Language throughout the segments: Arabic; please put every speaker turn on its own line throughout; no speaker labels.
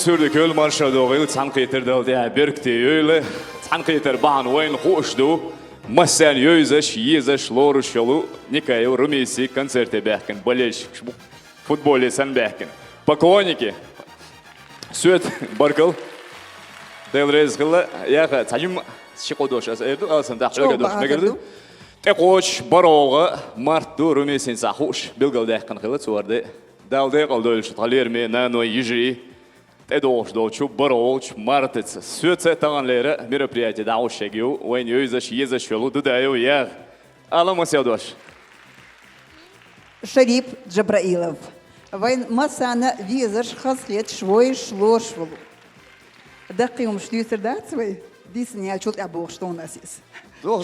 sürdük öl marşa doğru çankıtır daldı berkti öyle çankıtır bağın oyun hoşdu masan yüzüş yüzüş loruş yolu Никая Румиси концерты бәкін болельщик футболе сан бәкін поклонники сөт баркал Делрез қылы яғы тәжім шиқодош әсірді алсын тақшылығы дош мәгірді Текоч бароғы марту Румисин сахуш білгал дәкін қылы суарды далды қалды өлші талерме наной ежи Тедош дочу бароч мартыц сөт сәттағанлері мероприятие дауш шегеу ойын өйзіш езіш жолу дүдәйу яғы Алам осядош
Шарип Джабраилов. Вайн масана визаж хасхет швой шлошвул. Дақиум шлюсер дацвай. Дисен я чулт абух что у нас есть.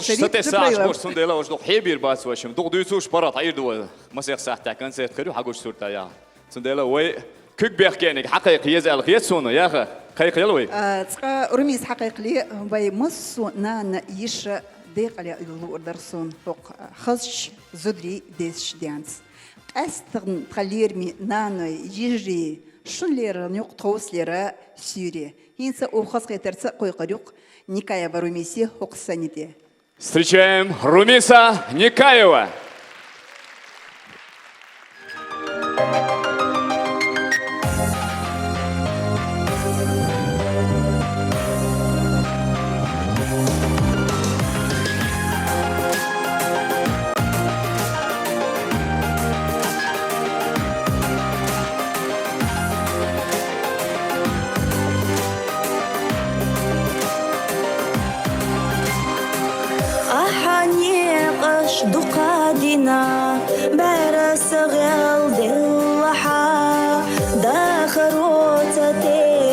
Шарип Джабраилов. Сундела уж хебир бас вашим. Дүйсуш парат айырды. Масяқ сахта концерт қыру хагуш сурта я. Сундела ой күк бәккенік хақиқи езәл қиет соны яғы. Қайқиел ой.
Цқа румис хақиқли вай массу нана иша دقيقة يلو درسون فوق خش زدري ديش ديانس أستغن تغليرمي نانو يجري شن ليرا نيوق توس ليرا سوري هينسا أوخص قيترسا قوي قريق Никая Румиси Хоксаните.
Встречаем Румиса Никаева.
دقادنا برس غل دلها داخروتة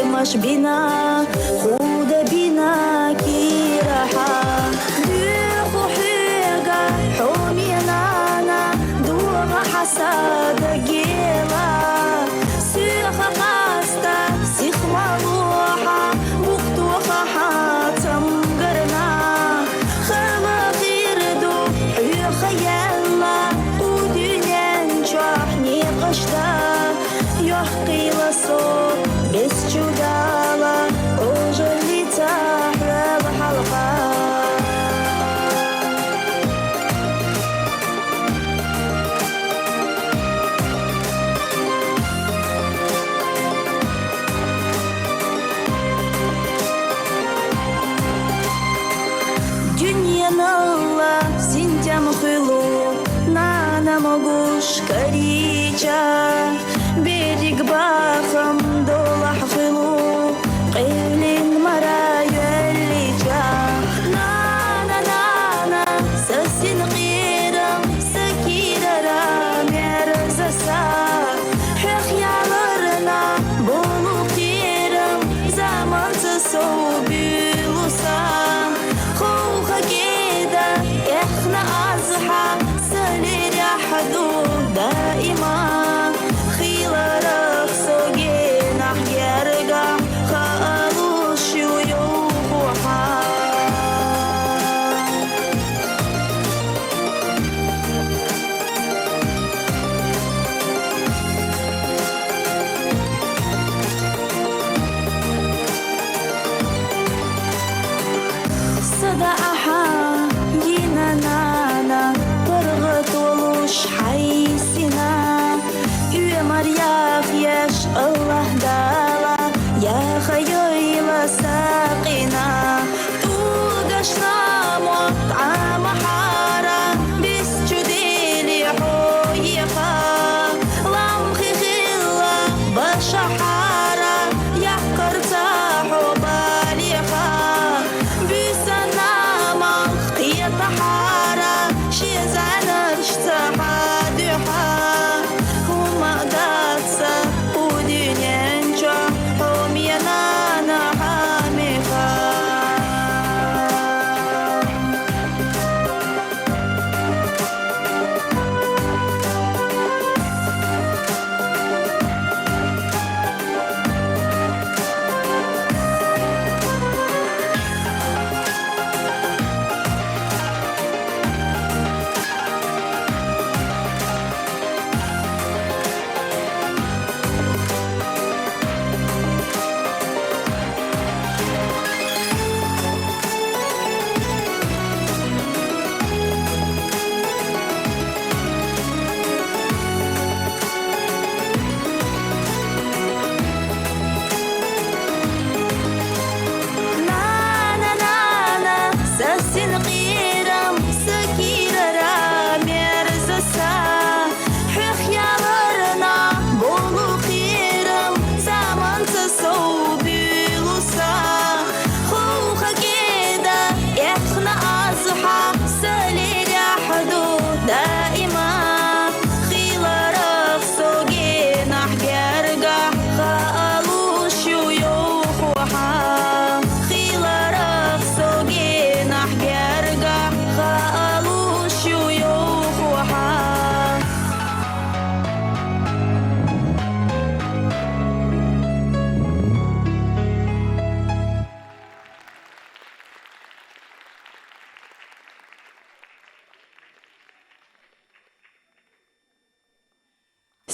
مش بنا خود بنا كيرها بيخو حيقا حومينانا دوم حساد جيلا سيخ قاستا سيخ مروحا بوقتوخا حاتم قرنا خما غيردو خيالنا ودنيا نجحني قشتا يحقي لصوت بس جدالة وجلي تحرى بحلقة Мхилу на могуш карича берег бахам дола хфилу قيلين مرا يليجا на سسين غيرم سكيرة رامير زسا حق يالرنا بولو خيرم زمان تسو بيلوسا خوخا كيدا احنا أزحى سليل حدود دائما خيلة رقصو جينا يرجع خالوش ويوحى صدى نانا برغت ولوش حيسنا مرياخ يش الله دالا يا خيويلا ساقنا توقشنا مطعم حارة بس جديلي حويخا لمخي خلا بشحارة يحكر تاحو باليخا بسنا مخقية طحارة شيزانا اشتحادها وما داتسا ودنيا نجا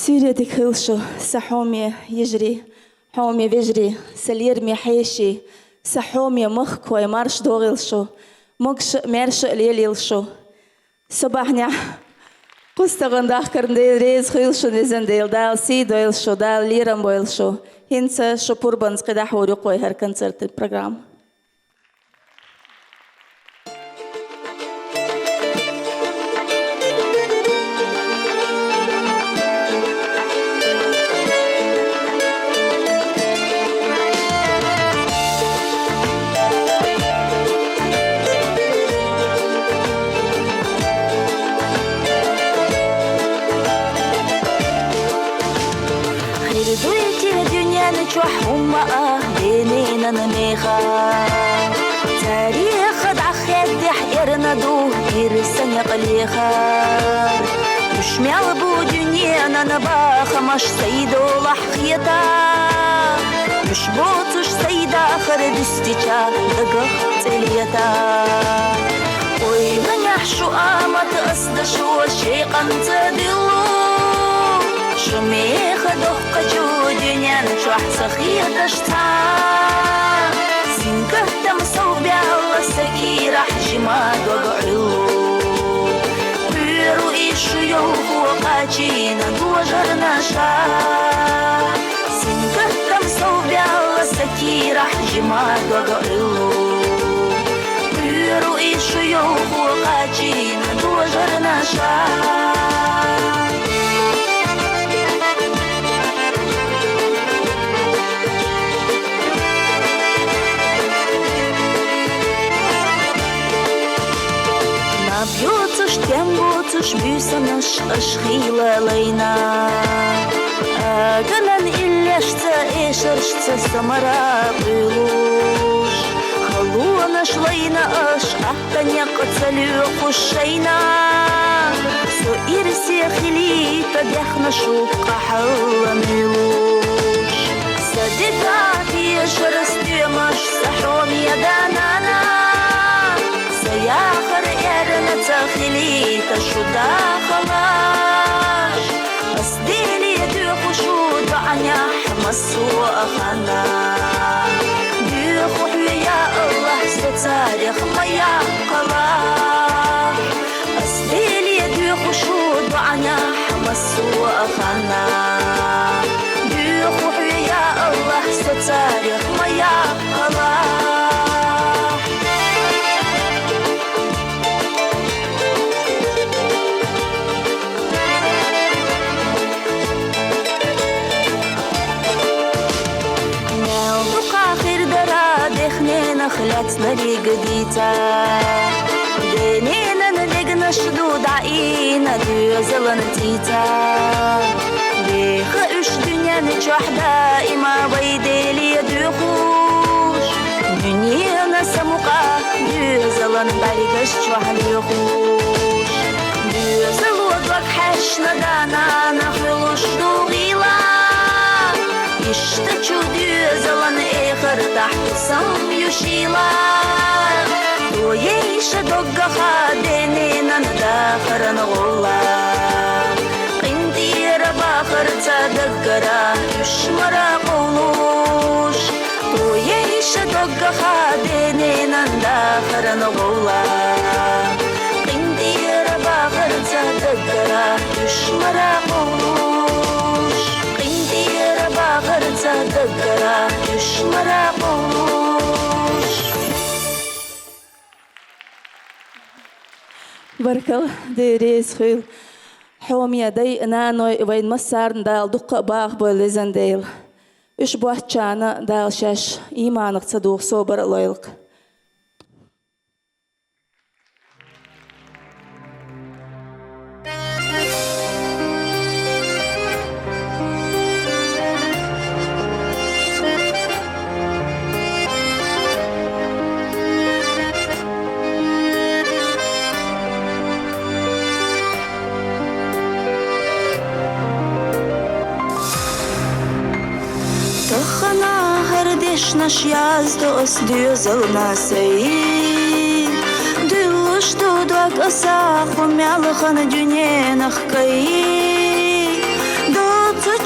سيرتك خلشو سحومي يجري حومي بجري سليرمي حيشي سحومي مخكوي مارش دوغلشو مكش ميرش ليليلشو صباحنا قستغنداخ كرنديل ريز خيلشو نزنديل دال سي دويلشو دال ليرم бойлшо هنسا شپوربانس قدح ورقوي هر концерт программ. وحومة بينينا نميخا تاريخ ضعخ يدح يرندو يرسن يقليخا مش ميالبو دنيانا نباخا مش سيدو لحخيتا مش بوتش سيدا آخر دستيچا دقخ تليتا وي منح شو آمت أصدشو شيقا تدلو شميخ دخ جودنيا نشوح سخية تشتا سنكه تمسو بيالله سكيرة حجمات وقعلو بيرو إيشو يوهو قاجينا دوجرنا شا سنكه تمسو بيالله سكيرة حجمات وقعلو بيرو إيشو يوهو قاجينا دوجرنا شا Бьются тем бутуш бюсанаш ашхила лейна Аганан иллешца эшершца самара пылуш Халуанаш лейна аш ахтаняк оцалю хушейна Со ирси хилита бяхнашу кахалла милуш Садикат ешерс тюмаш сахром яданана يا خريرنا تخلي تشودا خلاش أصديلي دوخ شود عنيا حمسو أخانا دوخ يا الله ستاريخ ما يا قلاش أصديلي دوخ شود عنيا حمسو أخانا دوخ يا الله ستاريخ ما يا قلاش خلات نري قديتا دينينا نلقنا شدود عقينا دوزلن تيتا بيخ اش دنيا نجوح دائما بيديلي دوخوش دنيانا سمقا دوزلن باريقش جوح ليخوش دوزل وضوك حشنا دانا نخلوش دوغيلا يشتچو دوزلن اخر تحت سم يشيلا ويش دقة خادنين داخر نغلا قندير باخر تدقرا يشمرا قولوش ويش دقة خادنين داخر نغلا قندير باخر تدقرا يشمرا قولوش قندير باخر تدقرا يشمرا قولوش بركل ديريس خيل حومي داي نانوي وين مسارن دال دقة باغ بولزن ديل إش بوحشانا دال شاش إيمانك صدوق صوبر لويلك Наш язду осдюзал насей Дылуш дудвак асах умялыхан дюненах кай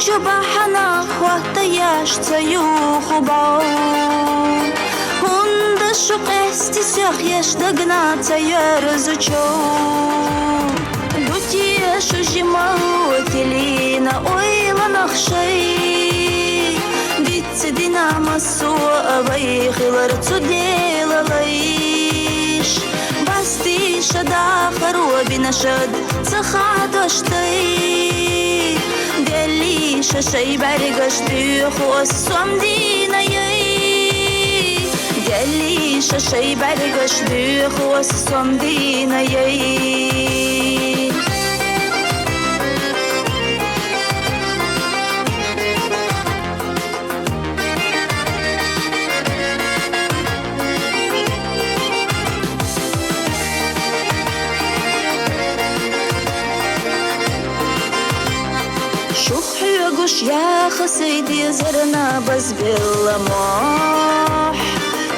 Чубахана хватаешь цаю хубау. Хунда шукести сях еш догнаться я разучу. Дутиеш ужимау телина ойла нахшай. Дитси динамасу авай хилар цудела лаиш. Басти шада харуби нашад цахадоштай. Дели шашай баригаш дюху сомдина яй. Дели шашай баригаш дюху сомдина яй. Шухьюгуш я хасыди зерна базбилламох.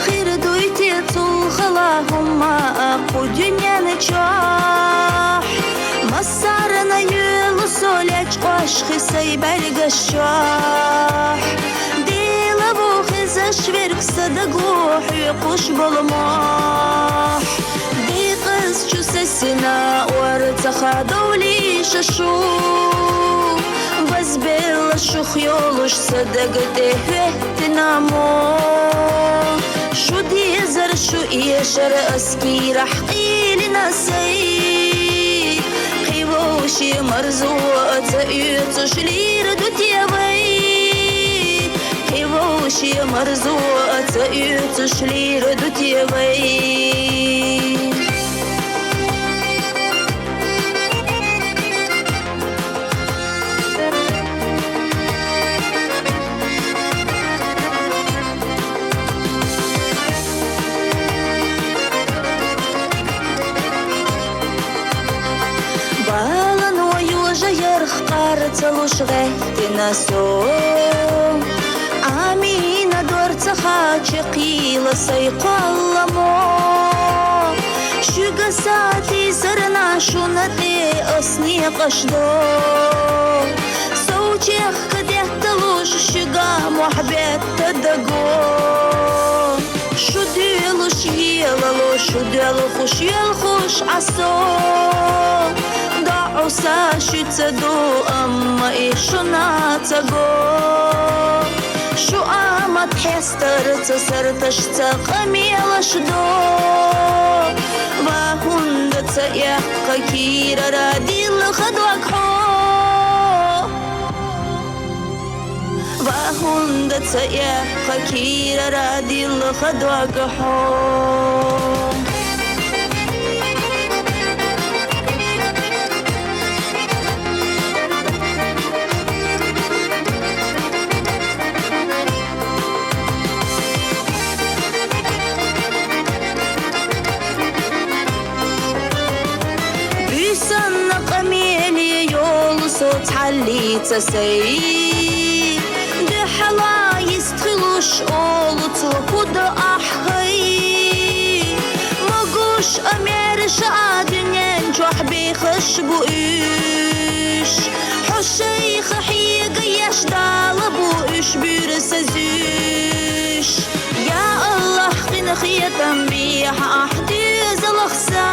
Хирдуйте цулхалахума акудюняны чох. Масарана юлу соляч ашхи сайбаргаш чох. Дилаву хизашверк садагух юкуш болмох. Дикыз чусасина уарцаха даули шашу. Возбела шухьолуш садагде хветинаму. Шуди заршу ишар аскира хқили насай. Хивоши марзуаца юцуш лир дутевай. Хивоши марзуаца юцуш лир дутевай. Целуш гайтина со. Амина дворцаха чекила сайқалламо. Шугасати зерна шунате осни қашдо. Соучех кадехталуш шуга мухбет тадаго. Шуделуш елало шуделу хуш елхуш асо. عسى شتدو أما إيشنا تجو شو أما تحستر تسرتش تقمي لشدو وهند تيحق كيرا رادي الخدوك حو وهند تيحق كيرا رادي الخدوك حو تعلي تسي بحلا يستخلوش أولو تلقود أحخي مقوش أميرش عادنين جوح بيخش بوئيش حشي خحيق يشدال بوئيش بيرسزيش يا الله خنخية تنبيح أحدي زلخسا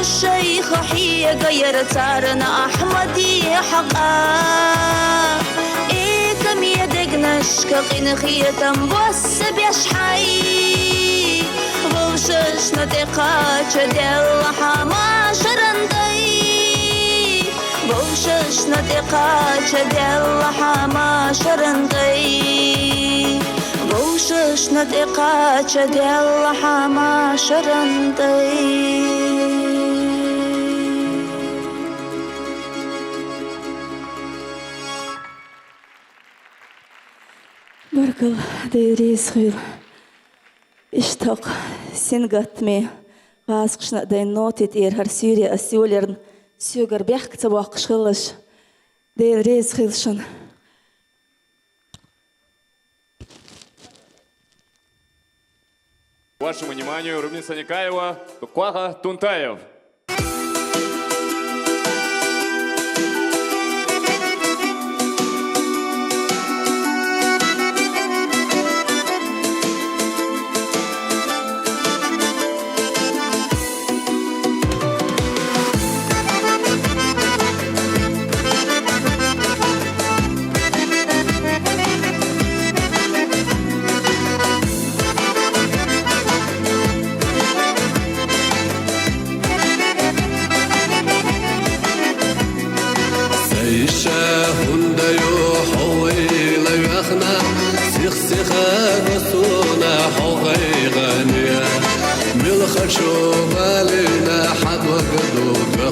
الشيخ حي غير تارنا أحمدي حقا إيه كم يدق نشك قنخية بوس بيشحي بوشش نتقاش دل حما شرندي بوشش نتقاش دل حما شرندي بوشش نتقاش دل حما شرندي Barkal deyriz xil. İştaq singətmi qasqışna dayn notit har Suriya asiyolern sügar bäxkta waqışılış. Deyriz xilşin.
Вашему вниманию Румиса Никаева, Куаха Тунтаев.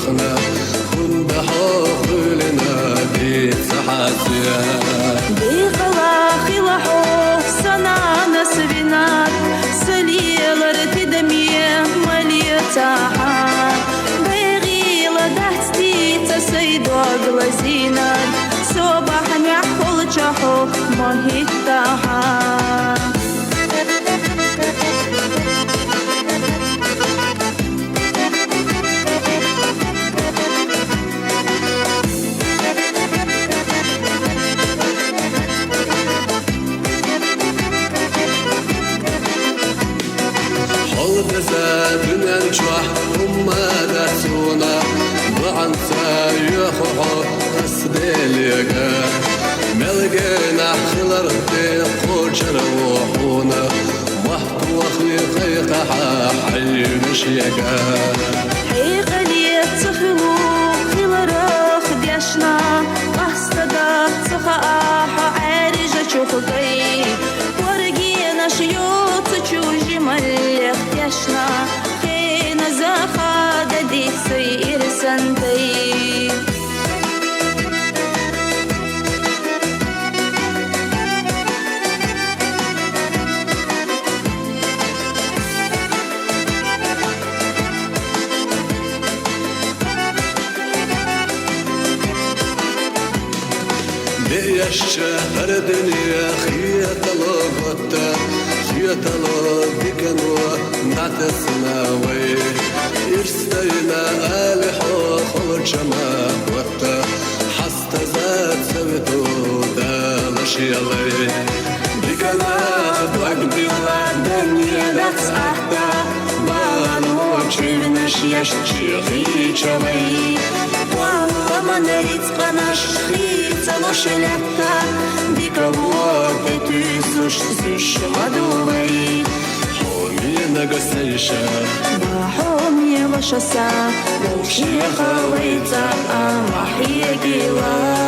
وخنا خن بحاولنا بيتحاسيا
بخلاخي لحوف سنانا سبينات سليلر تدمية مليتاها بغيلة دهتي تسيدو غلزينات صباح محول جحو مهيتاها
بنن شوح وما دسونا وعنسا يخوحو أسدليقا ملقينا خلر في قوشر وحونا وحطو أخلي قيقها حي مشيقا
حيقا لي تخلو خلرخ ديشنا قصدا تخاحا عارجة شوخي ورقينا شيوط تشوجي مليخ ديشنا خينا زخا ددي سير سنتي
الشهر دنيا خيط لغتا خيط لغدكنوا نعتسناوي يرستينا آلحو خلق ما وتا حست ذات سبتو دالش يلي بكنا بقدي دنيا لتسعتا بانو تشينش يشتي خيچمي والله ما نريد قناش خيط لتا بكوات تيسوش زش مدوي حومي نغسيشا
بحومي وشسا وشي خويتا أمحي قيلا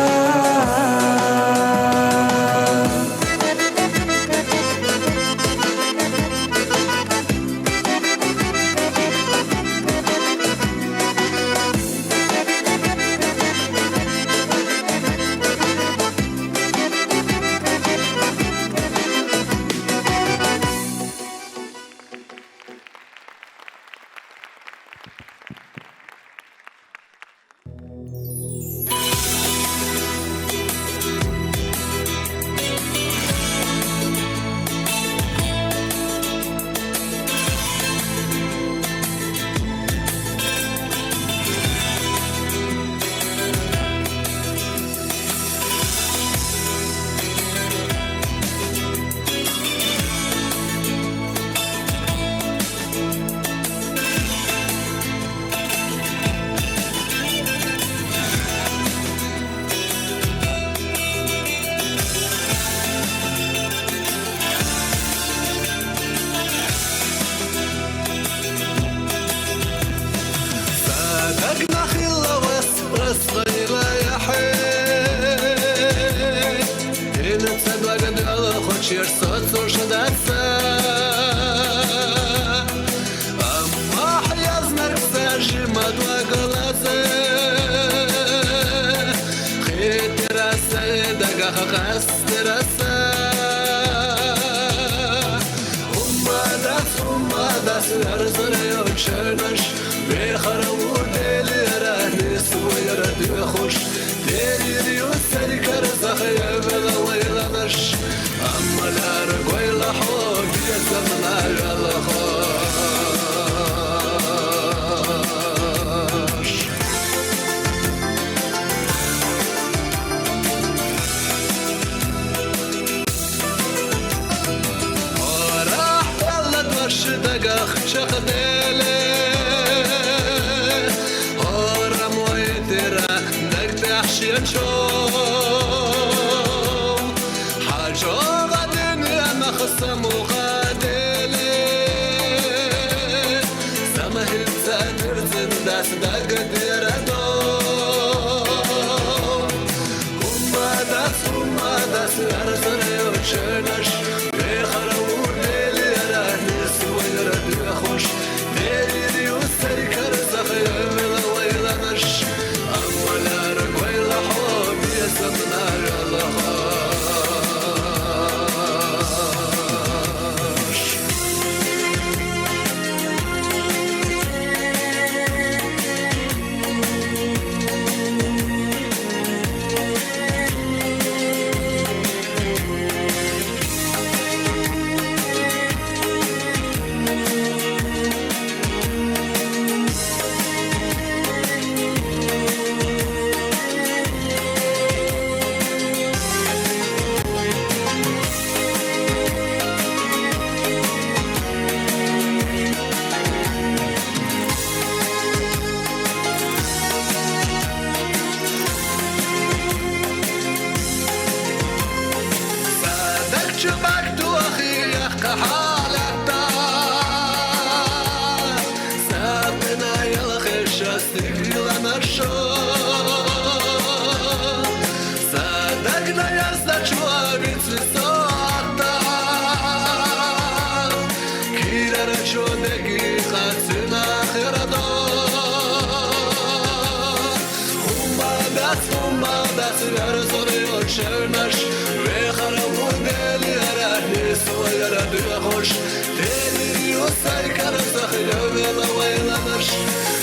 ويلانش تاني يوصل كرسخ يوميلا ويلانش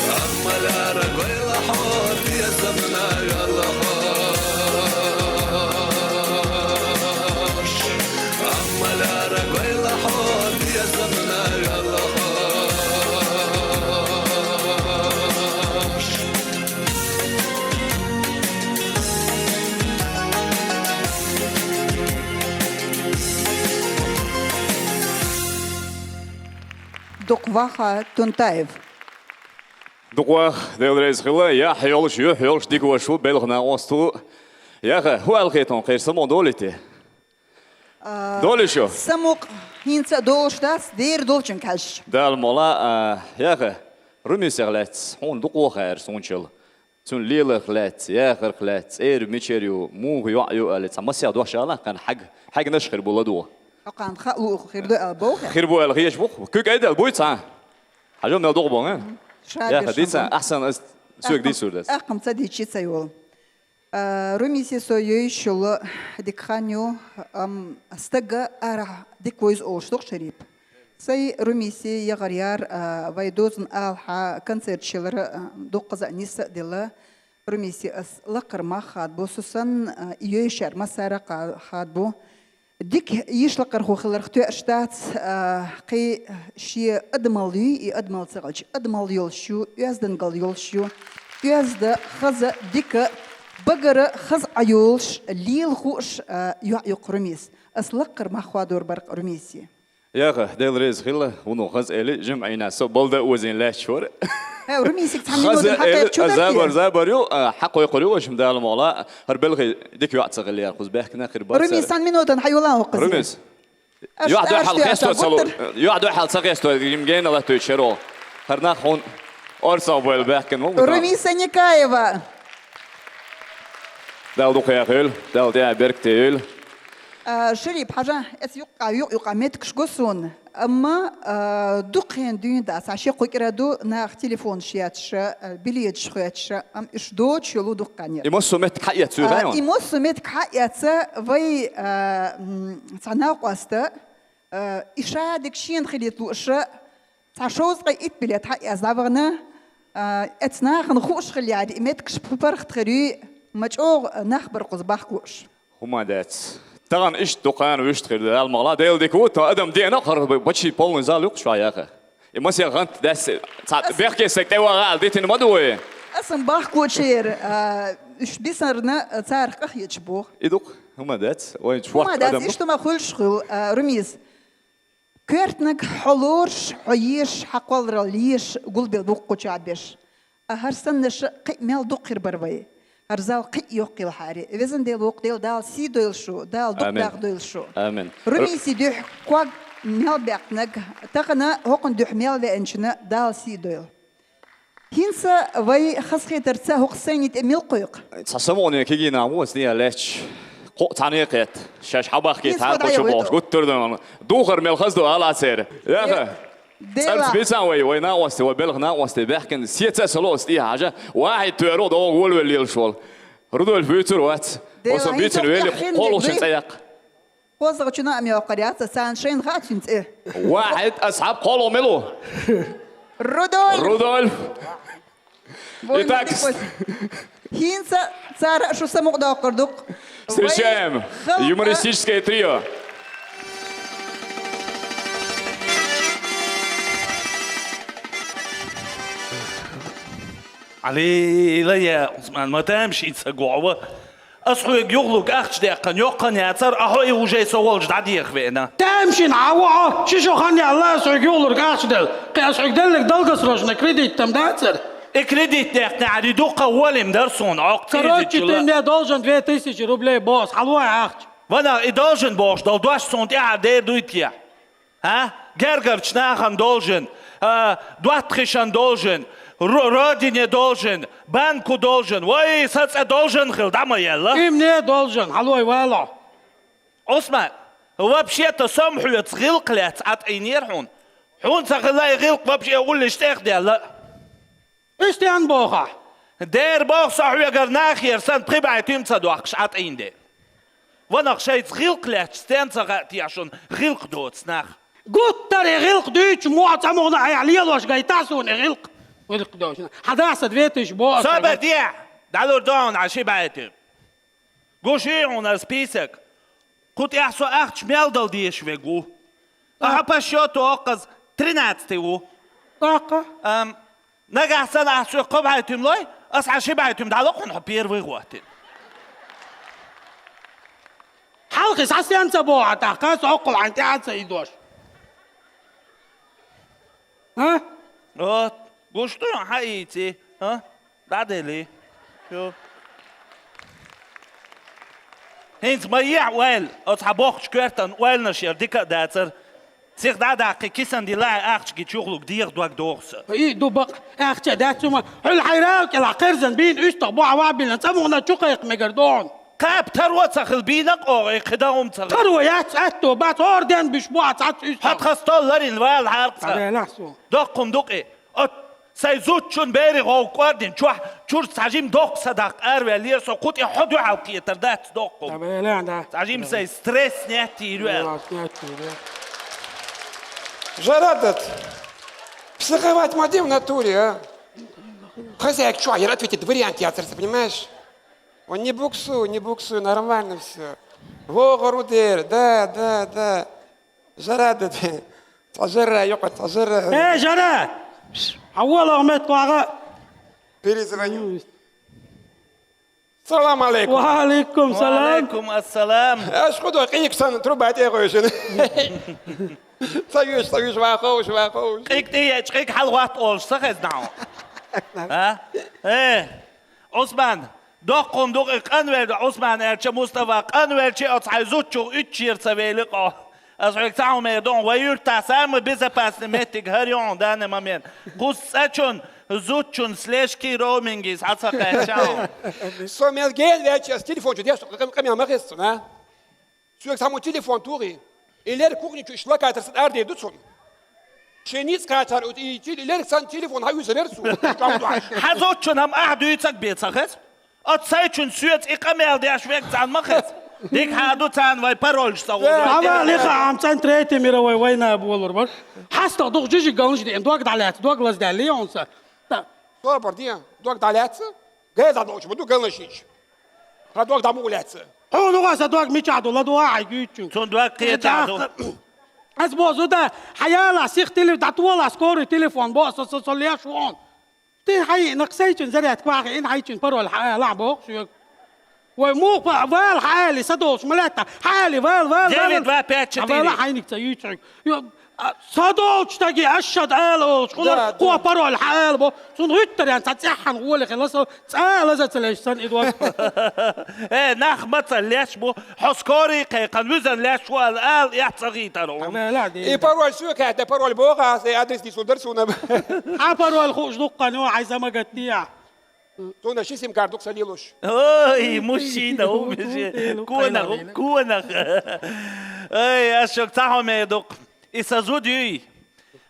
أما العرق ويلا حوار يا زمنا يلا حوش أما العرق ويلا حوار يا زمنا يلا حوش
Докваха Тунтаев.
Дуква делрез хила я хёлш диква шу белгна осту. Яха хуалхетон қерсамон долите. Долишо.
Самук хинца долштас дер долчен каш.
Дал мола яха румисерлец он дуква хэр сончил. Цун лилэхлец яхэрхлец мичерю му юаю алец амася дошала кан хаг нашхэр буладу.
أقان خلو خيردو أبوه.
خير بو الغيش بو كوك أيد البويت حاجة من الدوق بون يا خديت أحسن سوق دي سودس
أقام تدي شيء سيول روميسي سويي شلو دكانيو استجا أرا دكويز أوشتوق شريب سي روميسي يغير فايدوزن ألها كونسرت شلر دوق زانيس دلا روميسي أس لقر ما خاد بوسوسن يشر مسارة خاد بو ديك يشلق رخو خلر ختو اشتات قي شي ادمالي ادمال صغلش ادمال يولشو يزدن قال يولشو يزد خز ديك بقر خز عيولش ليل خوش يقرميس اسلقر ما خوادور برق رميسي
يا اخي ديل ريز خلا ونو خز الي جمعينا سو بلده وزين لا شور
رميسك تعملوا الحقيقه
زابر يو حقو يقولوا واش مدال مولا هربلغي ديك يعت صغلي خذ باكنا خير بس
رميس عن منوتن حيولاه قصي
رميس يعد حال خيستو صلو يعد حال صغيستو يمجين الله تشرو خرنا خون ارسل بول باكن
رميس نيكايفا
دال دوك يا خيل دال تاع بركتيل
شريب حاجة يقع متكش قصون أما دقين دين داس عشان قيرادو ناخ تليفون شياتش بليد شخياتش أم إيش دوتش يلو دقانير.
يمسو متك حيات سوغايون.
يمسو متك حيات في تناق واسطة إشادك شين خليت له إشاء تعشوز قيت بليت حيات زافرنا اتناخ نخوش خليادي متكش ببرخ تخري مجوع نخبر قصباح كوش.
هما دات. طبعا ايش دقان ويش تخيل المغلا ديل ديكو تا ادم دي انا خرب بتشي بول نزال يوق شويه يا اخي يمسي غنت داس بيحكي سكتي وغال ديت مدوي
اسم باخ كوتشير ايش بيصرنا تارق اخيتش بوخ
يدوق هما دات وين شوح
هما دات ايش ما خلش رميز كرتنك حلورش عيش حقول رليش قول بالبوق كوتشابش هرسنش قيمل دقير بربي أرزال قي يقيل حاري وزن ديل وق ديل دال سي دويل شو دال دق دويل شو
آمين
رمي سي دوح قواق ميل بيقنك تقنا هقن دوح ميل بينشنا دال سي دويل هنسا وي خسخي ترسا هق سينيت اميل قيق
تصموني كيجي ناموس نيا ليش قو تانيقيت شاش حباخ كي تعال شبوش قلت تردن دوخر ميل خزدو على سير يا أخي سألت بيسان وي ناوستي وبلغ ناوستي بيحكن سيتا سلوس دي حاجة واحد تيرو دو واللي الشغل ردوا الفيوتر وات وصل بيتن ويلي قولوا شنتيق
وصل شنا أمي وقريات سانشين خاتشنت إيه
واحد أصحاب قولوا ملو رودولف يتاكس
هينسا صار شو سموق دا قردوق
встречаем юмористическое трио.
علي لا عثمان ما تمشي تسقعوا أصحوا يغلق أخش دقن يقن يعتر أهوي وجاي سوالج دعدي يخبئنا
تمشي نعوعه شو خاني الله أصحوا يغلق أخش دل قي أصحوا يدلك دلقس رجنا كريديت تم داتر
كريديت دقنا عدي دوقة ولم درسون عقد
كروتشي تنيا دولجن 2000 روبلي باص حلوة أخش
وانا إدولجن باش دل دوش سونت إعاد دير دويتيا ها جرجر شناخن دولجن دوات خشن دولجن родине должен, банку должен, ой, соц должен хил, да моя,
им не должен, алой вала.
Осман, вообще-то сам хует сгилк лет от инерхун. Хун сагилай гилк вообще улиш тех дела.
Истиан бога.
Дер бог сахуя гарнахер сан прибайт им цадуахш от инде. Вонах шейт сгилк лет стен сагат я шон гилк доц нах.
قلت ترى غلق دوش مو تسمعنا عليه واش جاي تعسون غلق غلق دوش حداثة فيتش بو
Så بديع دالور دون عشي بعتي قوشي عنا سبيسك كنت احسو اخش ميلدل ديش ويقو احبا شوتو اقز 13 و
طاقة
نجح سنة احسو قبعتهم لوي اس عشي بعتهم دالوقن حبير ويغواتين
حلقي ساسي انت بو عتاقاس عقل عن تعاد سيدوش ها
قوشتو حقيقتي ها بعدلي شو هينز ميع ويل اصحابوخ شكرتن ويل نشير ديكا داتر سيخ دادا كيسان دي لا اخش كي تشوغلوك دير دوك دورس
اي دو بق اختي داتسوما حل حيراك لا قرزن بين اشتق بو عوابين سمونا تشقيق مقردون
كاب تروى تسخل بينك او خداهم تسخل
تروى يات اتو بات اوردن بشبوع تسعت اشتق
هات خستول لرين الوال حارقسا
نحسو
دقم دقي سيزوت شون بيري غو قواردين شور ساجيم دق صدق اروي ليرسو قوتي حدو عوكي تردات دقم
طب لا ده
ساجيم سي ستريس نياتي روال
Жарадат. Психовать модель в натуре, а? Хозяйка, что, я ответит вариант театра, понимаешь? Он не буксуй, нормально все. Вова Рудер, да. Жарадат. Тажера, ёпа, тажера.
ايه جرى اول ما يطلع
Перезвоню. Салам алейкум.
وعليكم السلام
وعليكم السلام
Аж худо, иксан, труба тегоюшин. Союз, вахоуш.
قيك دي قيك حلوات اول سخز ناو ها ايه عثمان دقم دقيق انوال عثمان ارچه مصطفى انوال چه اتحيزوتشو اتشير سويلقا از حيك تعو ميدون ويور تاسام بيزا باس نمتك هريون دان مامين قوس اتشون زوتشون سلاش كي رومينجيز حتى قاچاو
Somel gel вечер, с телефон чудес, как я махесту, да? Сюк саму телефон тури. Илер кухню шла катер арде дутсон. Шениц катер и илер сан телефон хаю зерсу.
حزوتشون هم قعدوا يتسك بيتسخز اتسايتشون سويت اقامل دي اشويك زان مخز ديك هادو تان واي بارولش صور
اما ليخا عم تنتريتي ميرا وين ابو الربر حاستا دوق جيجي قونج دي دوق دالات دوق لاز داليونس
Что, бардия? Док даляться? Гайда ночь, буду галнашич. А док дамуляться.
هو نغاسا دوق ميچادو لا دوا عيجيچو
تون دوا قيتادو
از بوزو ده حيالا سيخ تلي داتولا سكوري تليفون بوس صليا شوون تي حي نقسيچن زريت كواخي ان حيچن برول لعبو شو ومو فال حالي سدوش ملاتا حالي فال
ديفيد با باتشتيري
فال حينك تيچرك صدوش تاجي اشد الوش قوة برول حال بو سون هيتر يعني تتحن قولي خلاص لازم ليش سن ادوار
ايه ناخ مثل ليش بو حسكوري قيقن وزن ليش والآل يحتغي ترون
لا دي
И пароль сюка, это пароль бога, адрес не сударсуна.
برول خوش دقة نوع عايزة ما قتيع
То на сим карту ксалилуш.
اوي مشينا هو مشي كونغ اي اشوك تاعهم يدق اسازودي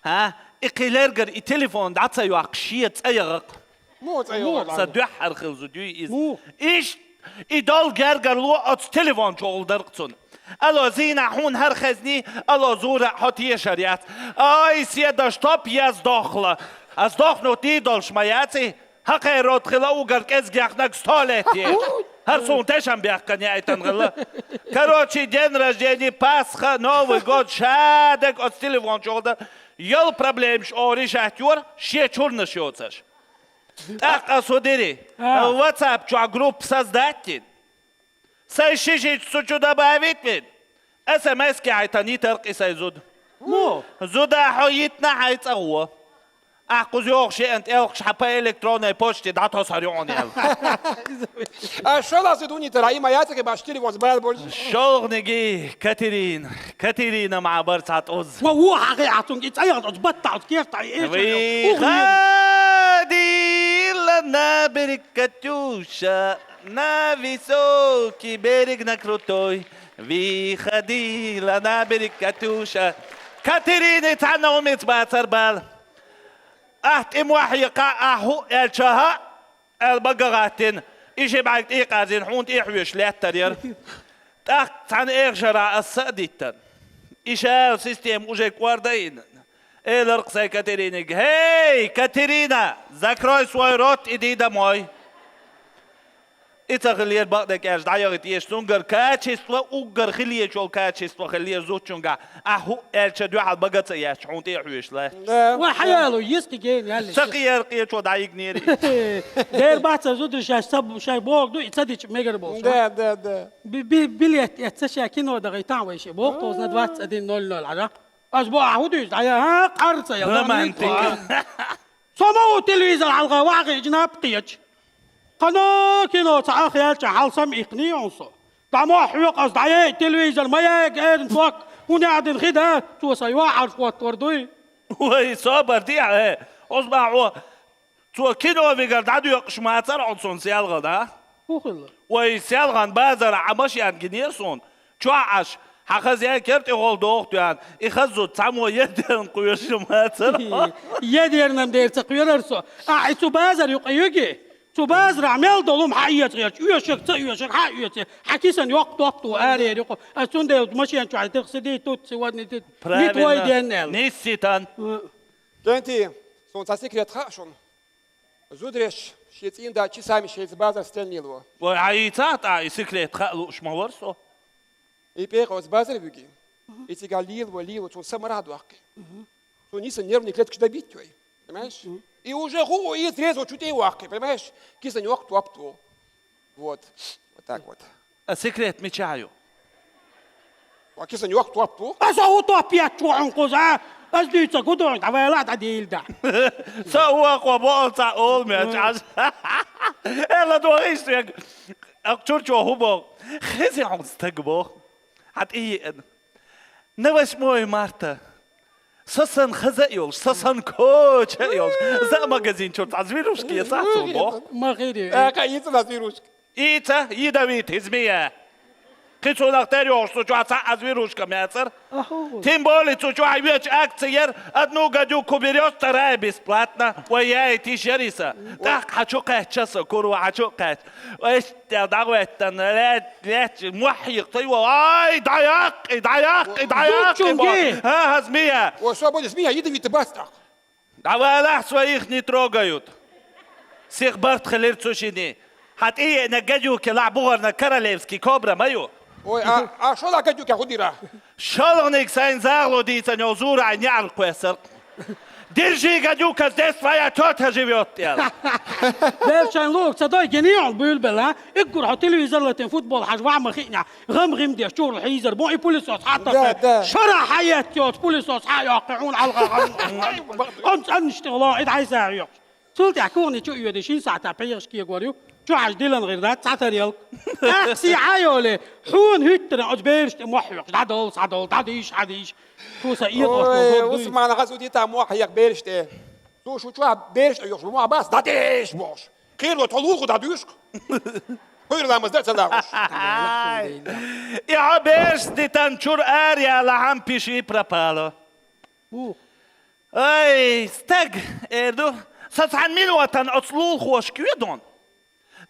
ها اقيلرجر التليفون دعت يوقشيت ايغق
موت ايوه.
صدح خزودي
مو.
ايش idol gerger lo at telefon çoğuldarqtun. Alo zina hun her xezni alo zura hatiye şariat. Ay sieda stop yaz dokhla. Az dokhno ti dolshmayati. Haqerot khila ugar kezgyakhnak stoleti. Her son teşem biakkan yaitan gilla. Короче, день рождения, Пасха, Новый год, шадек от телефон çoğulda. Yol problemş o rişahtyor, şe çurna şotsаш. Так, осудери. WhatsApp чуа групп создатель. Сайшишич сучу добавить ведь. SMS-ки айтани терк исайзуд.
مو
زودا حيتنا حيتصغوا. أحقز يوغشي أنت يوغش حبا إلكتروني بوشتي دعتها سريعون يلا.
А что нас идут не тара, и моя так и баш телефон сбавил больше.
شغنجي كاترين مع برصات أوز.
وهو حقيقة جيت أيضا بطل كيف
وي غادي لنا بركاتوشا نافيسوكي برجنا كروتوي وي غادي لنا بركاتوشا كاترين تعنا وميت باتر بال أهتم وحي قاعه الشها البقراتين إيش بعد إيه قازين حونت إيه حوش لا ترير تاخ عن إيه جرا الصديتن Ишел систем уже квардаин. Элеркс Екатерине. Эй, Катерина, закрой свой рот, иди домой. Это хлеб багдак аж даёрит есть сунгар качество угар хлеб чол качество хлеб зучунга. Аху элча дуал багаца я чунти хуишла.
وحياله يسكي جين يالي
سقير قيا چو دايق نيري.
دير باتsa زود شاي بوق دو تصدق ميجر بوق
ده
بليت يتسشى كينو دغي تعوي شي بوق توز ندوات ادين 0-0 على اسبوع هوديش ها قرصه يلا
رومانتيك.
صمو تلفزيون على الغواغي جناب قيج قناه كينو تعاخ يالش حال سم اقنيونسو طموح حيق اصدعي تلفزيون ما يقدر نفك ونقعد نخدها تو سيوا عارف وردوي
وي صبر دي اه اصبع تو كينو في قردادو يقش ما تصر عنصون سيالغد ها
وخلا
وي سيالغن بازر عمش يان جنيرسون چو عش حقا زي كرت يقول دوخت يان اخزو تسامو يدن قويش ما تصر
يديرنا مدير تقوير ارسو اعيسو بازر يقيوكي تو بازر عمل دولم حقيت غير يوشك حقيت حكيسن وقت واري يقول اسون ده ماشي انت على تغسدي توت سوادني تت نيت وايدين
نيسيتان
Кенти, солнца секрет хашон. Зудреш, щетин да часами щет база стенило.
وعيتات اي سكريت خلو شمورسو
И перос база вюги. И тига лил, он самарад ваки. То ниса нервные клетки добить твой. Понимаешь? И уже ху и трезво чуть и ваки, понимаешь? Киса не вак туапту. Вот. Вот так вот.
السكريت مشايو
А киса не вак туапту.
اسو تو بياتو عنقزا اسديت كودو تعالى تعديل ده
سواق وبقطع اول ماتش الا دوغيش يا اكتورچو هوبو خزي عمستقبو حت ايه نوش موي مارتا سسن خزايو سسن كوچ يو زا ماغازين چورت ازويروشكي ساتو بو
ما غيري
Каица на вирус.
ايتا يدويت هزميه قيتو نختاريو شو جو ازويروشكا ماتر Тем более, что человек акциер одну гадюку берет, вторая бесплатно. Ой, я эти шериса. Так, хочу качаться, курва, хочу кач. Ой, я давай это, лет, мухик, ты его, ай, даяк. Ага, змея.
О, что будет змея, ядовитый бастак.
Давай, Аллах своих не трогают. Всех барт халир цушини. Хат и на гадюке лабугар на королевский кобра мою.
Ой, а что на гадюке худира?
Шалоник сайн заглудится, не узура, не алквесер. Держи, гадюка, здесь твоя тетя живет.
بيرشان لوك صداي جنيع بيلبل ها اقر على التلفزيون لتن فوتبول حجوا ما خينا غم دي شغل حيزر بو بوليسوس حتى شرع حياتيوت بوليسوس يقعون على الغم انشتغل عيد عايز يق سولت يكون شو يدشين ساعه بيرش كي يقولوا شو عايز ديلن غير ذات ساعه ريال اكسي عيولي حون هتر عجبيرش محيق عدول عديش كوسا
Ой, Усман, газуди там мохаяк береште. То что береш, ёш, му абас, да деш бош. Кирло толугу да дюшк. Пырлам издаться дауш.
Я беш ди танчур ария лахам пиши пропало. Ай, стег, эрду. Сацан минуатан оцлул хош кюдон.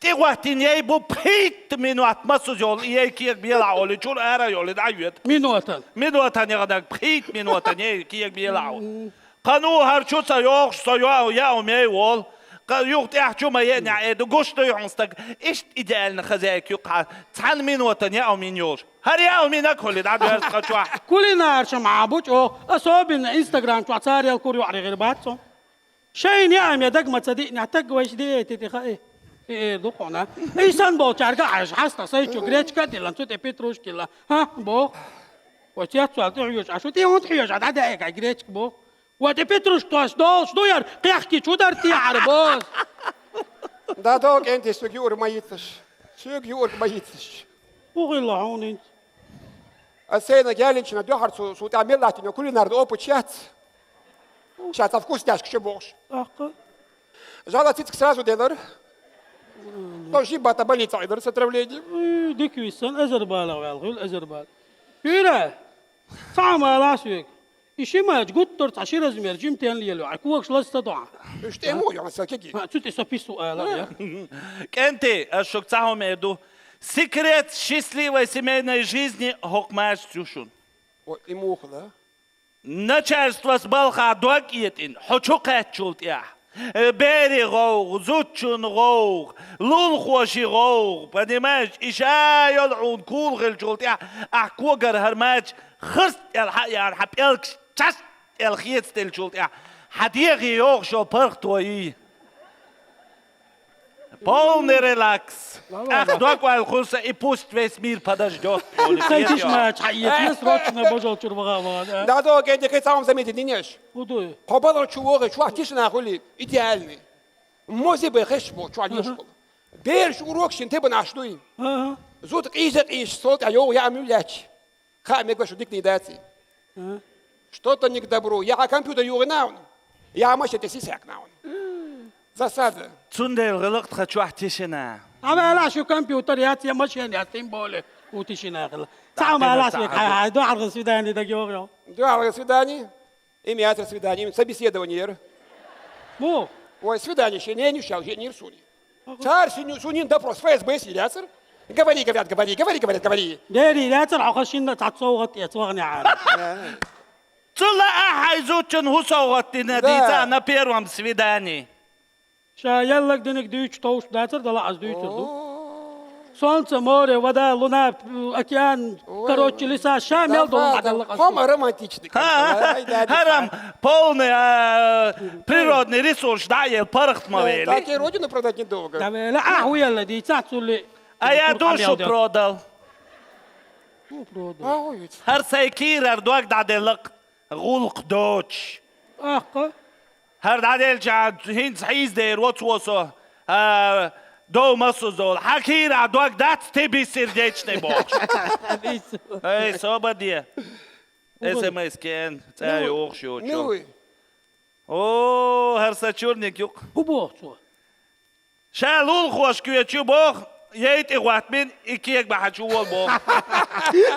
Ти вахтин яй бу пит минуат масузол яй киек бела оли чур ара йоли дайвет. минуатан ягадак пит минуатан яй киек бела. قانو هرچوسا یوخ سایو یا می ول قیوخت احجو ما یعنی دو گوشت یونستگ اشت ایدال نخزای کیوق تان مینوتن یا مینیور هر یا مینک هلی داد ورس قشوا
كلنا ارشم عبوش او اصوب انستغرام شو صار يالكوريو على غير باتسو شيء نعم يا دق ما تصدق نحتاج وش دي تتخاي ايه دقنا اي سان بو تشاركا عايش حاستا سايتشو جريتشكا دي لانسو تي بيتروش كلا ها بو وتيات سؤال تعيش عشو تي هون تعيش عاد دقيقة جريتشك بو وتي بيتروش توش دوش دوير قيحكي شو درتي عربوس
Да, док, энти, сюгюр маитсаш. Сюгюр маитсаш.
وغير عون انت
Асейна гялинчина дёхар су тамелатино кулинарный опыт чат. Чат вкусняшка чебош.
احقا
Жалатицк сразу делар. Тоже бата больница идет с отравлением.
ديك ويسان ازربال والغول ازربال يرا صعب لاسيك إيشي ما جوتر تعشير زمير جيمتين ليلو عكوك شلون استطاع
Что ему, я сакеги.
ما تسوتي سبي سؤال يا
Кенти, ашок цахом еду. Секрет счастливой семейной жизни хокмаш цюшун.
Вот и мухла.
Начальство с балха дуакетин, хочу качулт я. Бери гоу, зутчун гоу, лул хоши гоу, понимаешь? Иша йолун кул гелчулт я. Аквогар хармач, хрст яр хапелк час الخيط стельчулт я. Хадиги йог шо парх твои. Полный релакс. Ах, дуаквал хуса и пусть весь мир подождет.
خيتش ما تحيت سرعتنا بجول تربغا
Да, да, я сам заметил, не нешь.
ودو
Побал чувак, чувак, тишина хули, идеальный. Мози бы хэшмо, чувак, нешкол. Берш урок шин, ты бы нашлый. Зут изет иш, сот, а я амюляч. Ха, мне говорю, дик не дати. Что-то не к добру. Я компьютер юры наун. Я машет и сисяк наун. Засада.
Цундел релакт хочу ахтишина.
أما لا شو كمبيوتر ياتي ماشين ياتين بوله وتشينا غلا تعال لا شيء دو عرض السوداني ده جوه
Дуал свидание. Имя свидание, собеседование.
مو
Ой, свидание, еще не нюшал, не рсуни. Царь сунин допрос, ФСБ сидятся. Говори, говори.
داري لا ترى خشين تعصوغت يصوغني عارف
Цула ахай зутчун хусаугаттина дица на первом свидании.
شا يلك دينك دوش توش داتر دلا عز دوش دو солнце море вода луна океан короче леса шамел дом
Хома романтичный.
Харам полный природный ресурс, да, ел парахт мавели.
Так и родину продать недолго.
لا هو يلا دي تاعتو اللي
А я душу продал.
Ой,
Har سيكير اردواك دعدلق غلق دوتش.
اخ
Har دعدل جاد هين حيز دير وصوصو. دو مصو زول. حكير اردواك دات تبي سيرديتشني بوش. اي صوبة دي. SMS كان تاي اوخشو.
ну
О, har сачурник юк.
هو شو
شالول خوش كيو بوخ. ييت اغوات من اكيك بحشوول بوخ.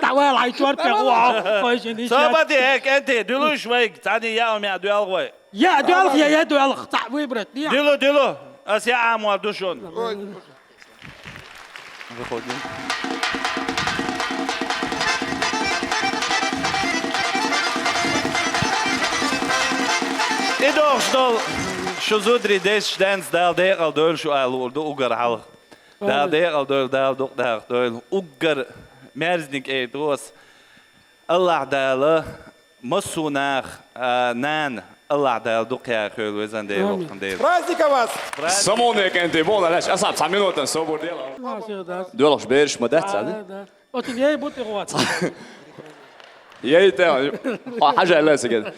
تعال هاي شوار بيغوا فايشني
صوبة دي هيك انت دلو شويك. تاني يا امي عدو الغوي.
يا دوالخ يا دوالخ تعوي برت
دلو اسيا عام وردوشون. إدوخ شدول شو زودري ديش دانس دال ديقل دول شو قالوا دو أوجر حلق دال ديقل دول دال دوق دول أوجر مرزنك إيه دوس الله دال مسوناخ نان الله دال دوق يا خير وزن ديل ديل
праздника вас.
Самоnek انت بولا لاش اصعب 9 минут صبر ديلا دولش بيرش مدات سعد
قلت لي بوتي غوات
يا تا حاجه لا سكت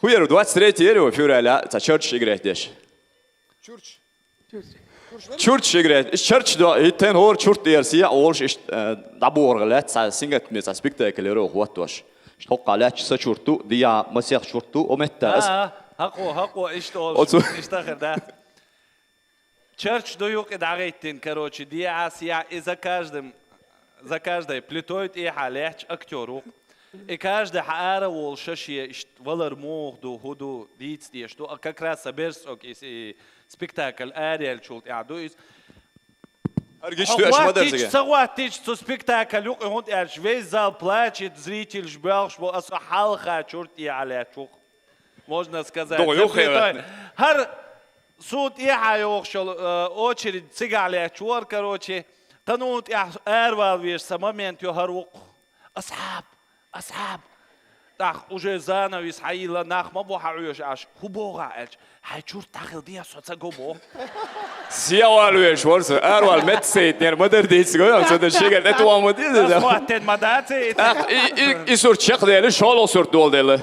خويا 23 يورو فيورا تا تشيرش играть ديش
Чурч.
تشيرش играть تشيرش دو تن هور تشورت ديرسيا اولش دابور غلات سينغت ميس سبيكتاكل يرو واتوش توقع لا تشورتو ديا مسيخ شورتو ومتاس
هقو اشتغل ده Черч доюк эдарайтин, короче, диасия и за каждой плитоид и халеч актеру. И каждый хаара волшашье валармух до ходу дитсти, что как раз соберсок и спектакль Ариэль чулт яду из Сагватич, что спектакль он весь зал плачет, зритель жбал, что асахалха чурт и алячух. Можно сказать. Хар суд и يوخشل очередь سيجعلي شوار كروتشي قانون أروال ويش سمامين يهروق أصحاب تاخ وجه زانا ويسحيلا ناخ ما بوح عيوش عش هو بوغا عش هاي شور تاخل دي صوت جوبو
سياوال ويش ورس أروال متسيت نير مدر ديس قوي صوت الشيء قد توام مدير ده
سمعتين مداتي
يسور شق ده شالو سور دول ده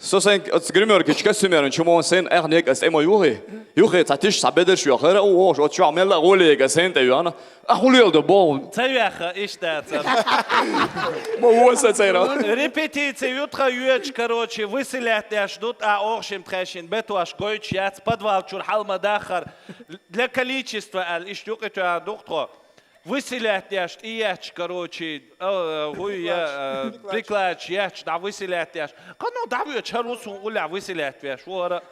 Så sen att grimmer kitska summeren chumon sen nek as emo yuhi tatish sabeder shu akhara o shu shu amela golega sen ta yana ahulil do bom
تياخا ايش ده
mo huwa tsayra
Репетиции утро юэч, короче, выселят и ждут, а оршим трэшин, бету аж койч, яц, подвал, чурхал мадахар. Для количества, иш юкачу доктор, выселят и яч, короче, хуя, прикладч, яч, да выселят яч. Кано давью чарусу уля выселят яч, вора.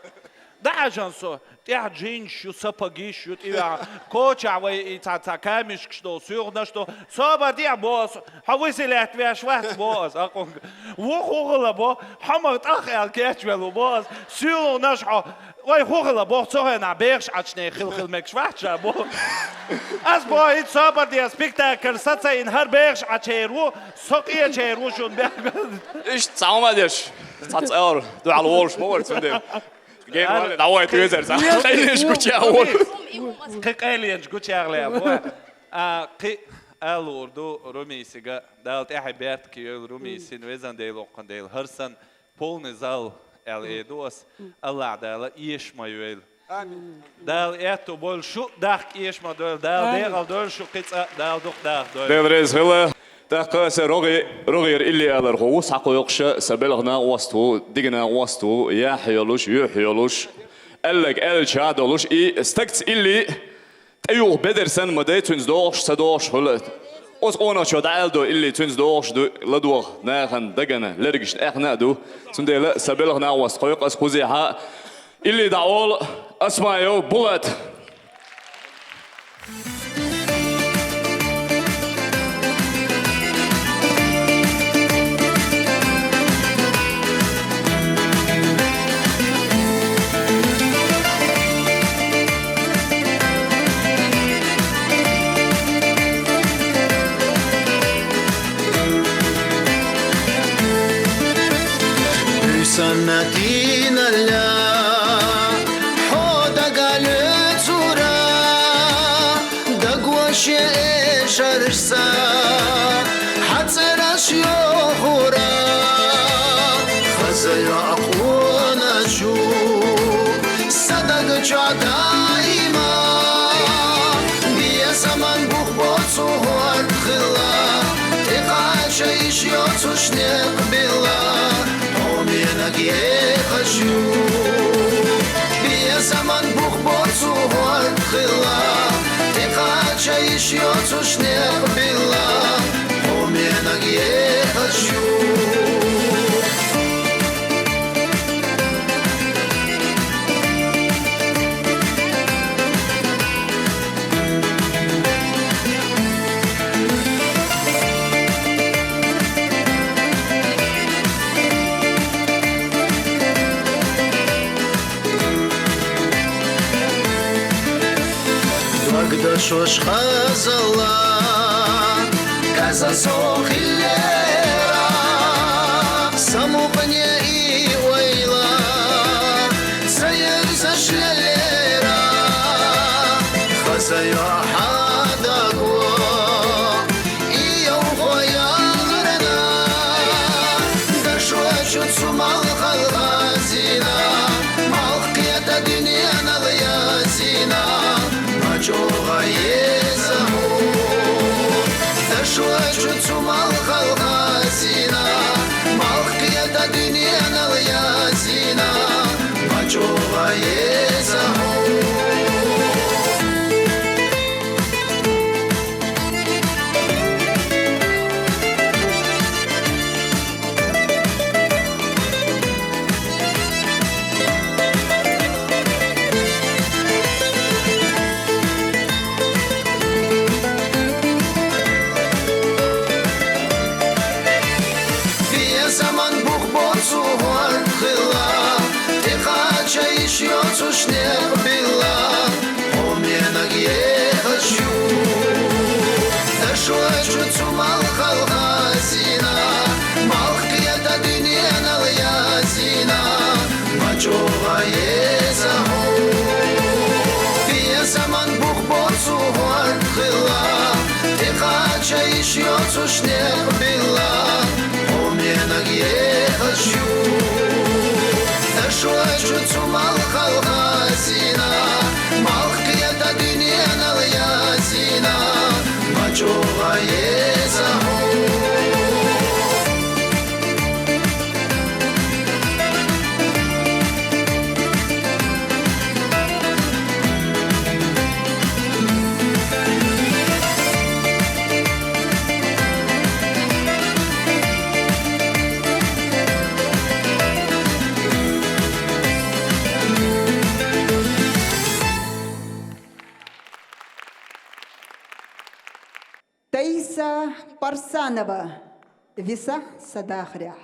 Да, Жансо, я джиншу, сапогищу, я кочавай и цацакамиш, что сюрна, что собади босс, хавыселят вяшват босс, вохугла бо, хамат ахал кечвелу босс, сюр наш ой хугла бо, цохна берш ачне хил мекшвача бо. Аз бо ит собади спектакль саца ин хар берш ачеру, сокия черу шун бя.
إيش تعمدش تعال دو على الورش مور تندم جاي دعوة تويتر صح خليني شكوتي أول
قيلينش قلت يا أغلى أبوه قي الوردو روميسيجا دالت أحبيت كيول روميسين ويزن ديل وقن ديل هرسن بول نزال الإيدوس الله دال إيش ما يويل دال إيتو بول شو داك إيش ما دول دال ديل دول شو قيت دال دوخ داك دول
ديل هلا تقاس رغير اللي على الغوص حقو يقش سبلغنا وسطو دقنا وسطو يا حيولوش قالك قال شادولوش استكت اللي ايوه بدرسن مدى تنزدوش سدوش هلا اوس اونا شو دالدو اللي تنزدوش دو لدوغ ناخن دقنا لرقش اخنا دو سندل سبلغنا وسطو يقس خوزيها اللي دعول اسمعوا بولت
سنتين الله حودا قالت زورا دقوش شرسا حترش يوهورا خزي أقونا شو صدق دايما بيا زمان بخبط صهور خلا تقاش ايش يوتوش نقبلا я хочу بيا زمان بخبط صهور خلا تقاش ايش يوتوش نقبلا ومنك я хочу когда шош хазала каза сохилера самупне и вайла саер зашлера хазая хадаго и йохоя грена дашвачу сумал халгазина малхкета диньяна лязина جوغا يزهو دشوة تمال خلقا زينا مالقية دنيانا اليازينا ما جوغا يزهو يوتوش نقبلا ومنك я хочу دشوة تمال خلقا زينا مالقية دنيانا اليازينا ما جوغا يزهو بيا زمان بخبط صهور خلا تقاش ايش يوتوش نقبلا ومنك я хочу دشوة تمال خلقا زينا مالقية دنيانا اليازينا ما جوغا يزهو
Раиса Парсанова, Виса Садахря.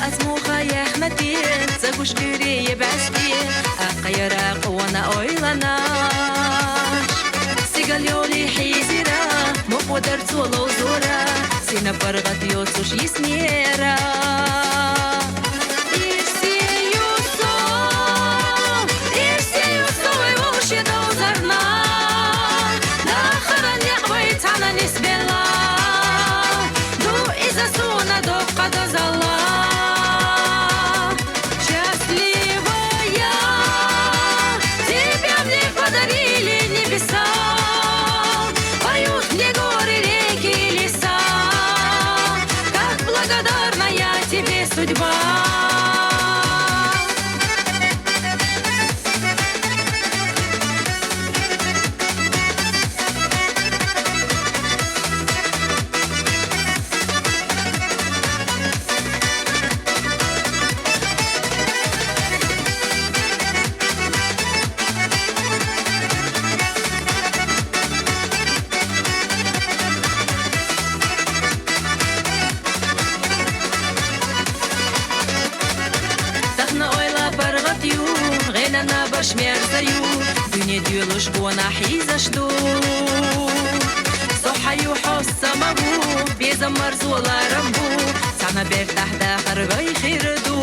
خاتموخا يا أحمدين زكوش كيري يبعشتين أقيرا قوانا أويلاناش سيقال يولي حيزيرا مقودر تولو زورا سينا برغد يوتوش يسنيرا Нисбела, ду из-за суна до входа зала. Счастливая, тебя мне подарили небеса, поют мне горы, реки и леса, как благодарна я тебе, судьба. أنا بشمر زيو دنيا ديولوش بونا حيزة شدو صحي وحس مبو بيزمر زولا رمبو سانا بيرتاح دا خربي خير دو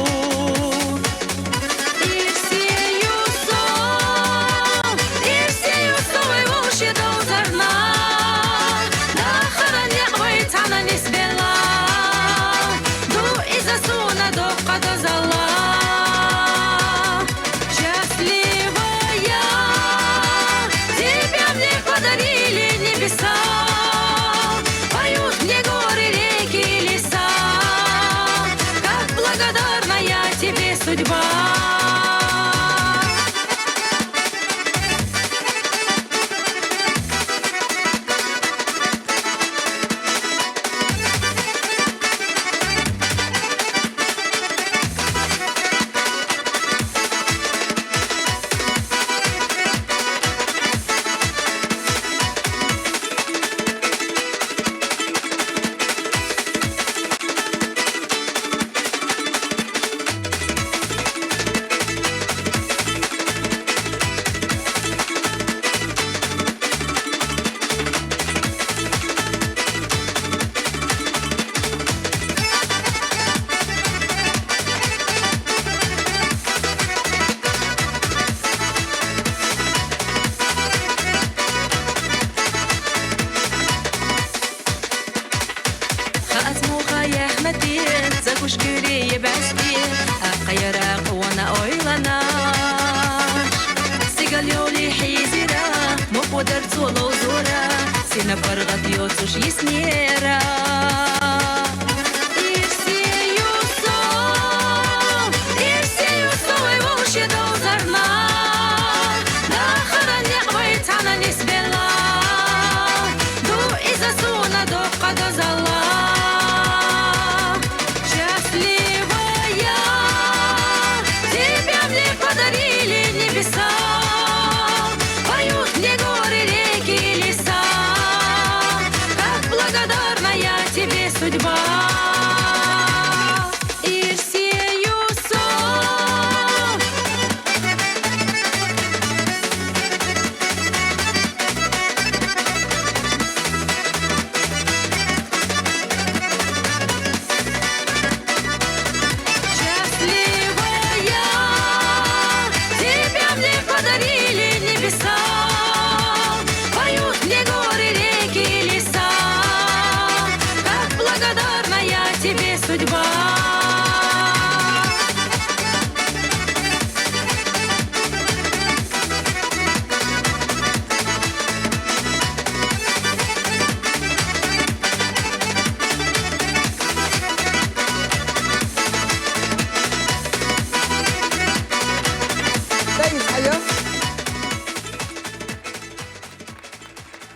судьба.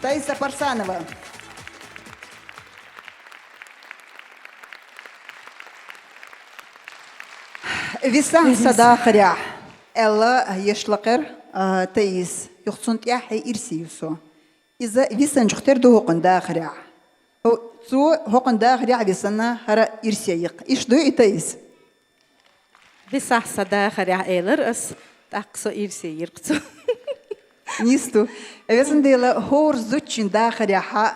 Таиса Парсанова. Висан Садахаря. Элла Ешлакер Таис. Юхсунт яхи Ирсиусо. Иза Висан Жухтер Духун Дахаря. Цу Хокон Дахаря Висана Хара Ирсияк. Ишду и Таис.
بصح صداخر يا إيلر أس تقصو إرسي يرقصو
Нисту. Весен дела хор зучин дахаряха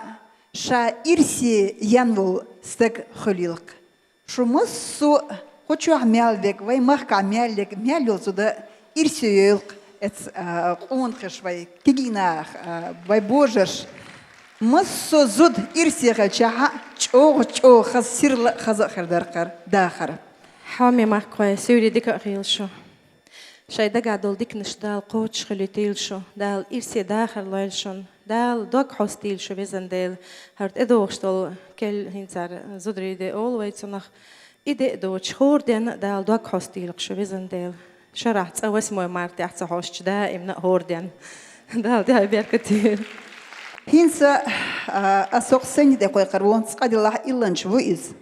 ша ирси янвул стек хулилк. Шумуссу хочу амялвек, вай махка амялвек, мялил сюда ирси юлк. Эц он хешвай кигинах, вай божеш. Массу зуд ирси хачаха чо хасирла хазахар даркар дахар.
حامي ماكوي سوري ديك أغيلشو شاي دقا دول ديك نشدال قوتش خليتيلشو دال إرسي داخر لايلشون دال دوك حوستيلشو بيزن ديل هرت إدوغشتول كل هنزار زودري دي أول ويتسونخ إدي دوش خور دين دال دوك حوستيلشو بيزن ديل شرحت أوس موي مارتي أحسا حوشت دائم نهور دين دال دي هاي بيركتير
Хинса асоқ сәні де қой қаруын сқадилах иланч вуиз.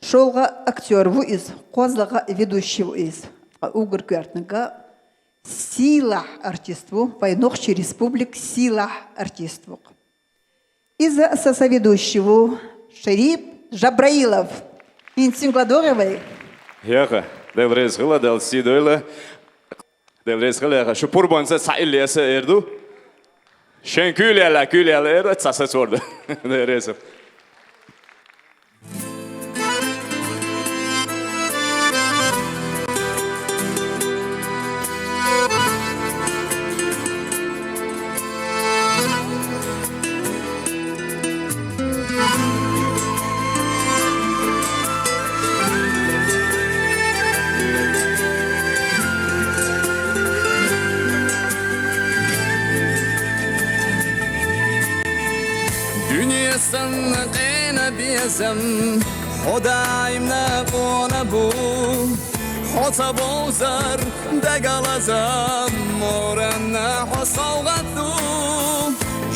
Шолға актер вуиз, қозлаға ведущий вуиз. Угр квартнага сила артиству, Войнохчий республик сила артиству. Из-за сосоведущего Шарип Жабраилов. Инсин Гладоровой.
Яха, деврез хыла дал сидойла. Деврез хыла яха. Шупур бонса сайлеса эрду. Şen külyala erdu tsasa sordu. Devrez.
Dünyasını qena bezem Xodaim naqona bu Xota bozar dagalazam Moranna xosavgatu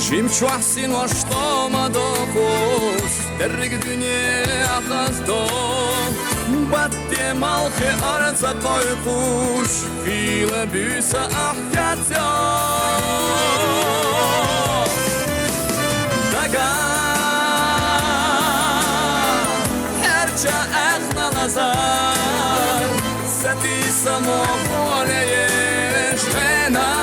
Shimchu ahsin washtama doqus Derrig dünya qazdo Badde malxi arza qoyqush Fila büsa ahkatya Herça ehna nazar Seti samohoneye şvenat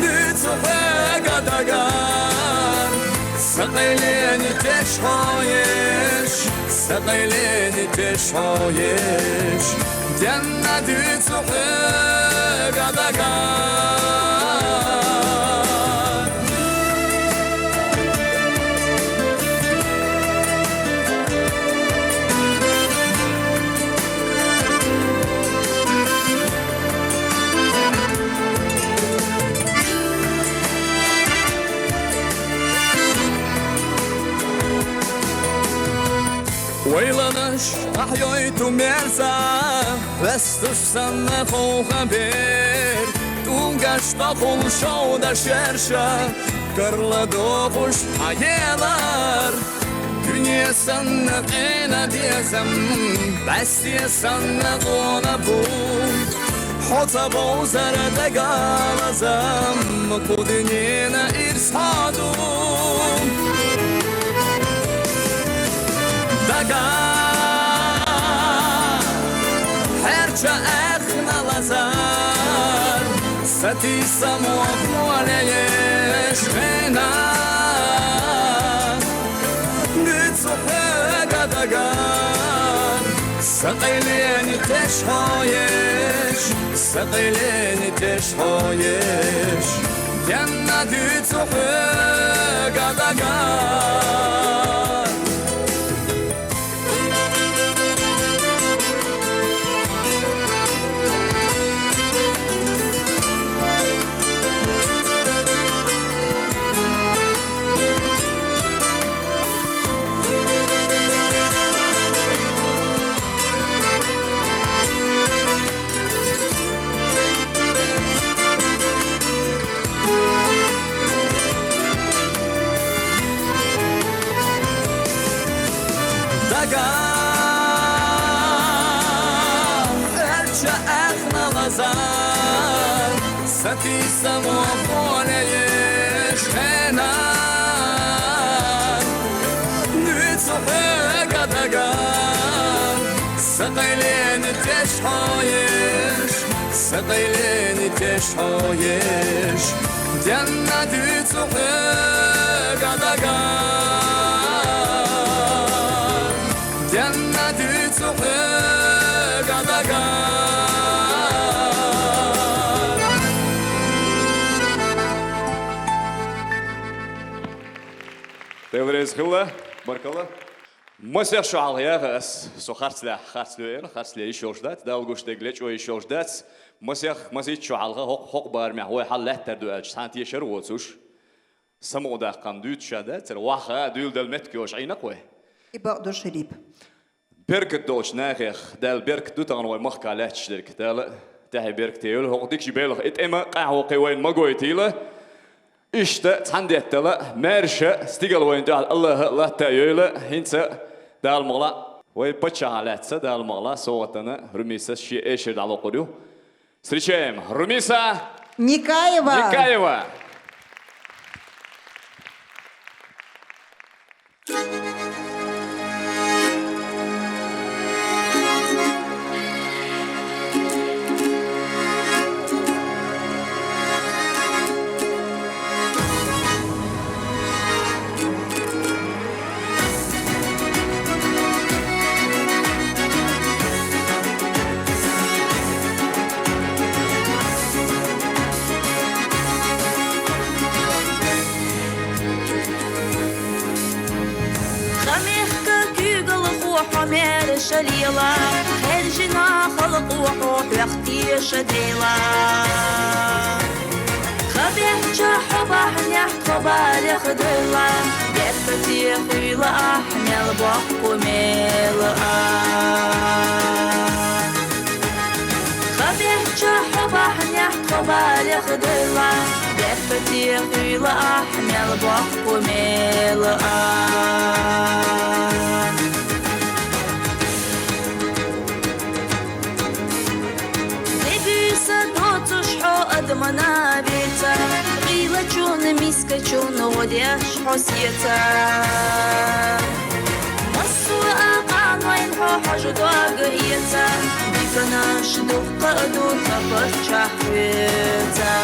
Dütsuhe gadagar Saqileni teşhoyeş Saqileni teşhoyeş Cenna dütsuhe gadagar ويلنش أحييت مرزا وستش سنة خوخ بير تونقش تقول شو دا شرشة كرلا دوخش حيالار Dünya sana qena diyesem Bes diyesem ona bu Xota bozara da galazam Kudinina irsadum Daga Herça ehna lazar Sati samohu aleye şvena Nitsuhe gadagar Saqileni teşhoyeş Saqileni teşhoyeş Yanna nitsuhe gadagar Herça ehna lazar Sati samohoneye şvenar Nitsuhe gadagar سقيلين تشحايش سقيلين تشحايش جنة تحق دقان جنة تحق دقان
Devres hılla, barkala. Мысях шуал ягас, со харцля еще ждать, да угуш деглеч ой еще ждать. Мысях шуалга хок бар мя ой хал леттер дуэлч санти шер воцуш. Самода кандут шада, тер ваха дул дел меткош айна кой.
يبقى شريب
Berk doos nagech, del berk doet aan oi machka letchlik, del tahi berk teul, hok dik jibelig, it emma qaho qewain magoy tile. İşte tandettele merşe stigal oyn dal Allah la tayöle hinse dal mala ve paçalatsa dal mala soğatana Rumisa şi eşir dal okudu. Встречаем Rumisa
Никаева.
شليلا خرجنا خلق وحوح وقتي شديلا خبيح جحبح يحكبا لخدلا بيرفتي خيلا أحمل بحكو ميلا خبيح جحبح يحكبا لخدلا بيرفتي خيلا أحمل بحكو ميلا منابتا غيلة جون ميسكا جون وديش حسيتا مسوء قانوين حجدوا قهيتا بيكناش دفق دون تفر شحويتا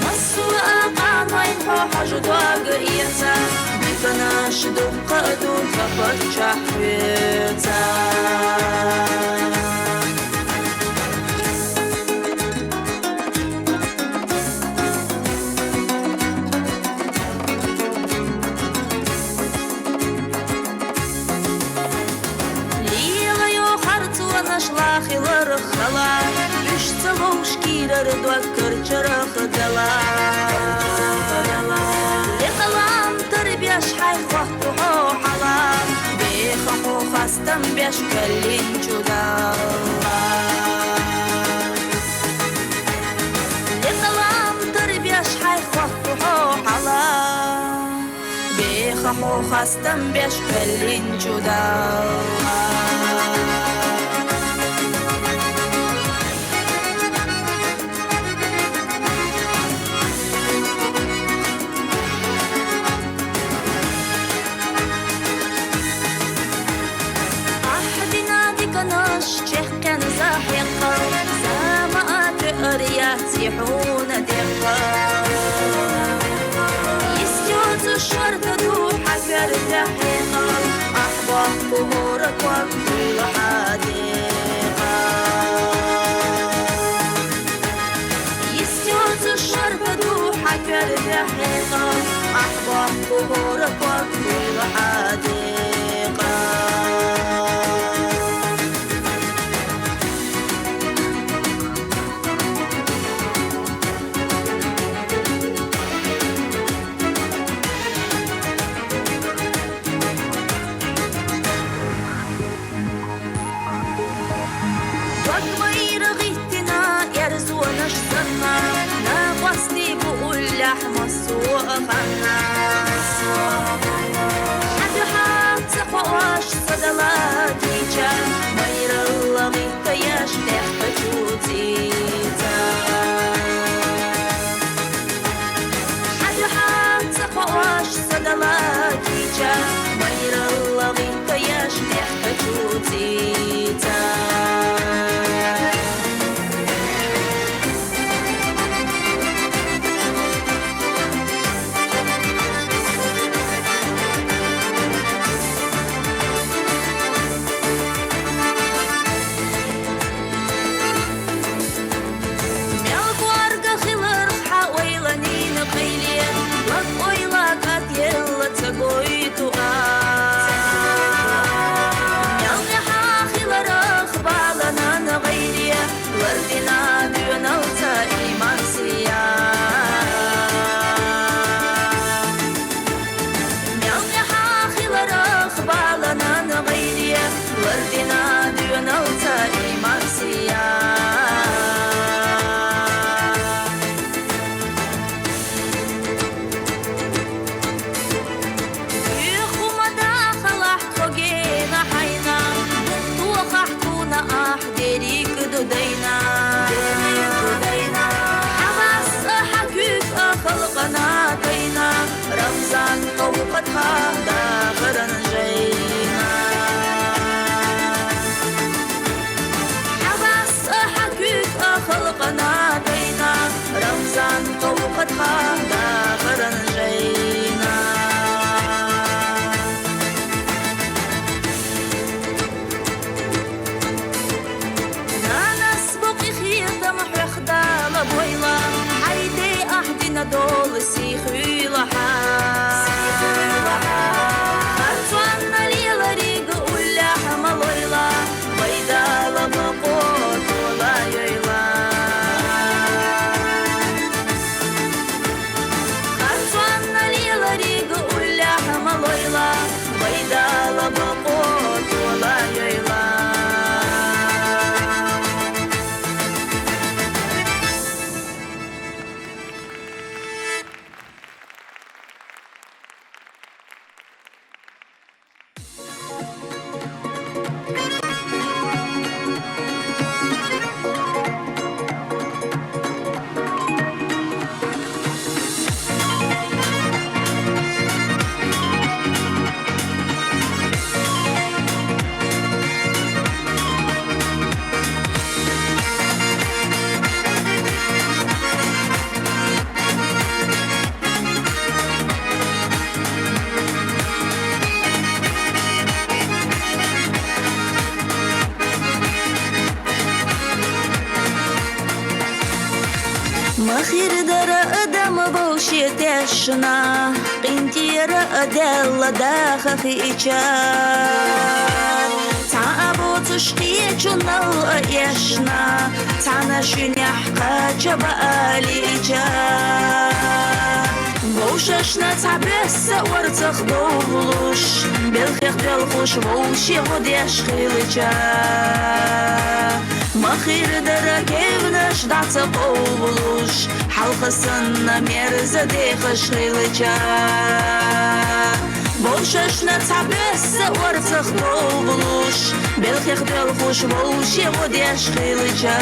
مسوء قانوين حجدوا قهيتا بيكناش دفق دون تفر شحويتا шлахи лархала юшцелом шкирер дуаккер чарахдала лехалам тарбияш хайхвахту хала бехаху хастам бяш калин чудала лехалам тарбияш хайхвахту хала бехаху хастам бяш калин чудала يحون دقا يستيوز الشرطة دوحة فرد حقيقة أحباب ظهورك وكل حديقة يستيوز الشرطة دوحة فرد حقيقة أحباب ظهورك وكل حديقة لحم السوق خنا حد حاط قواش صدلات يجا مير الله غيتياش تحت جوتيتا حد حاط قواش صدلات يجا مير الله غيتياش مخير درا أدم بوشي تشنا قنتير أدل داخ خيشا تعبو تشقي جنال يشنا تعنا شنيح قاچ بأليجا بوششنا تعبس ورتخ بولوش بالخيخ بالخوش بوشي غديش خيلجا مخير درا كيفنش دعت بولوش حلقة سنة مرزة ديخش خيلجا بوششنا تعبس ورتخ بولوش بالخيخ بالخوش بوشي غديش خيلجا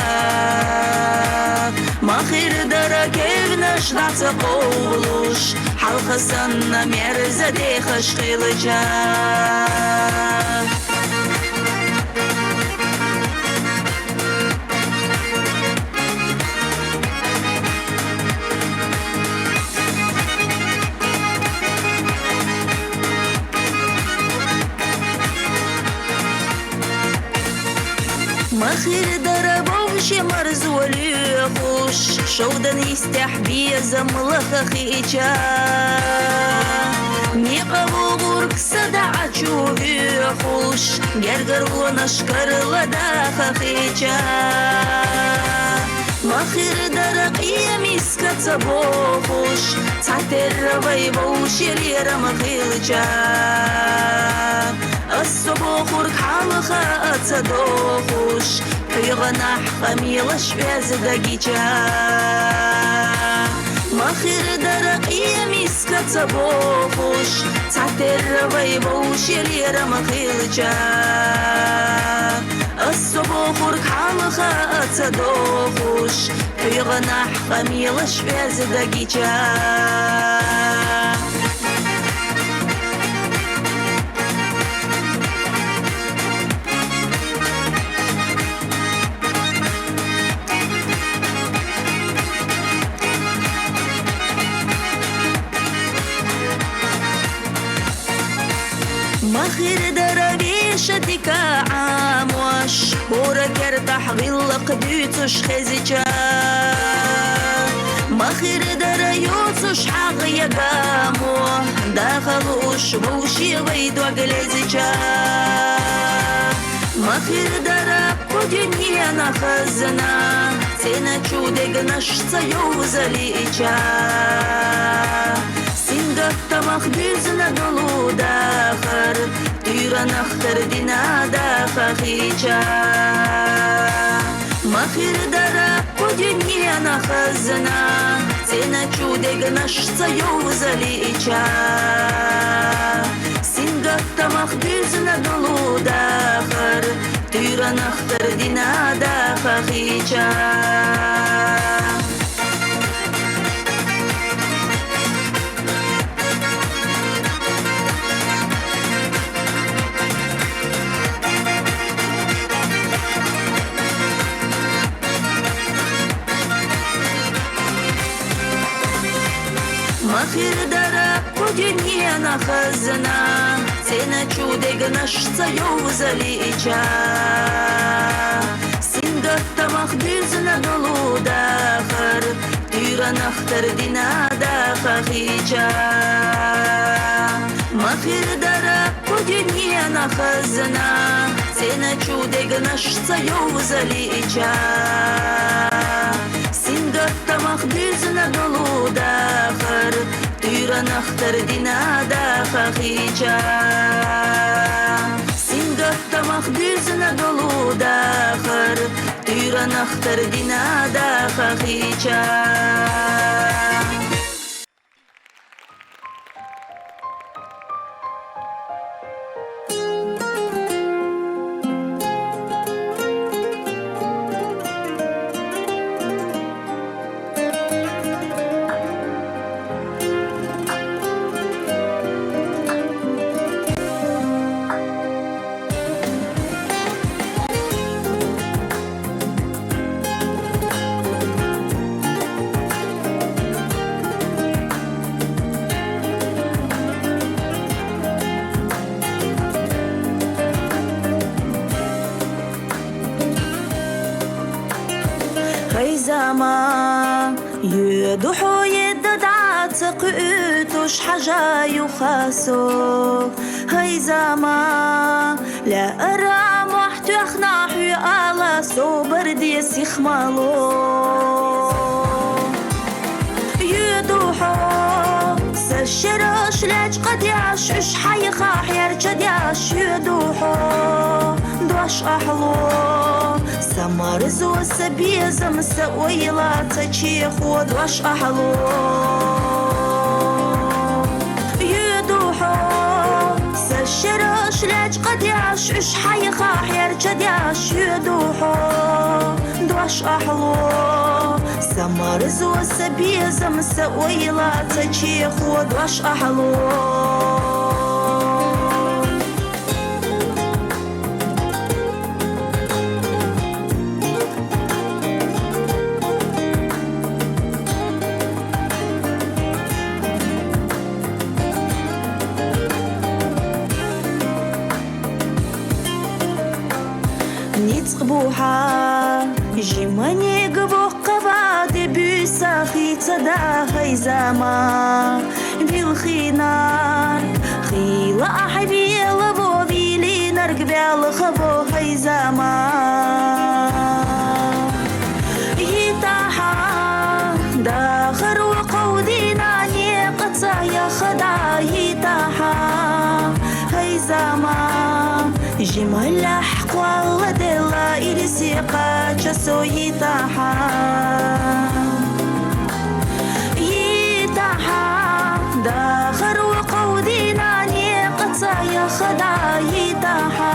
مخير درا كيفنش دعت بولوش حلقة سنة مرزة ديخش خيلجا مخير دربوش مرزولي خوش شودن يستحبي زملخ خيجا نيقبو غورك صدع چوبي خوش گرگر ونشكر لداخ خيجا مخير درقية مسكة بوخوش تعتر بيبوش ليرم خيلجا الصبوخ حالخة أتدوخوش حيغنح خميلش بيز دقيجا مخير درقية مسكة بوخوش تعتر بيبوش ليرم خيلجا الصبوخ حالخة أتدوخوش حيغنح خميلش بيز دقيجا مخير دربيش ديكا عاموش وركر تحغيل قبيتش خزيجا مخير دريوتش حق يقامو داخلوش بوشي ويدو قلزيجا مخير درب قدنيا خزنا تينا چودق نشتا يوزليجا سنگت مخدوزنا دلو داخر تيرا نختر دينا داخ خيجا مخير درب قدنيا نخزنا تينا چودق نشتا يوزليجا سنگت مخدوزنا دلو داخر تيرا نختر دينا داخ خيجا مخير درب قدنيا نخزنا تينا چودق نشتا يوزليجا سنگت مخدوزنا دلو داخر تيرا نختر دينا داخ خيجا مخير درب قدنيا نخزنا تينا چودق نشتا يوزليجا سنگت مخدوزنا دلو داخر تيرا نختر دينا داخ خيجا سنگت مخدوزنا دلو داخر تيرا نختر دينا داخ خيجا Hayzama يدحو يددعت قيتوش حاجة يخاسو هاي زما لا أرى محت يخنح على صبر دي سيخمالو يدحو سشرش لاج قد يعشش حيخاح يرجد يعش يدحو دوش أحلو سمر زو سبيزم سويلا تشيخ ودوش أحلو يدوحو سشرش لاج قد يعشش حيخاح يرجد يعش يدوحو دوش أحلو سمر زو سبيزم سويلا تشيخ ودوش أحلو بوحا جماني قبوق قباد بيساخي تداخي زما بالخينار خيلا أحبي لبو بيلي نرقبال خبو هاي زما يتاحا داخر وقودينا نيقطع يا خدع يتاحا هاي زما جمال أحقوال دلا إرسيقا جسو يتاحا يتاحا داخر وقودينا نيقطع يا خدع يتاحا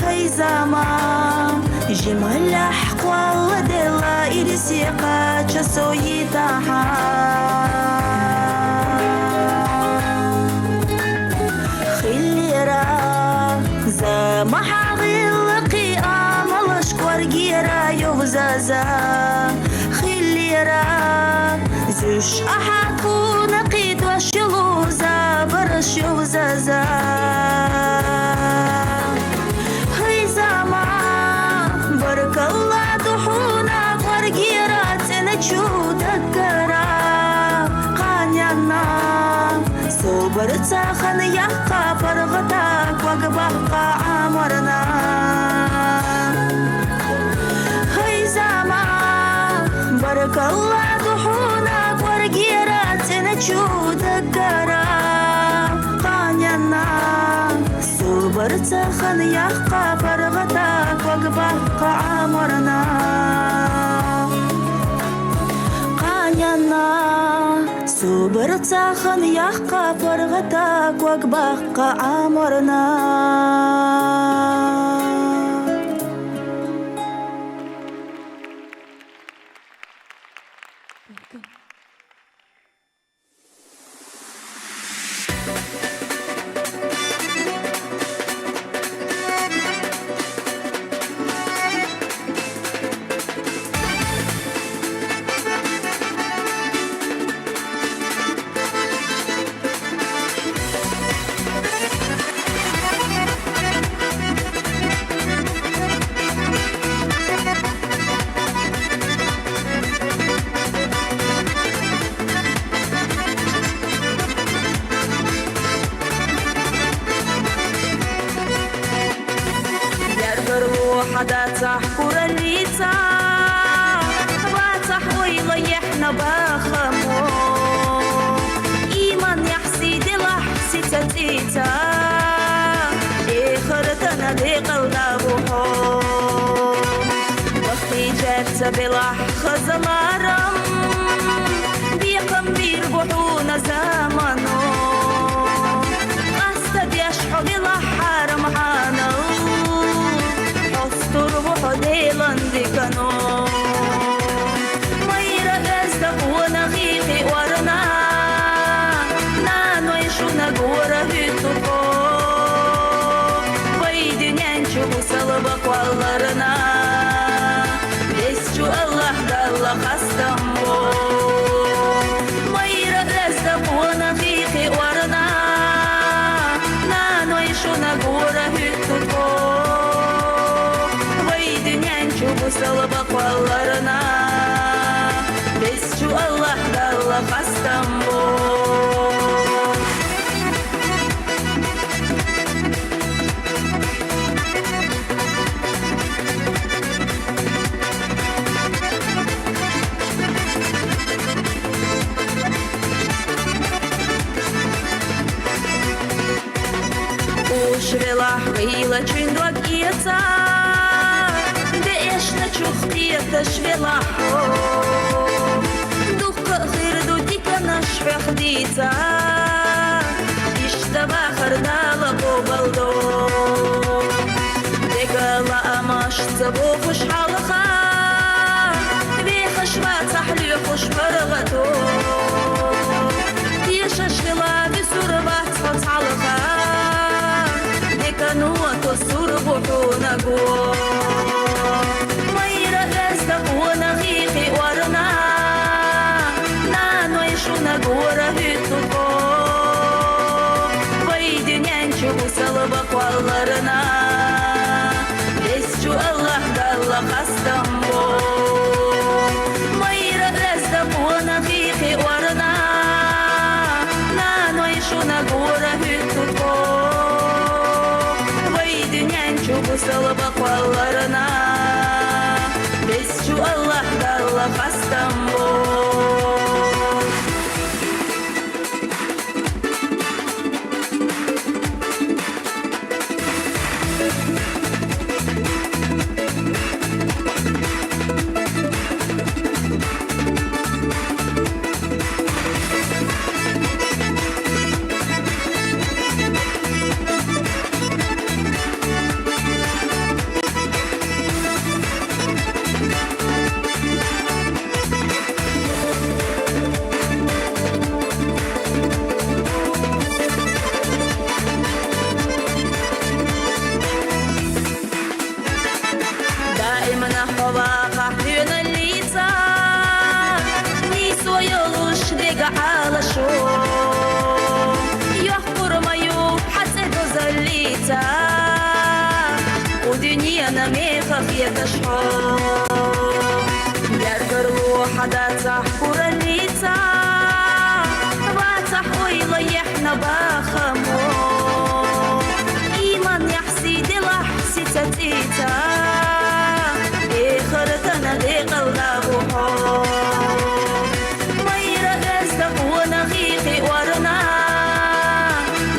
هاي زما جمال أحقوال دلا إرسيقا جسو يتاحا ما حغيل قيام الاشكور جيرا يغزازا خليرا زوش احاكو نقيد وشلوزا برش يغزازا هاي زما بارك الله دحونا ورجيرا تنجو دكرا قانيانا صبرتا خنياقا فرغتاك وقبقا عمرنا هاي زما بارك الله دحونا ورقيرات نجو دقرا قانينا صبرتا خنياقا فرغتاك وقبقا عمرنا صبرتا خنياقا فرغتاك وقبقا عمرنا تحكور الليتا واتح ويلا يحنا باخمو إيمان يحسي دي لحسي تتيتا إخرتنا دي قلبوحو وقتي جات بلح خزلارم بيقم بيربحونا زمانو قصد يشحو بلح حرم حانو تربح ديلان ديكانو ميرا غزدق ونغيقي ورنا نانو يشونا قورا هيتوكو ويدي نانشو سلبق والرنا بيسشو الله دالله خستمو ميرا غزدق ونغيقي ورنا نانو يشونا قورا هيتوكو Salaba kollarına, biz şu Allah شبلا قيلة چندوك إيتا بإشنا چوختية شبلا دوخ خير دو ديكا نشفي خديتا إشتبا خردالا بوبالدو ديكا لا أماش تبو خوش حالخا بيخش ما تحلي خوش برغتو ديشا شبلا بسوربات فتحالخا نوتو سربحونا جو ميرا غزدق ونغيقي ورنا نانو يشونا جورا هيتوكو ويدي نянчу سلبق والرنا بسجو الله دالله خستمبو ميرا غزدق ونغيقي ورنا نانو يشونا جورا هيتوكو Сылыбы қоларына Бесчу Allah далы қастам ودنيانا ميخف يتشحو يرقر حدا تحكور الليتا باتح ويليحنا باخمو إيمان يحسيدي لحسي تتيتا إخرتنا دي قلغابوحو ميرا غزدق ونغيقي ورنا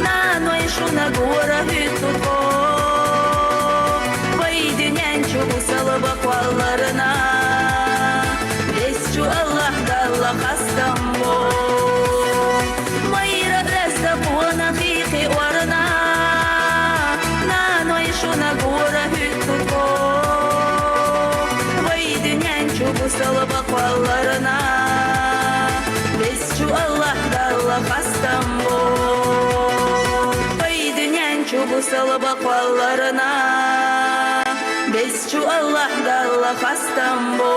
نانو يشونا جورا هيتوكو Сылыбы қоларына Бесчу Allah далы қастамбо Майра рәзді бұна қиқи орына Наной шуна гура хүттуко Вайды нянчу бұ сылыбы қоларына Бесчу Allah далы қастамбо Вайды нянчу бұ сылыбы қоларына Бесчу Allah далы қастамбо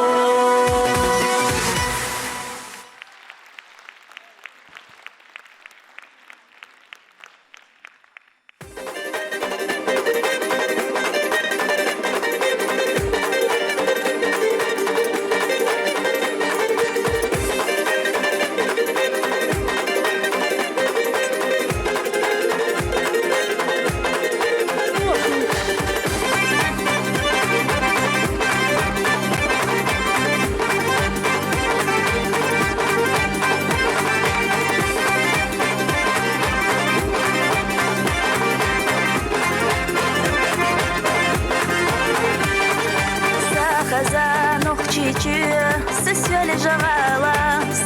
Сесвелі жағала,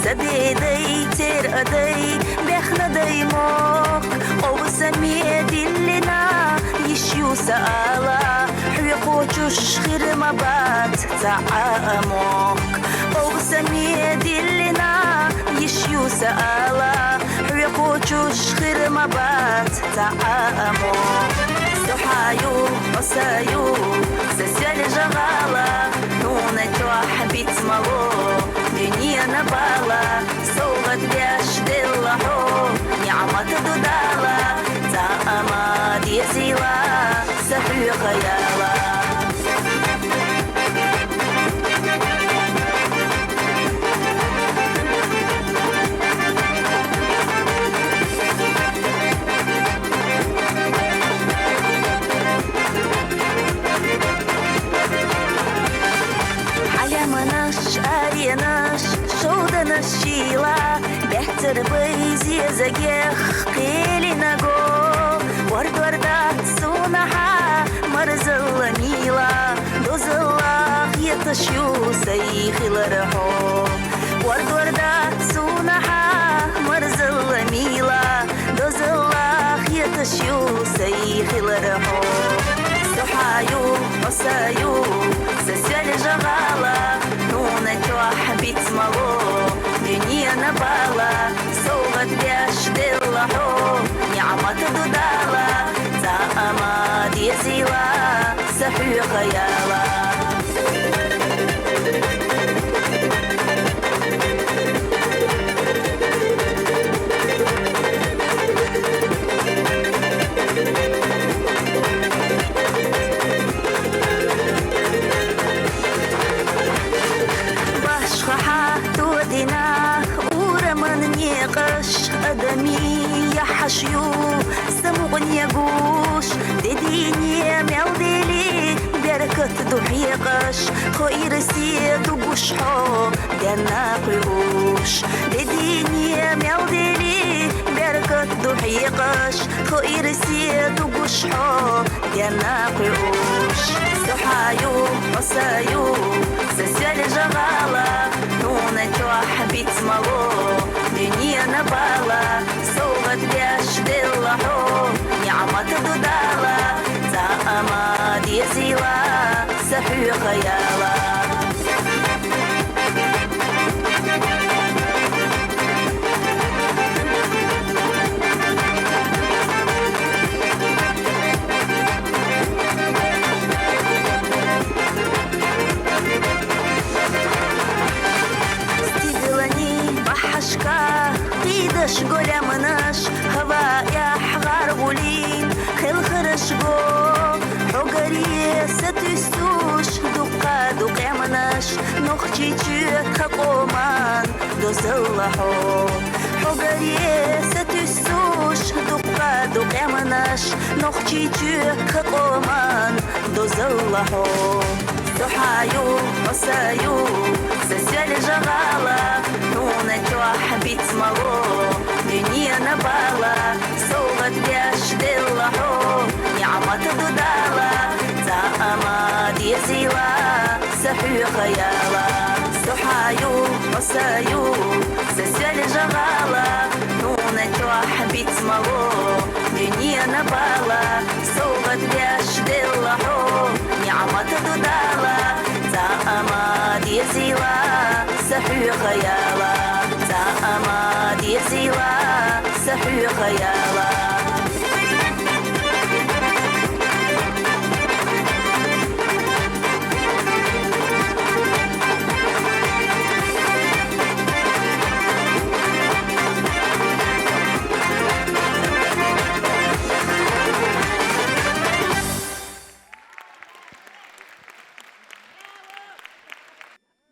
садейдай, тер адай, бехнадай мок, обыса медиллина, ищу саала, хве хочуш хирмабат, таамок, обыса медиллина, ищу саала, хве хочуш хирмабат, таамок, сухаю, осаю, сесвелі жағала, حبيت مالو دنيا نبالا صوغت بيش دلحو نعمة دودالا تاما دي زيلا سحي خيالا Аренаш, шоуда нащила, бехтер бейзи загех, кели наго, вардвардат يتشيو سيخي لرحو ورد وردة سونها مرزل ميلا دوز الله يتشيو سيخي لرحو سحايو وسايو سسيالي جغالا نونا توح بيت مالو دنيا نبالا صوغت بيش دلحو نعمة دودالا زعما ديزيلا سحو خيالا أدمي يحشيو سموغن يقوش ديني ميوديلي بركة دحيقش خير سيد وبشحو دينا قيوش ديني ميوديلي بركة دحيقش خير سيد وبشحو دينا قيوش سحايو وسايو سسيالي جغالا نونا توح بيت مالو دنيا نبالا صوغت بيش دلحو نعمة دودالا زعما ديزيلا سحو خيالا قيدش قولا مناش هوايا حغار غولين خل خرش قو حقري ستستوش دقا دقا مناش نخجي جيت خقومان دوزلحو حقري ستستوش دقا دقا مناش نخجي جيت خقومان دوزلحو سحايو وسايو سسيالي جغالا نونا توح بيت مالو دنيا نبالا صوغت بيش دلحو نعمة دودالا زعما ديزيلا سحو خيالا سحايو وسايو سسيالي جغالا نونا توح بيت مالو دنيا نبالا صوغت بيش دلحو نعمة دودالا زعما ديزيلا سحو خيالا زعما ديزيلا سحو خيالا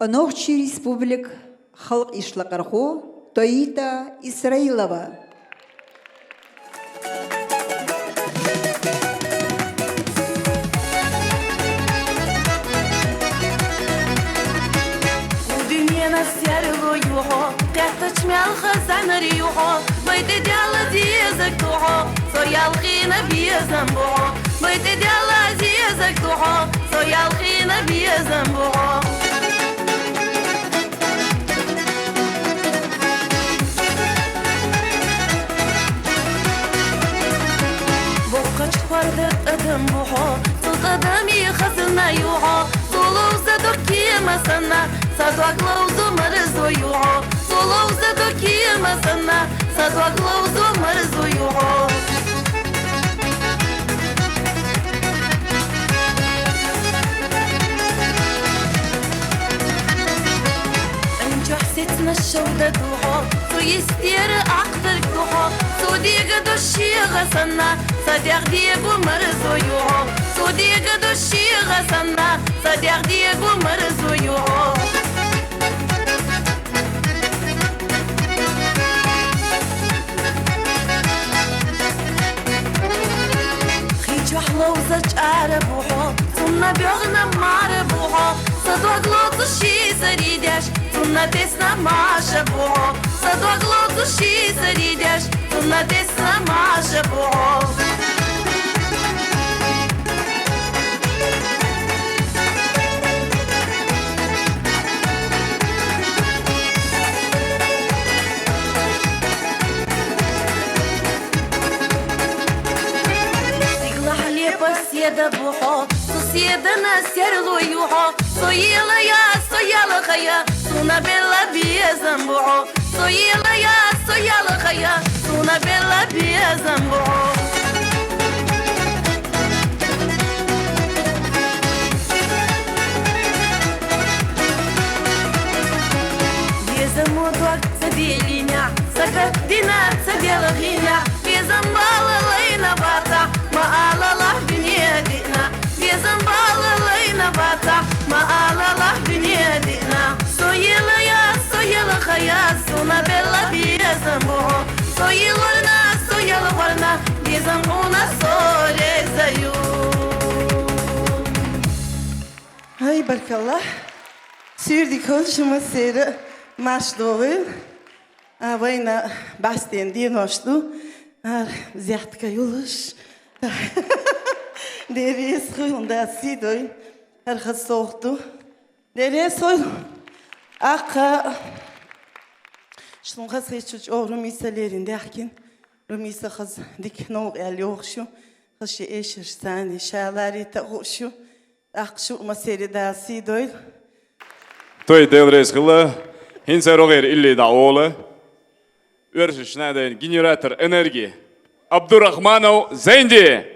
Онохчи республик халық ишлақарху Тоита Исраилова.
Dünyana sergo yuho, qahtaç mel khazan riho, bayte diala diyazak tuho, soyal khina biyazam buho, bayte diala diyazak tuho, soyal khina biyazam buho. أدم بوحو صوت أدمي خزنا يوحو صولو زدوكي مسنا صدوك لوزو مرزو يوحو صولو زدوكي مسنا صدوك لوزو مرزو يوحو انجو حسيتنا الشودة دوحو سو يستير أقدر دوحو سو ديغة دوشي غسنا صديق ديغو مرزو يوحو سو ديغة دوشي غسنا صديق ديغو مرزو يوحو خيجو حلوزج عربوحو صنا بيغنا معربوحو صدوق لوطو شي سريداش صنا تسنا معشبوحو صدوق لوطو شي سريداش صنا تسنا معشبوحو
سيادة بوحو سيادة نسير لو يوحو سويلا يا سويلا خيا سونا بلا بيا زنبوحو سويلا يا سويلا خيا سونا بلا بيا زنبوحو Замудок сабелиня, сакадина сабелахиня, безамбала лейна бата, маалала бинедина, безамбала лейна бата, маалала бинедина. Соела хая, суна белла безамбо, соела вольна, безамбуна солезаю.
Ай, баркалла, сюрди кожума сера. Машдовы, война бастен диношту, зятка юлыш, дерес хуйнда сидой, архасохту, дерес хуй, ака, шунга сечуч о румисалерин дехкин, румиса хаз дик ног эл йохшу, хаши эшер сани шалари тагошу, акшу масери да сидой.
Той делрес хыла. Hinse roger illi da oğlu. Örşüş neden generator enerji. Abdurrahmanov Zendi.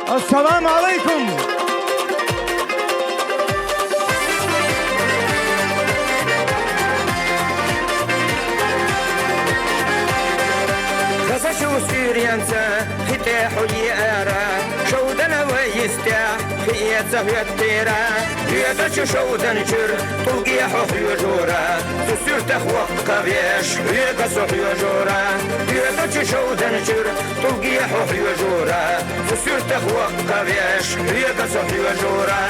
Assalamu alaikum.
خسشو سوريانسا ختاحو يارا شودنا ويستاح خيات زهوية تيرا يدش شودن جر تلقي حخيو جورا تسيرتخ وقت قبيش يقصح يجورا يدش شودن جر تلقي حخيو جورا تسيرتخ وقت قبيش يقصح يجورا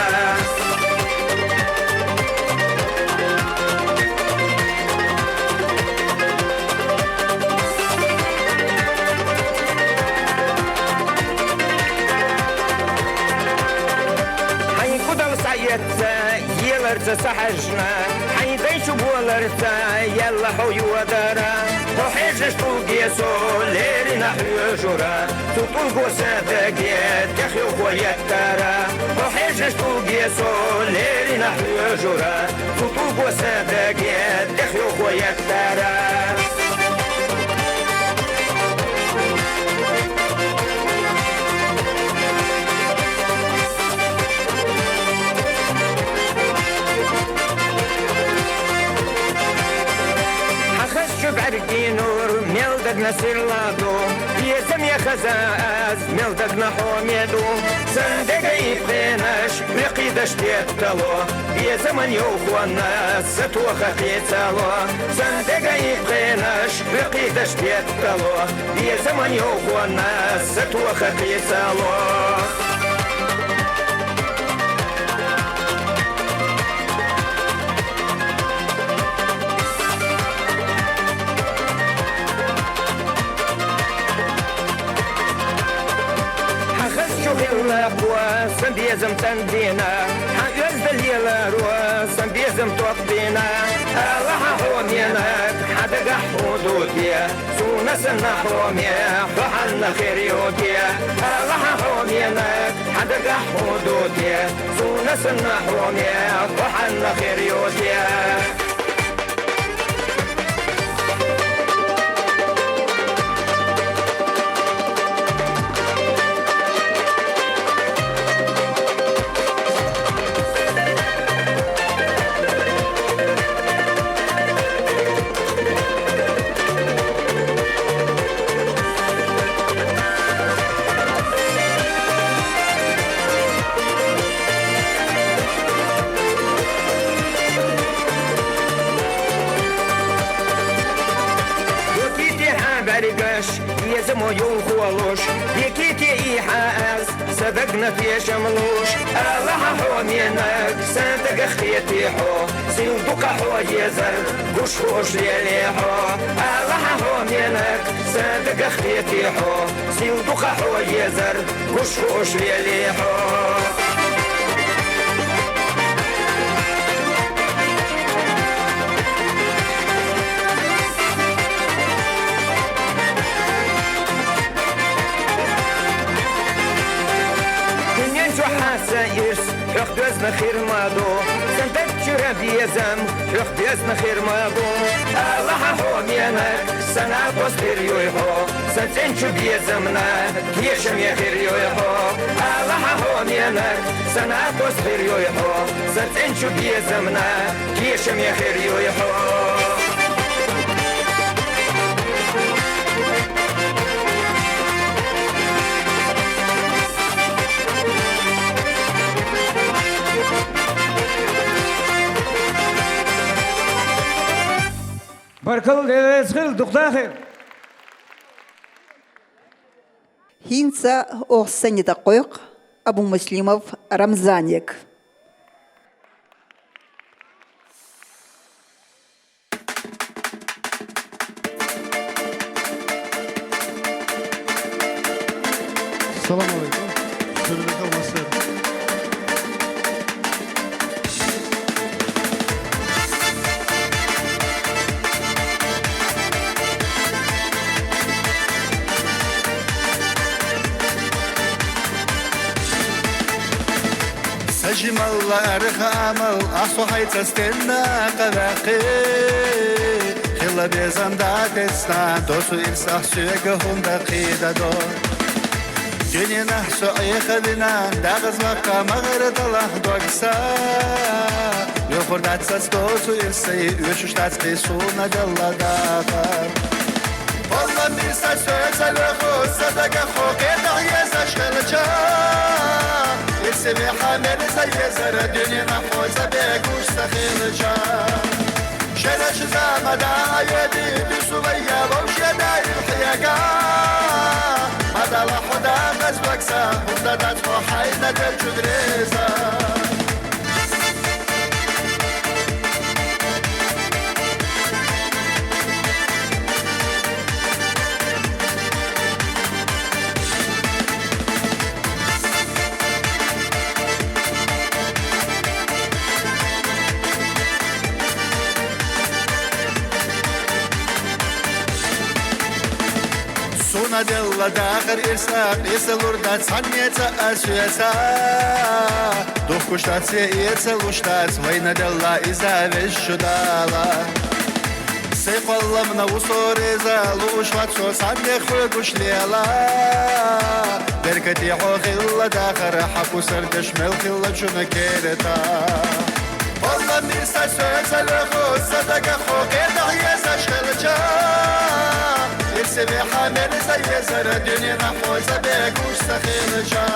يلرت سحجنا حيديش بولرتا يلا حيو دارا وحيجش طوقيسو ليري نحو جورا تطوقو سادقيت تخيو خويت دارا وحيجش طوقيسو ليري نحو جورا تطوقو سادقيت تخيو خويت دارا بعرقينور ميلدق نسير لادو يزم يا خزاز ميلدق نحوميدو صندق يبقيناش رقيدش تيتلو يزمن يوخو الناس ستوخ قيتلو صندق يبقيناش رقيدش تيتلو يزمن يوخو الناس ستوخ قيتلو سنبيزم تندينا حجز دليلا روا سنبيزم توقدينا الله حومينك حدق حدوديا سونا سنا حوميا فحنا خير يوديا الله حومينك حدق حدوديا سونا سنا حوميا فحنا خير يوديا يزمو يوخولوش يكيتي إيحاز سبقنا في شملوش الله حومينك سندق خيتي حو سيلدق حو يزر قش خوش ليليحو الله حومينك سندق خيتي حو سيلدق حو يزر قش خوش ليليحو خير ما دو سنتك شرب يزم يخ بيزن خير ما دو الله حوم ينك سنة بصير يويحو سنتين شو بيزمنا كيشم يا خير يويحو الله حوم ينك سنة بصير يويحو سنتين شو بيزمنا كيشم يا خير يويحو
Barkalı devesgil duqdaqir.
Хинца Охсанита Койк, Абу Муслимов Рамзаник.
Salam alaikum. Sürüne kalması. سجمل أرخامل أصحي تستنا قبقي خلا بيزم داتسنا دوسو إرسح سيقهم دقيدة دور جنينا سعي خدنا داغز مكة مغرد الله دوكسا يوفر داتساس دوسو إرسي يوشوش داتسكي سونا جلا داغر والله ميسا سويسا لخو صدق خوكي دعيزا شغلجا يرسمي حامل زي زر الدنيا محفوظة بيقوش سخيلجا شرش زامدا يدي بسوية ووشي داير الحياقا مدى لحدا غزوكسا مدى حينا جدريزا سونا دل داخل إرسال يسلور دات سنيتا أسويتا دوخ كشتات سيئتا وشتات وين دل إذا بشدالا سيقل من وصوريزا لوشوات سو سني خوش ليلا بركتي حوخي داخل حقو سردش ملخي لجون كيرتا والله ميسا سويتا لخو صدق خوكي دعيزا شغلجا يرسمي حامل زي زر الدنيا محفوظة بيقوش سخيلجا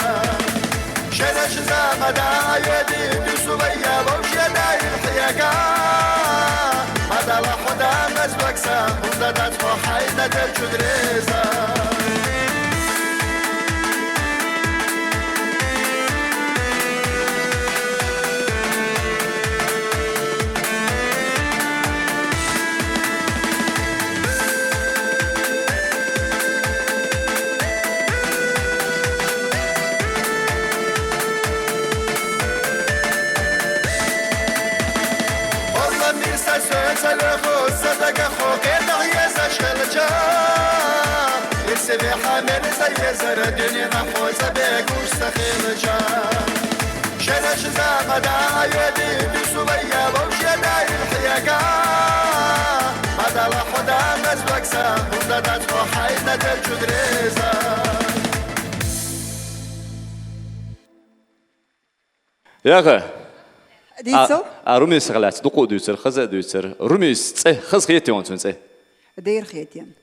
شرش زامدا يدي بسوية ووشي داير الحياقا مدى لحدا مزوكسا مدى حينا جدريزا صدق خوكي دعيزا شغلجا يرسمي حامل زي زر الدنيا محفوظة بيقوش سخيلجا شرش زامدا يدي بسوية ووشي داير الحياقا مدى لحدا مزوكسا مدى حينا جدريزا
يا أخي
ديسو
رميس غلات دقو دوسر خزا دوسر رميس خز خيتي وانتون
دير خيتين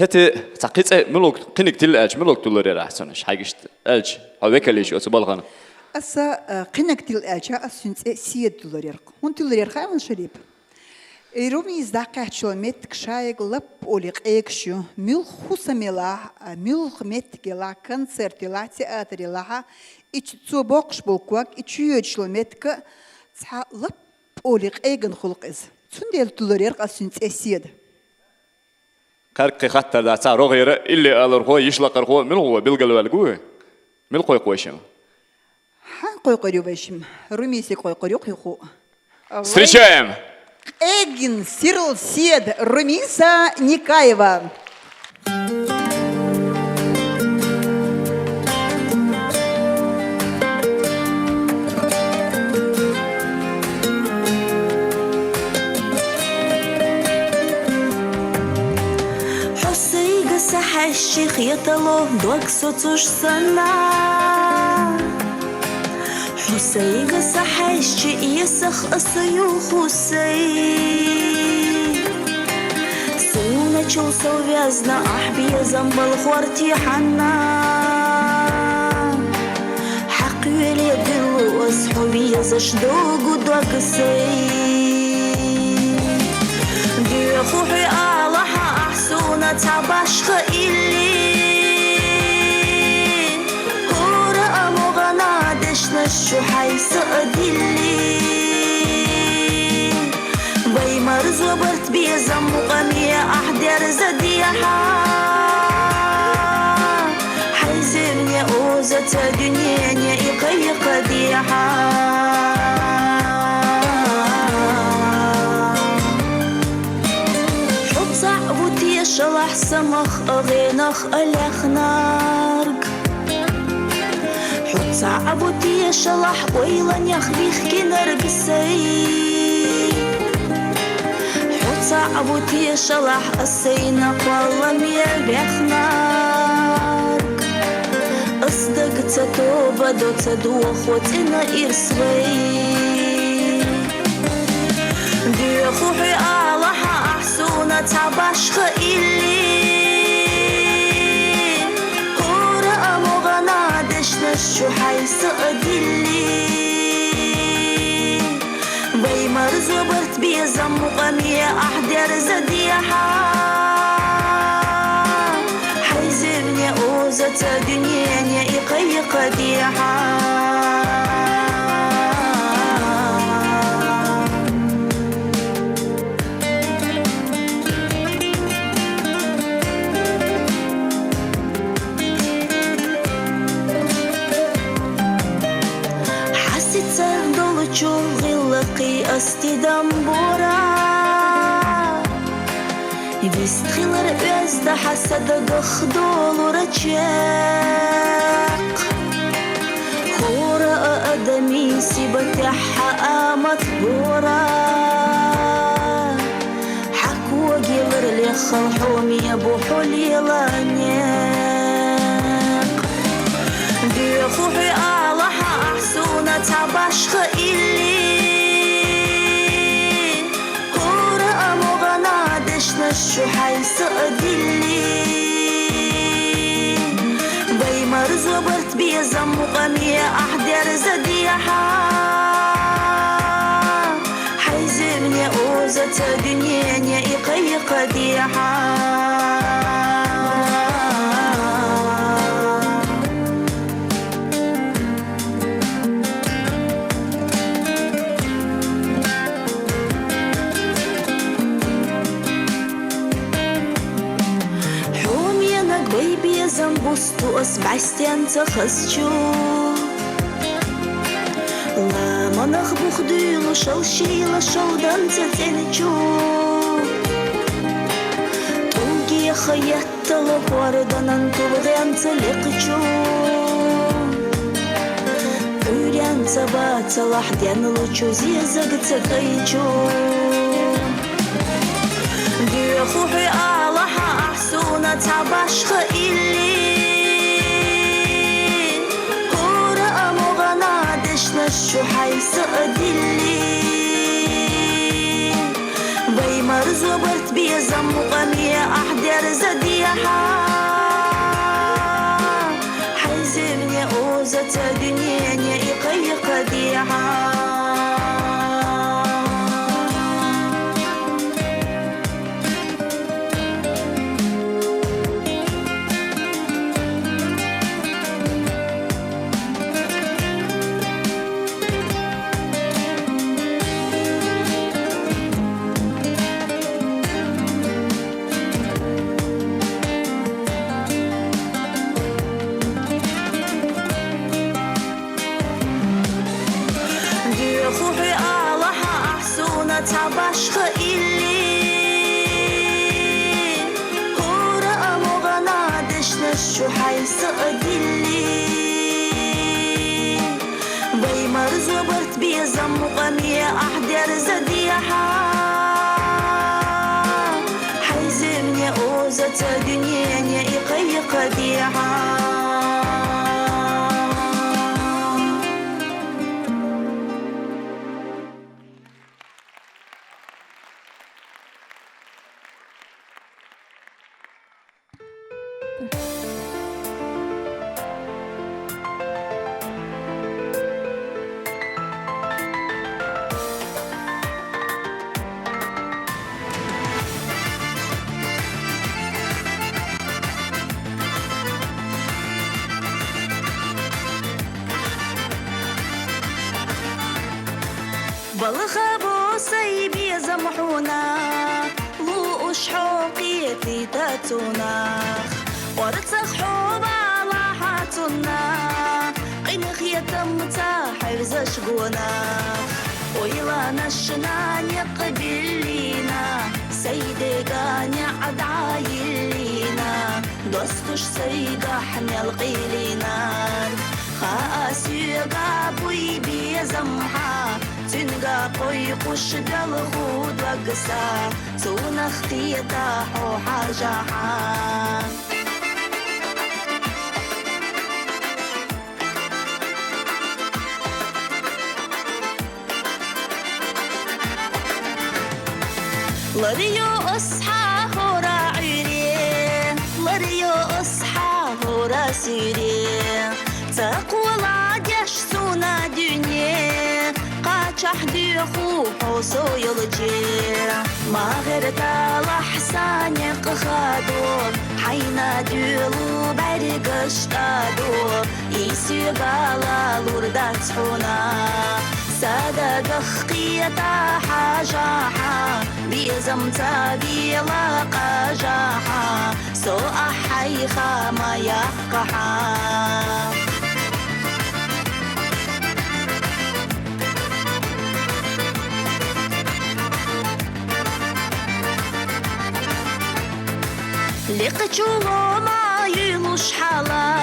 هتي تقيت ملوك قنك تلاج ملوك تولري راح سنش حاجشت اج هذاك اللي شو تبالغنا
أسا قنك تلاجا أسنت سيد دولارير هون دولارير خاون شريب رميس دقة شلمت كشايق لب أوليق إكشو ميل خصميلا ميل خمتكلا كونسرتلا تياتريلا إتشو بوكش بولكواك إتشو شلمتك تها لب أوليق إيجن خلق إز تندل دولارير أسنت سيد
كارك خطر دا تاع روغير اللي الر هو يشلق هو من هو بيلقى والقوه من قوي قويشم
ها قوي قريو باشم رميسي قوي قريو خو
встречаем
Эгин Сирл Сед Румиса Никаева.
сахащих ятало доксо цуш сана حسيق صحيش يسخ أصيو خسي سونا چو سويازنا أحبي زنبال خورتي حنا حقي لي دلو أصحبي زشدوغو دوغسي دي خوحي آلها أحسونا تعباشخ إلي نشو حيث أدلي بيمر زبرت بيزم مغنية أحدر زديحة حيزرني أوزة دنيا إقي قديحة حب صعبوتي شلح سمخ أغينخ ألخنارك صعبوتي شلح ويلن يخبيخ كنرقسي حط صعبوتي شلح السينا قوالم يبيخناك أصدق تتوبة دو تدوخ وتنا إرسوي دي خوحي آلها أحسونا تعباشخ إلي نشو حيث أدلي بيمر زبرت بيزم مغنية أحدر زديحة حيزرني أوزة دنيا إقي قديحة غلقي أستدام بورا يبستخيل رئيس دا حسد دخدول رجاق خورا أدمي سيبتحها آمت بورا حكوا جيلر لي خلحومي أبوحو لي لانيق دي خوحي آلها أحسونا تعباشخ إلي كورا أمغنا دشنشو حيث أدلي بيمر زبرت بيزم مغنية أحدر زديحة حيزرني أوزة دنيا إقي قديحة زنبوستو أسبعستين تخسجو لا منخ بخديلو شلشيلا شودان تتنجو طوقي خيات لقواردان انتولغيان تلقجو كوريان تبات لحدين لوچو زيزاق تقيجو دي خوحي آلها أحسونا تعباشخ إلي نشو حيث أدلي بيمر زبرت بيزم مغنية أحدر زديحة حيزرني أوزة دنيا إقي قديحة تعباشخ إلي كورا أمغنا دشنشو حيث أدلي بيمر زبرت بيزم مغنية أحدر زديحة حيزرني أوزة حوزة دنيا يقيق بيها بالخبو سيبي زمحونا لو أشحوقيتي تاتونا ورتخ حوب على حاتونا قينخ يتمتا حفظ شقونا ويلا نشنا يقبلينا سيدي قاني عدعايلينا دوستش سيقا حمل قيلينا خاسيقا بوي بيزمحا تنقا قوي قش بالخود وقسا تونختي تاحو حاجاحا لريو أصحى هورا عيري لريو أصحى هورا سيري تقوى العديش سونا دنيا قاچح دي خوب وصويلجي ما غيرتا لحسان يقخادو حينا ديلو برقش تادو يسي غالا لوردات حونا سادة دخقية حاجاحا بيزمتا بيلا قاجاحا سو أحيخا ما يقحا لقجولو ما يلوش حالا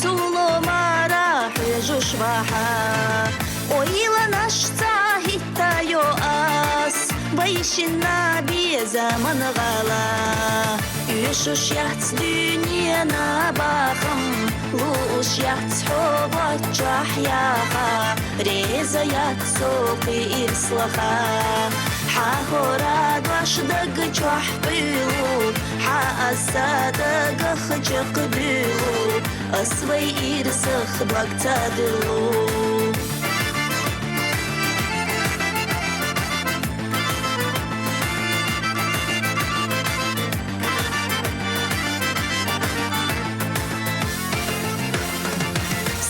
تولو ما راح يجوش باحا ويلا نشتا هتا يؤس بيشنا بزمن غلا يشوش يحت دنيا نباخم لوش يحت حوبات جحياها ريزا يحت سوقي إرسلخا حاهورا دوش دق جوح بيلو حاسا دق خجق بيلو أسوي إرسخ بوقتا دلو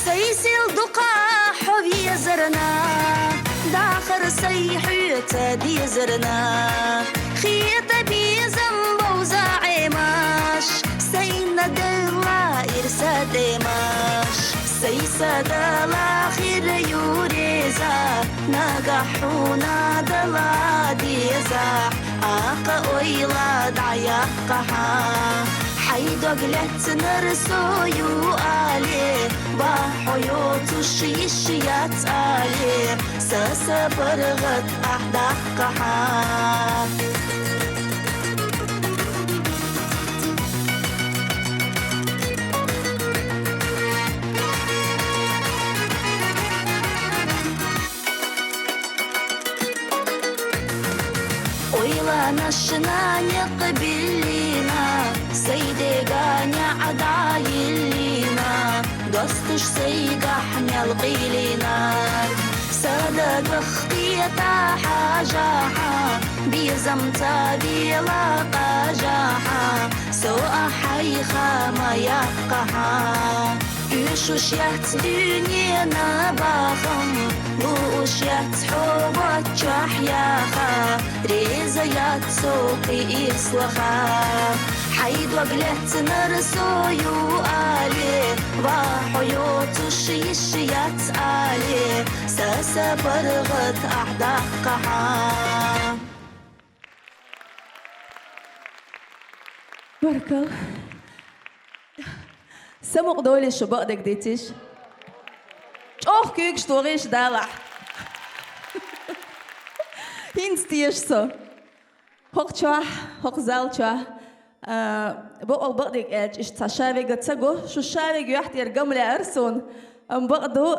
سيسيل دقا حبي زرنا داخر سيحيت دي زرنا خيط بيزم بوزا عماش سينا دلا إرسا دماش سيسا دلا خير يوريزا ناقحونا دلا ديزا آقا ويلا دعيا قحا حيدو قلت نرسو يوالي بحيو تشيشيات آلي ساسا برغت أحدقها ويلا نشنا يقبلينا سيدي قاني عدايلينا دوستش سيقا حمل قيلينا سادة بخطيتا حاجاحا بيزمتا بيلا قاجاحا سو أحيخا ما يقحا يشوش يحت دنيا نباخم لوش يحت حوبات جحياخا ريزا يحت سوقي إرسلخا حيد وقلت نرسو يوالي وحيو تشيشيات آلي ساسا برغت أحدقها بركة سمق دولي الشباق دك ديتيش اوه كيك شتوريش دالع هينستيش سو هوق تشوح هوق زال تشوح بقول بقدك إيش تشابه قد سجوا شو شابه يحتي يرجم لي أرسون بقدو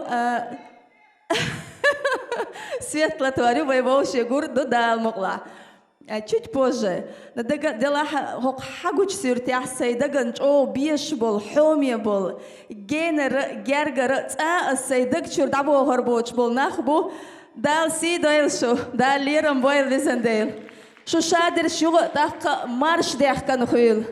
свет латварю воевош егур до дал могла. Чуть позже, надега дела хок хагуч сюртях сайдаганч о биеш бол хомия бол генер гергер ца сайдаг чурдабо хорбоч бол нахбу дал си дойл шо дал лирам бойл висендел. Шо шадер шуг так марш дях кан хуил.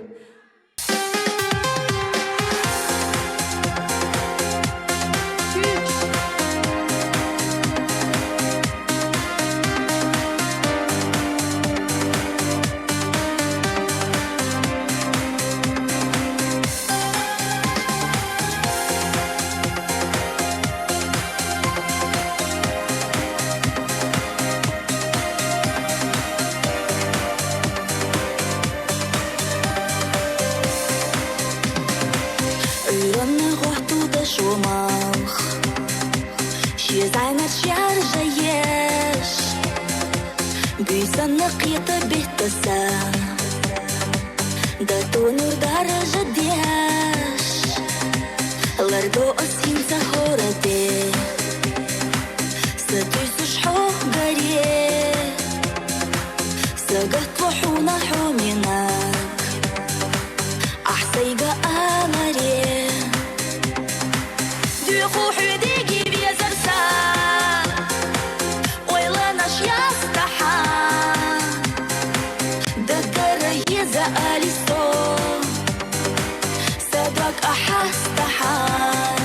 نقيت بهتسا دا تونور درجة دياش لردو أسين سهورة دي ستوسش حو غريه سقط وحونا حوميناك أحسيقا آمري ديخو حديقي بيزرسا ويلا نشياس زاليستو سبق أحستحان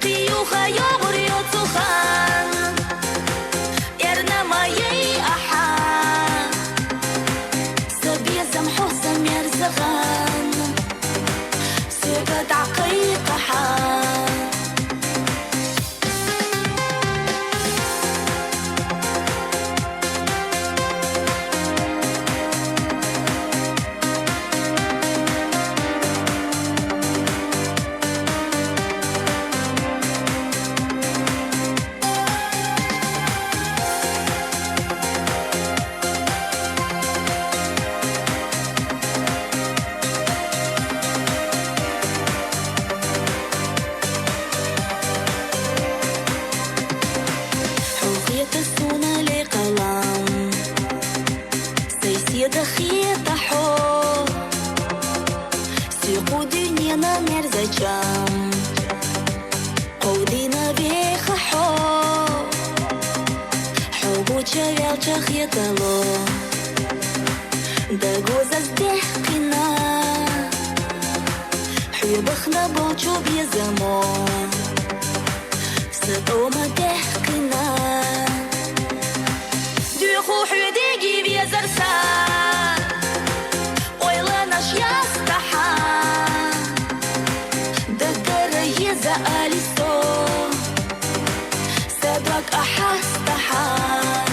قيوخا يغري يطخان إرنا ما يي أحان سبي سمحو سمير زغان سبت عقيق حان مرزجام قودينا بيخ حو حبو تشغل تخيطلو دقوز ازدحقنا حيبخنا بوچو بيزمو ستوما تحقنا ديخو حديقي بيزرسا ويلا نشياس تحان زاليستو سبق أحستحان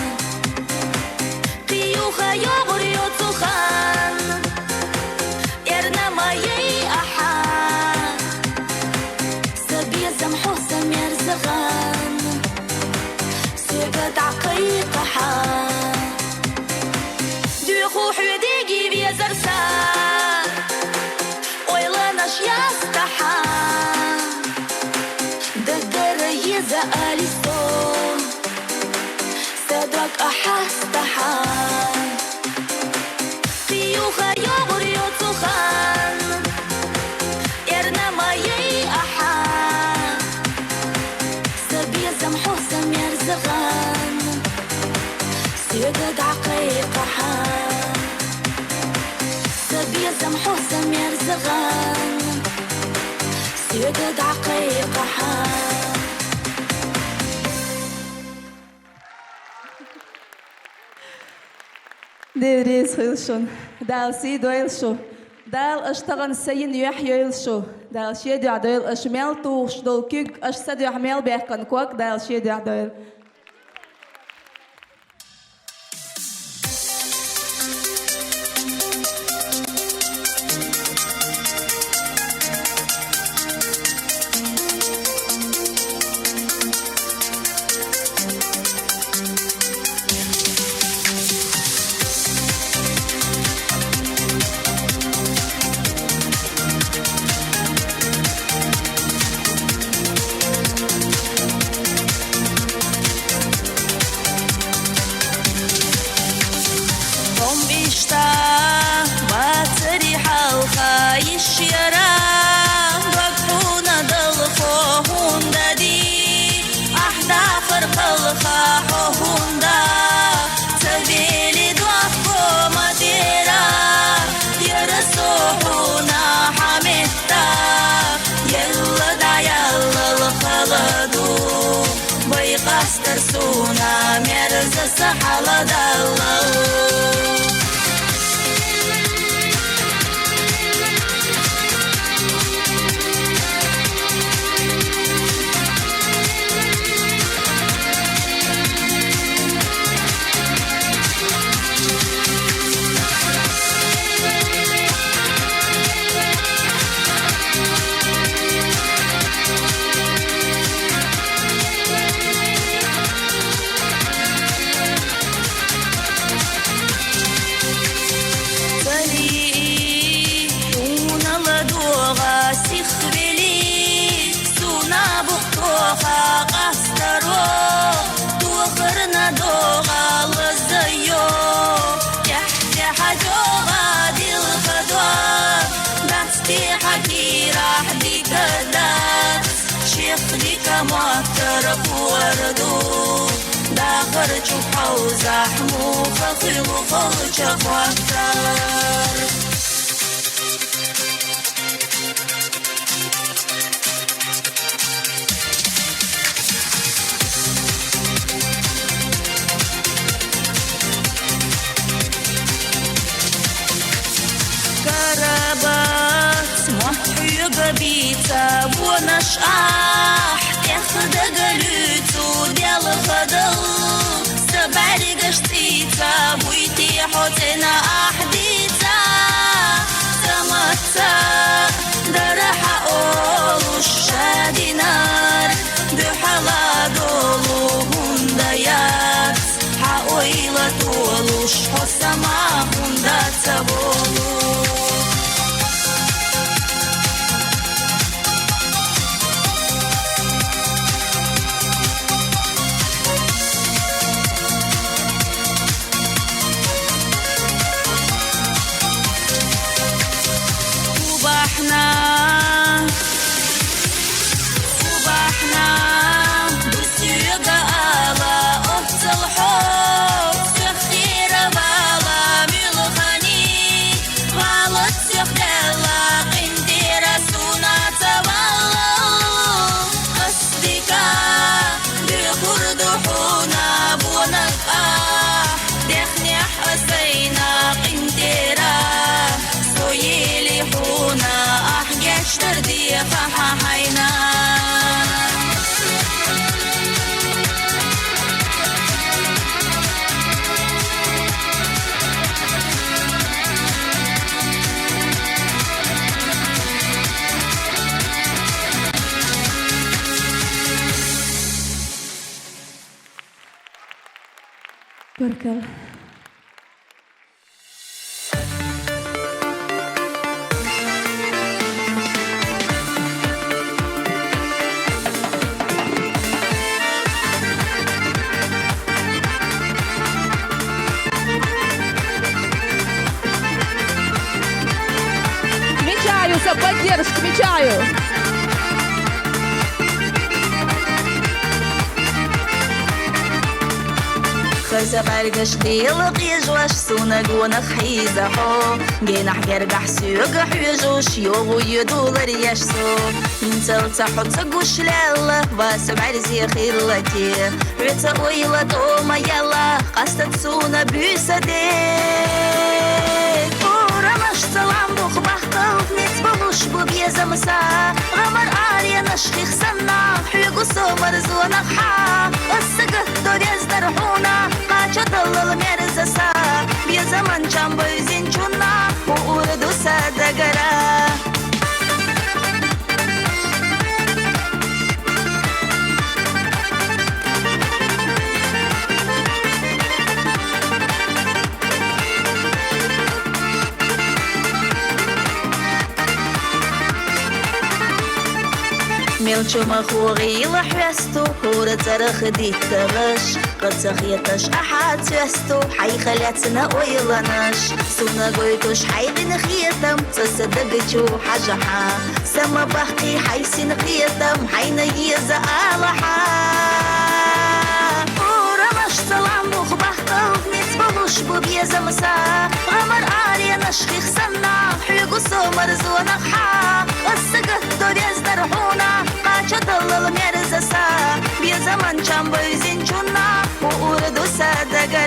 قيوخا يغري يطخان إرنا ما يي أحان سبي سمحو سمير زغان سبت عقيق حان ديخو حديقي بيزرسا ويلا نشياس تحان زاليستو سبق أحستحان قيوخا يغري يطخان إرنا ما يي أحان سبي سمحو سمير زغان سيقد عقيق حان سبي سمحو سمير زغان سيقد عقيق حان
Деврис хилшон, дал си дойлшо, дал аштаган сайын юхьёйлшо, дал шеду адойл ашмел туш дол кюг аш саду ахмел бехкан куак дал шеду адойл.
زحمو خفي وخلشك واكتر كربات محي قبيتا ونش تاخد قلوتو ديال خدل سبعري قشتيتا بويتي حوتنا أحديتا سمتا درح أولوش شادي نار بحلا دولو هنديات حاويلة تولوش حسما هندا تبولو
بركة
Отмечаю, за поддержку, отмечаю.
خرزة برقش ديلق يجوش سونا قونا خيزة حو جينح جرقح سيوق حيجوش يوغو يدولر يشسو ينتل تحط تقوش لالة باسم عرزي خيلتي ريتا ويلا دوما يلا قصة سونا بيسا ديك ورمش سلام بوخ بحطل نتبلوش ببيزا مسا غمر آريا نشخيخ سنة حيقو سومر زونا خا السقه دوريز درحونا Çadalı merzasa bir zaman çamba üzün çuna uğurdu sadagara ملچو مخوغي لحوستو هورة ترخ دي تغش قد سخيتش أحد سوستو حي خلاتنا ويلانش سونا قويتوش حي بنخيتم تصدقتو حجحا سما بحقي حي سنقيتم حي نيزة آلحا ورمش سلام بوخ بحقل نتبلوش ببيزة مسا غمر آريا نشخيخ سنة حيقو سومر زونقحا السقه دوريز درحونا Çadalı merzasa bir zaman çamba üzün çuna uğurdu sadagara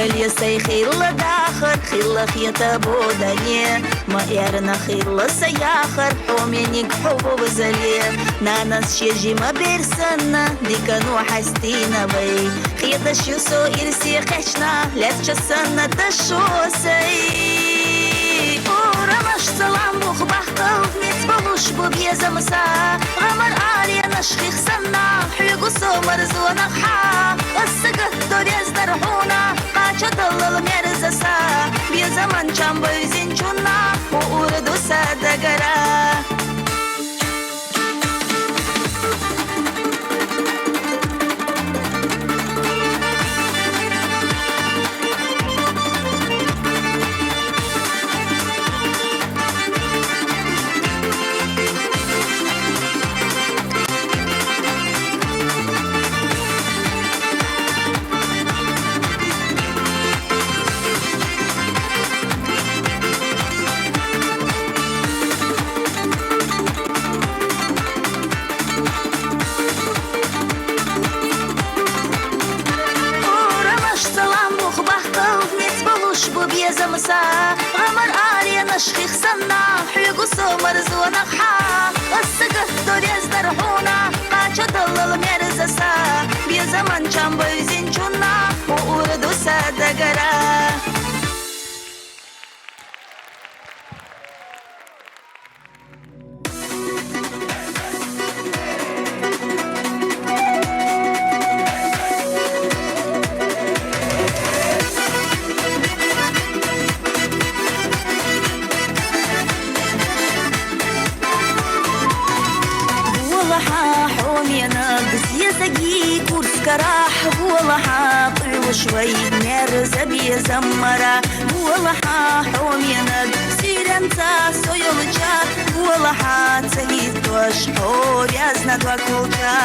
خلي سيخيل داخر خيل خيطة بودانية ما يرنا خيل سياخر حومينيك حبوب زلية نانس شيجي ما بيرسنا ديكانو حستينا بي خيطة شوسو إرسي قشنا لاتشسنا تشوسي ورمش سلام بوخ بحقل نتبلوش ببيزا مسا غمر آليا نشخيخ سنا حيقو سومر زونا خا السقط دوريز درحونا قاچة دلل مرزسا بيزا من چام بيزين چونا ووردو سادقرا غمر آليا نشخيخ سنا حيقو سومر زونا خا السقط دوريز درحونا قاچة دلل مرزسا بيزا من چام بيزين چونا ووردو سادقرا شوي نرزة بيزمرة والله حومينا سيرنتا سويلجا والله تهيد توش حور يزنا دوكولجا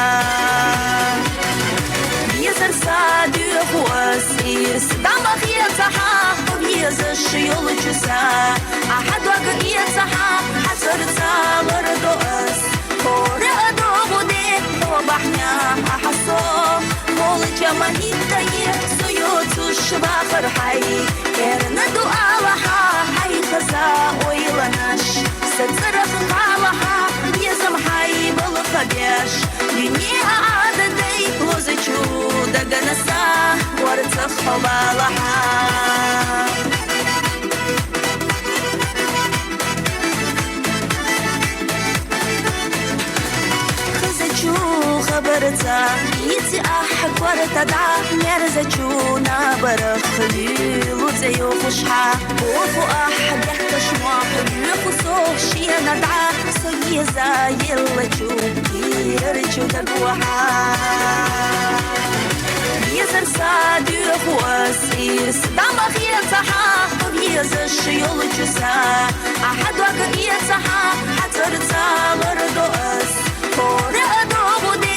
بيزر سادو خواسير سدام خيطها وبيزش يولجسا أحد وقت يتها حسر تالر دوس كورة دوبودي وبحنا أحسو مولجا مهيتاي سيوتوش باخر حي كيرنا دوالها حي خزا ويلناش سترخ طالها يزم حي بالخبيش لنيها عادتي لوزجو دقنسا ورتخ بالها خبرتا يتي أحكور تدعى مرزجو نابر خليل زيو خشحة وفو أحد يحكش معقل يخصوه شي ندعى سيزا يلجو يرجو دقوحا يزر سادو خواسير سدام خيطها وبيزش يلجسا أحد وقت يتها حترتا لردوس كورة دوبودي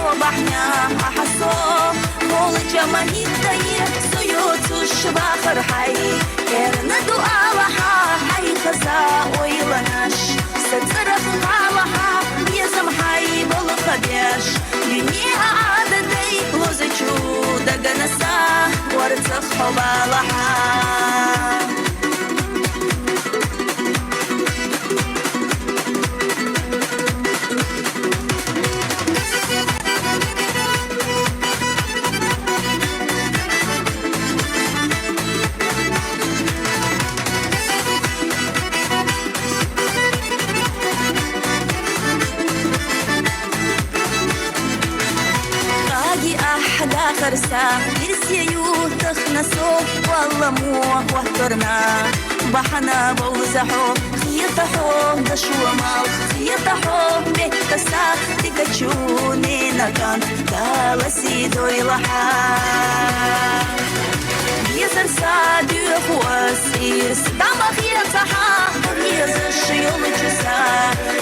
وبحنا أحسو مولجا مهيتاي سيوتوش باخر حي كيرنا دوالها حي خزا ويلناش سترخ طالها يزم حي بالخبيش لنيها عادتي لوزجو دقنسا ورتخ بالها خرسا يرسيو تخنسو والله مو وهترنا بحنا بوزحو خيطحو دشو مال خيطحو بيتسا تكتشوني نكان دالسي دوي لحا يزر سادو خواسير سدام خيطحا يزش يولجسا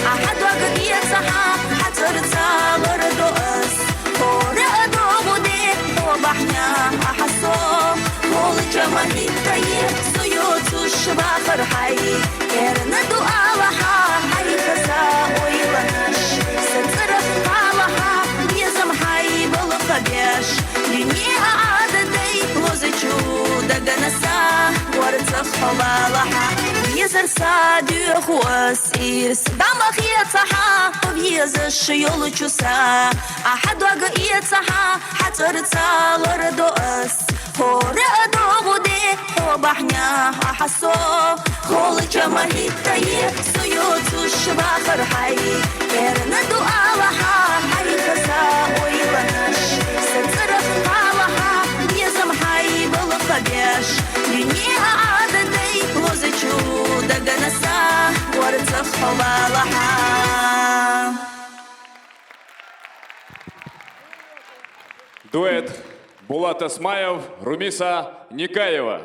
أحد وقت يتسحا حترتا لردوس كورة دوبودي وبحنا أحسو مولجا مهيتاي سيوتوش باخر حي كيرنا دوالها حي خزا ويلناش سترخ طالها يزم حي بالخبيش لنيها عادتي لوزجو دقنسا ورتخ حبالها يزر صادق واسيرس دمخ يتصحى ويزش يولوشوسا أحد وقع يتصحى حتى رتصغر دوس هو رأدو غدي هو بحنا أحسو هو الجمالي تايه سيوتوش باخر حي كيرنا دعالها حي كسا ويلنش سترخ حالها يزم حي بالقبيش دنيا عادتي لوزچو دقنسا ورتخ حبالها
Дуэт Булат Асмаев, Румиса Никаева.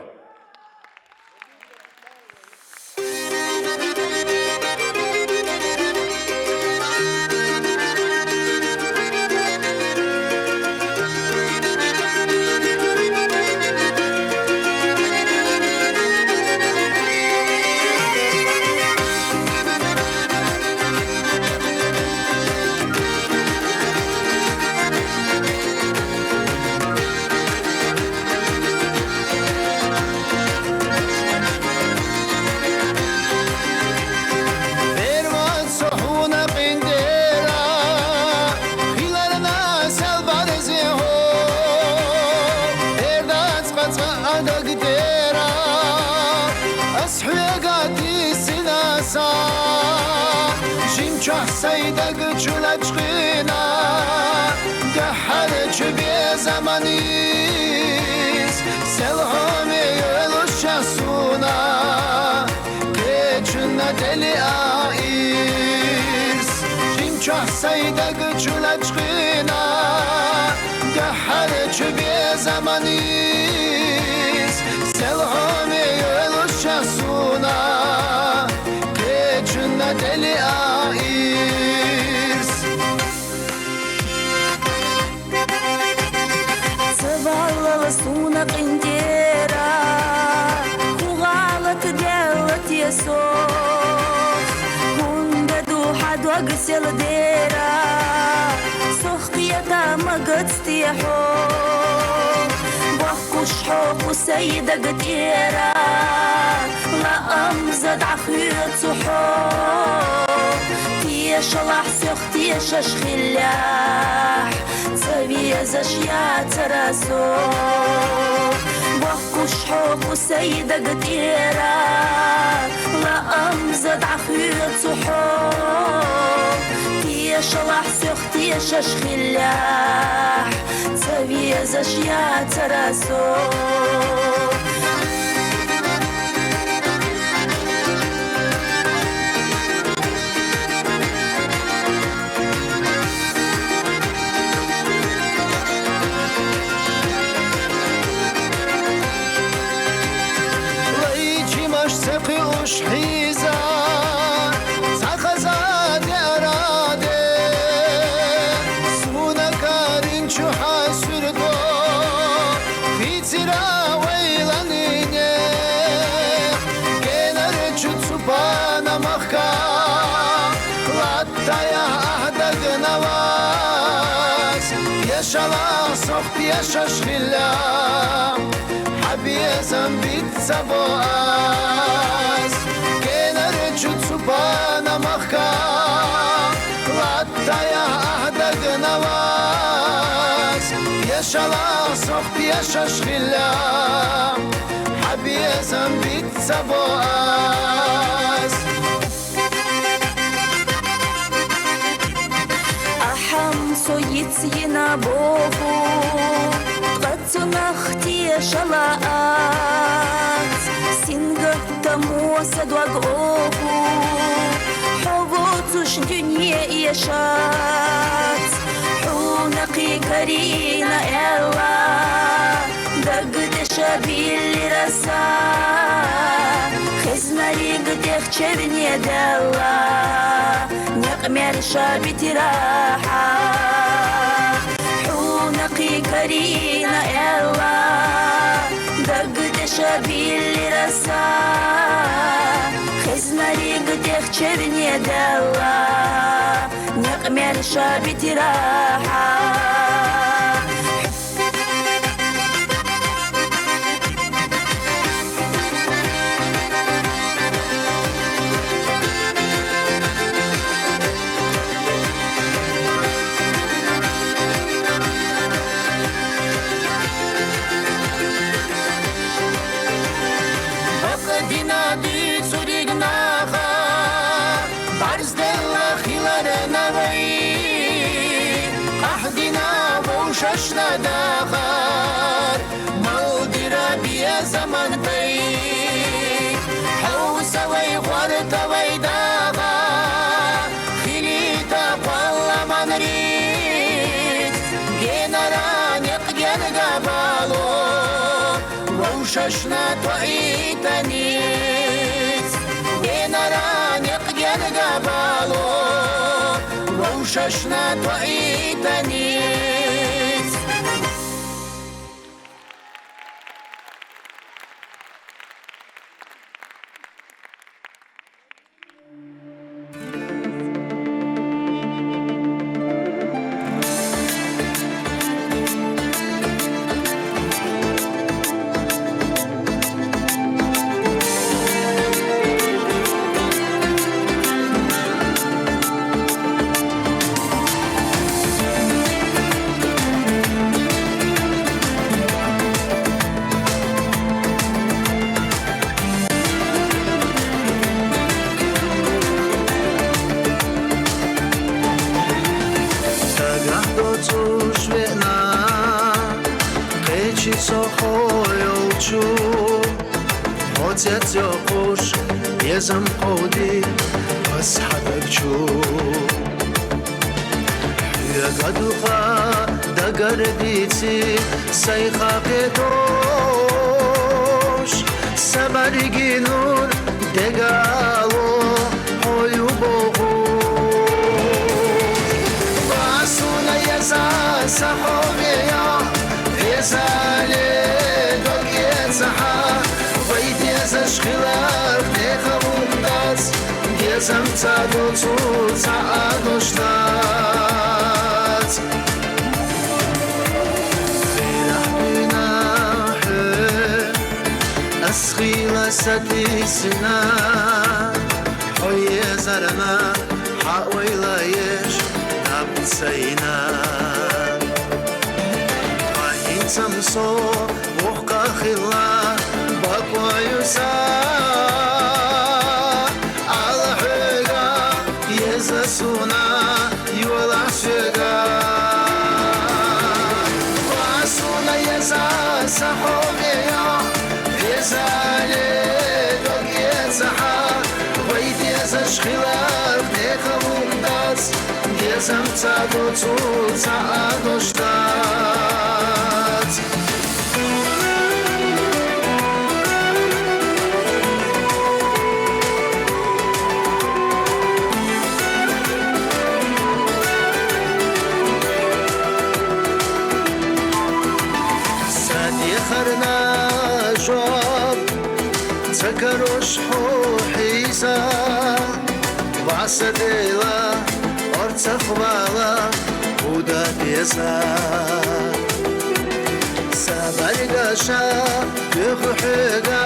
سيدك جلج غينا دحرج بزمانيس سلهم يلوش سونا كجنا دلي آئيس جمجح سيدك جلج غينا دحرج بزمانيس سلهم يلوش سونا كجنا دلي آئيس
سونا قنديرة وغالت ديالت يسوخ ونددو حد وقسل ديرة سخيتا مقد ستيحو بوحكوش حوق وسيدة قديرة لا أمزد عخيط سحوق تيش لحسيخ تيش شخلاح تبيزش يا تراسو بوحكوش حوق وسيدة قديرة لا أمزد عخيط سحوق تيش لحسيخ تيش شخلاح تبيزش يا تراسو
سقيوش حيزة سخزاد أرادة سونا كارين شو حاسردو في ترا ويلانيني كينر جتسوبانا مخا لطا يا أهدق نواز يشالا صخت يشاش خلا حبيزم بيتسابوز كينر جتسوبانا مخا لطا يا أهدق نواز يشالا صخت يشاش خلا حبيزم بيتسابوز
أحمسو يتسينا بوفو قدسو نختي شلاءات سينغت تموسد وقوفو حبوتوش دنيا يشات حونقي كرينا إلا دقدش باللي رسا خزمري قدخ چبني دلا نقمر شابتي راحة حونقي كرينا إلا دقدش باللي رسا خزمري قدخ چبني دلا نقمر شابتي راحة
Ina di zurignacha Barz della khilarna vai Ahdina wushashna dakhar Maldira biya zaman bay Hawsa way gwarta way daga Khilita qalla manrit Genara niqyan gabalo Wushashna tu'itanis Genara niqyan gabalo Wushashna tu'itanis يزم قودي أصحابك شو يا قدوخا دقر بيتي سيخا قدوش سبرقي نور دقالو حيو بوغوش باسونا يزا سحوغيا يزالي دوغيت سحا ويدي زشخلاف نخبونداز Gezem tadotu tadoştat Firah günahı Eskhila sadisina Hoye zarana Hawayla yeş Nabtsayna Ahin samso Vuhka khila Bakwa yusa Suna yola şega Vasuna yeza sahogeya Vezale dogyezaha Vaydi yazashkhilaf nekhavundaz Gezam tsadotu tsadoshtat Zakarosh hohiza Vasadela Ortsakvala Uda pesa Sabarigasha Yukhega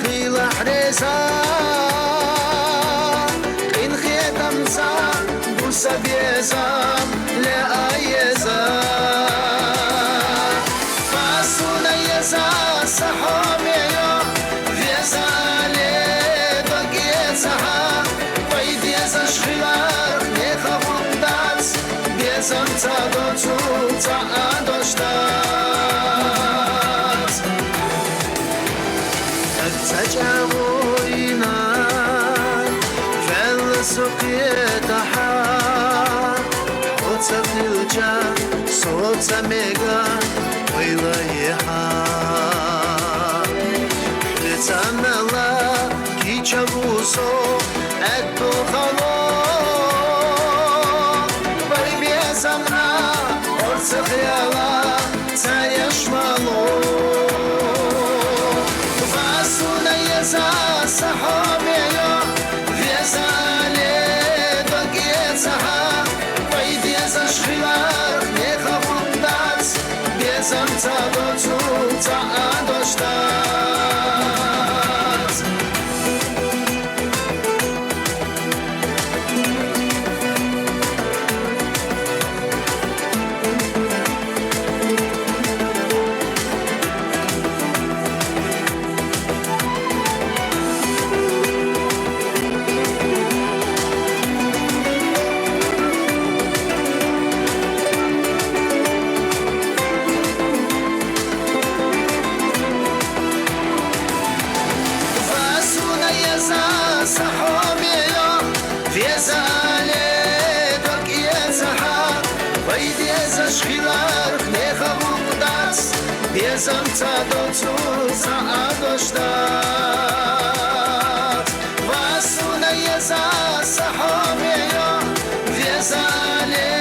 Khila hreza In khidamza Busa bieza Le ayeza Fasuna yeza Sahameya Vezale Bagyezaha Vaydi zashkhilach Nekhavundaz Bezam tadotu Tadoshtat Tajawoina Vel suqyetaha Otsafilja Sotsamega Vaylayeha Tanala ki chabuso etto khalo Bari biazamna orsa khiyala tayashmalo Vasuna yeza sahabeyo Vezale dogyezaha Vaydi yazashkhilach nekhavundaz Bezam tadotu tadoshtat Gezem tadotu saadoshtat Vasuna yeza sahameya Vezale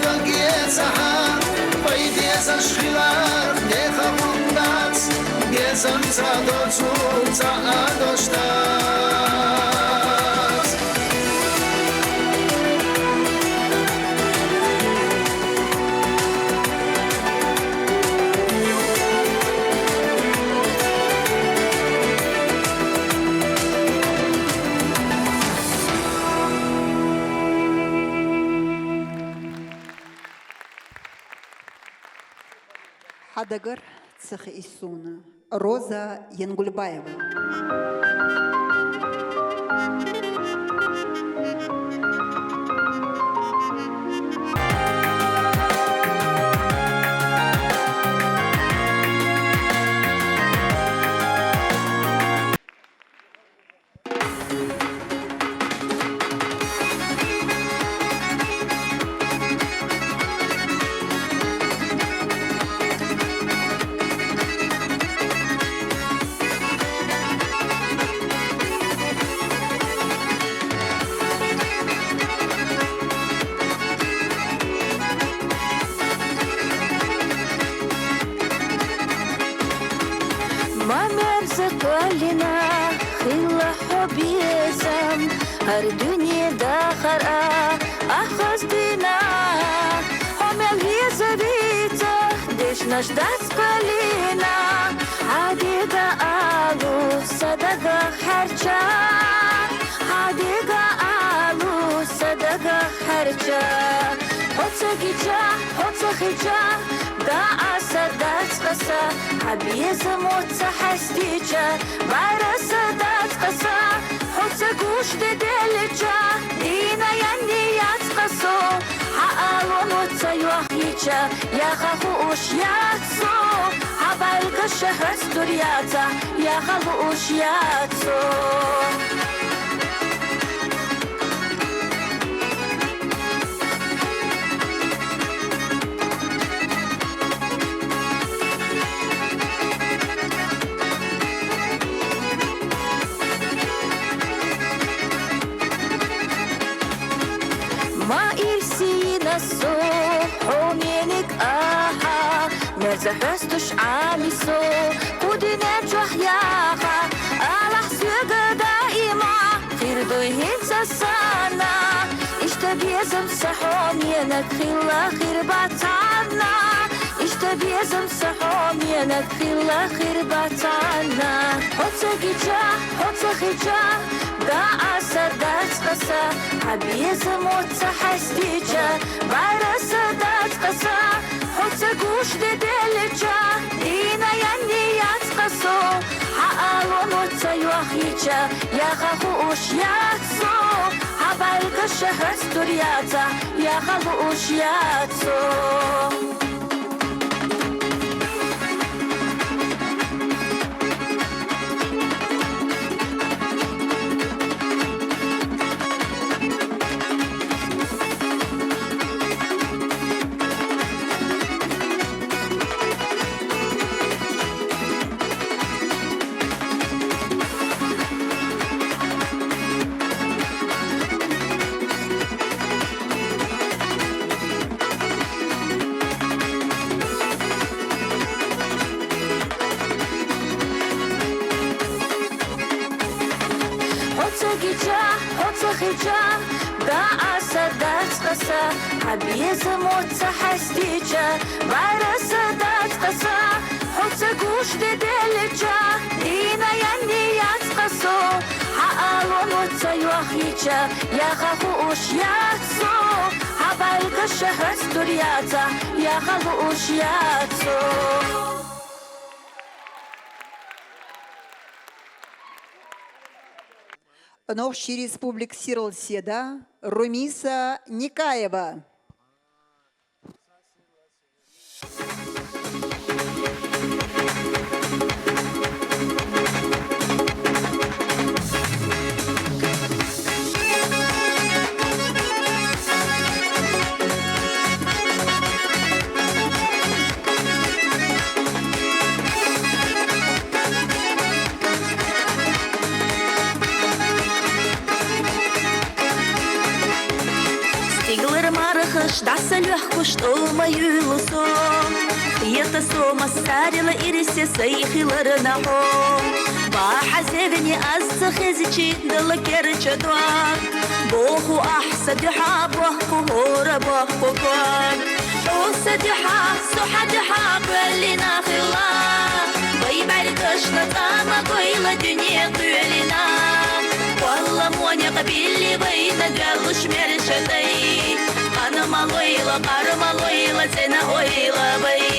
dogyezaha Paydeza shchilar necha mundat Gezem tadotu saadoshtat
Хадагар цеха Исуна. Роза Янгульбаева.
Закалина, хила хоббизм, ардуни дахара, ахоздина, хомел визавица, деш наш дацкалина, адига алу, садага харча, адига алу, садага харча, хоцахича, да асадат спаса, Абьеза моца хастича, вайраса дацкаса, хоца гуш деделича, дина янни яцкасо, хаало моца юахича, яхахуш яцо, хабалка шахас туряца, яхахуш яцо. So, homenik aha, nezahstush amiso, kudine jahyaha, Allah suga daima, khirdoy hinsa sana, ishtabiyazam sahomiyanak khilla khirbatana, ishtabiyazam sahomiyanak khilla khirbatana, hotsakhija, da asadat qasa, abiyeza motsa hastija, vayrasa dat qasa, hotsa gush dedelcha, dina yanni yatsqaso, haalo motsa yuahicha, yakhahush yatso, habalka shahas turyata, yakhahush yatso. Hotzachija, da asadat qasa, abiyeza motsa hastija, vayrasa dat qasa, hotsa gush dedelcha, dina yanni yatsqaso, haalo motsa yuahicha, yakhahush yatso, habalka shahas turyata, yakhahush yatso.
Новший республик Сирл-Седа Румиса Никаева.
даса легко, что мою лусо. Это сома старила ирисе сайхилар на хо. Бахазевни азца хезичи дала керча дуак. Боху ахсад حابه كهورة بحبك وسد حاب صحد حاب اللي ناخلا ويباركش نطامة قويلة دنيا قولنا والله موني قبيلي بينا قالوش مرشدي أنا مالويلة قار مالويلة سنة قويلة بي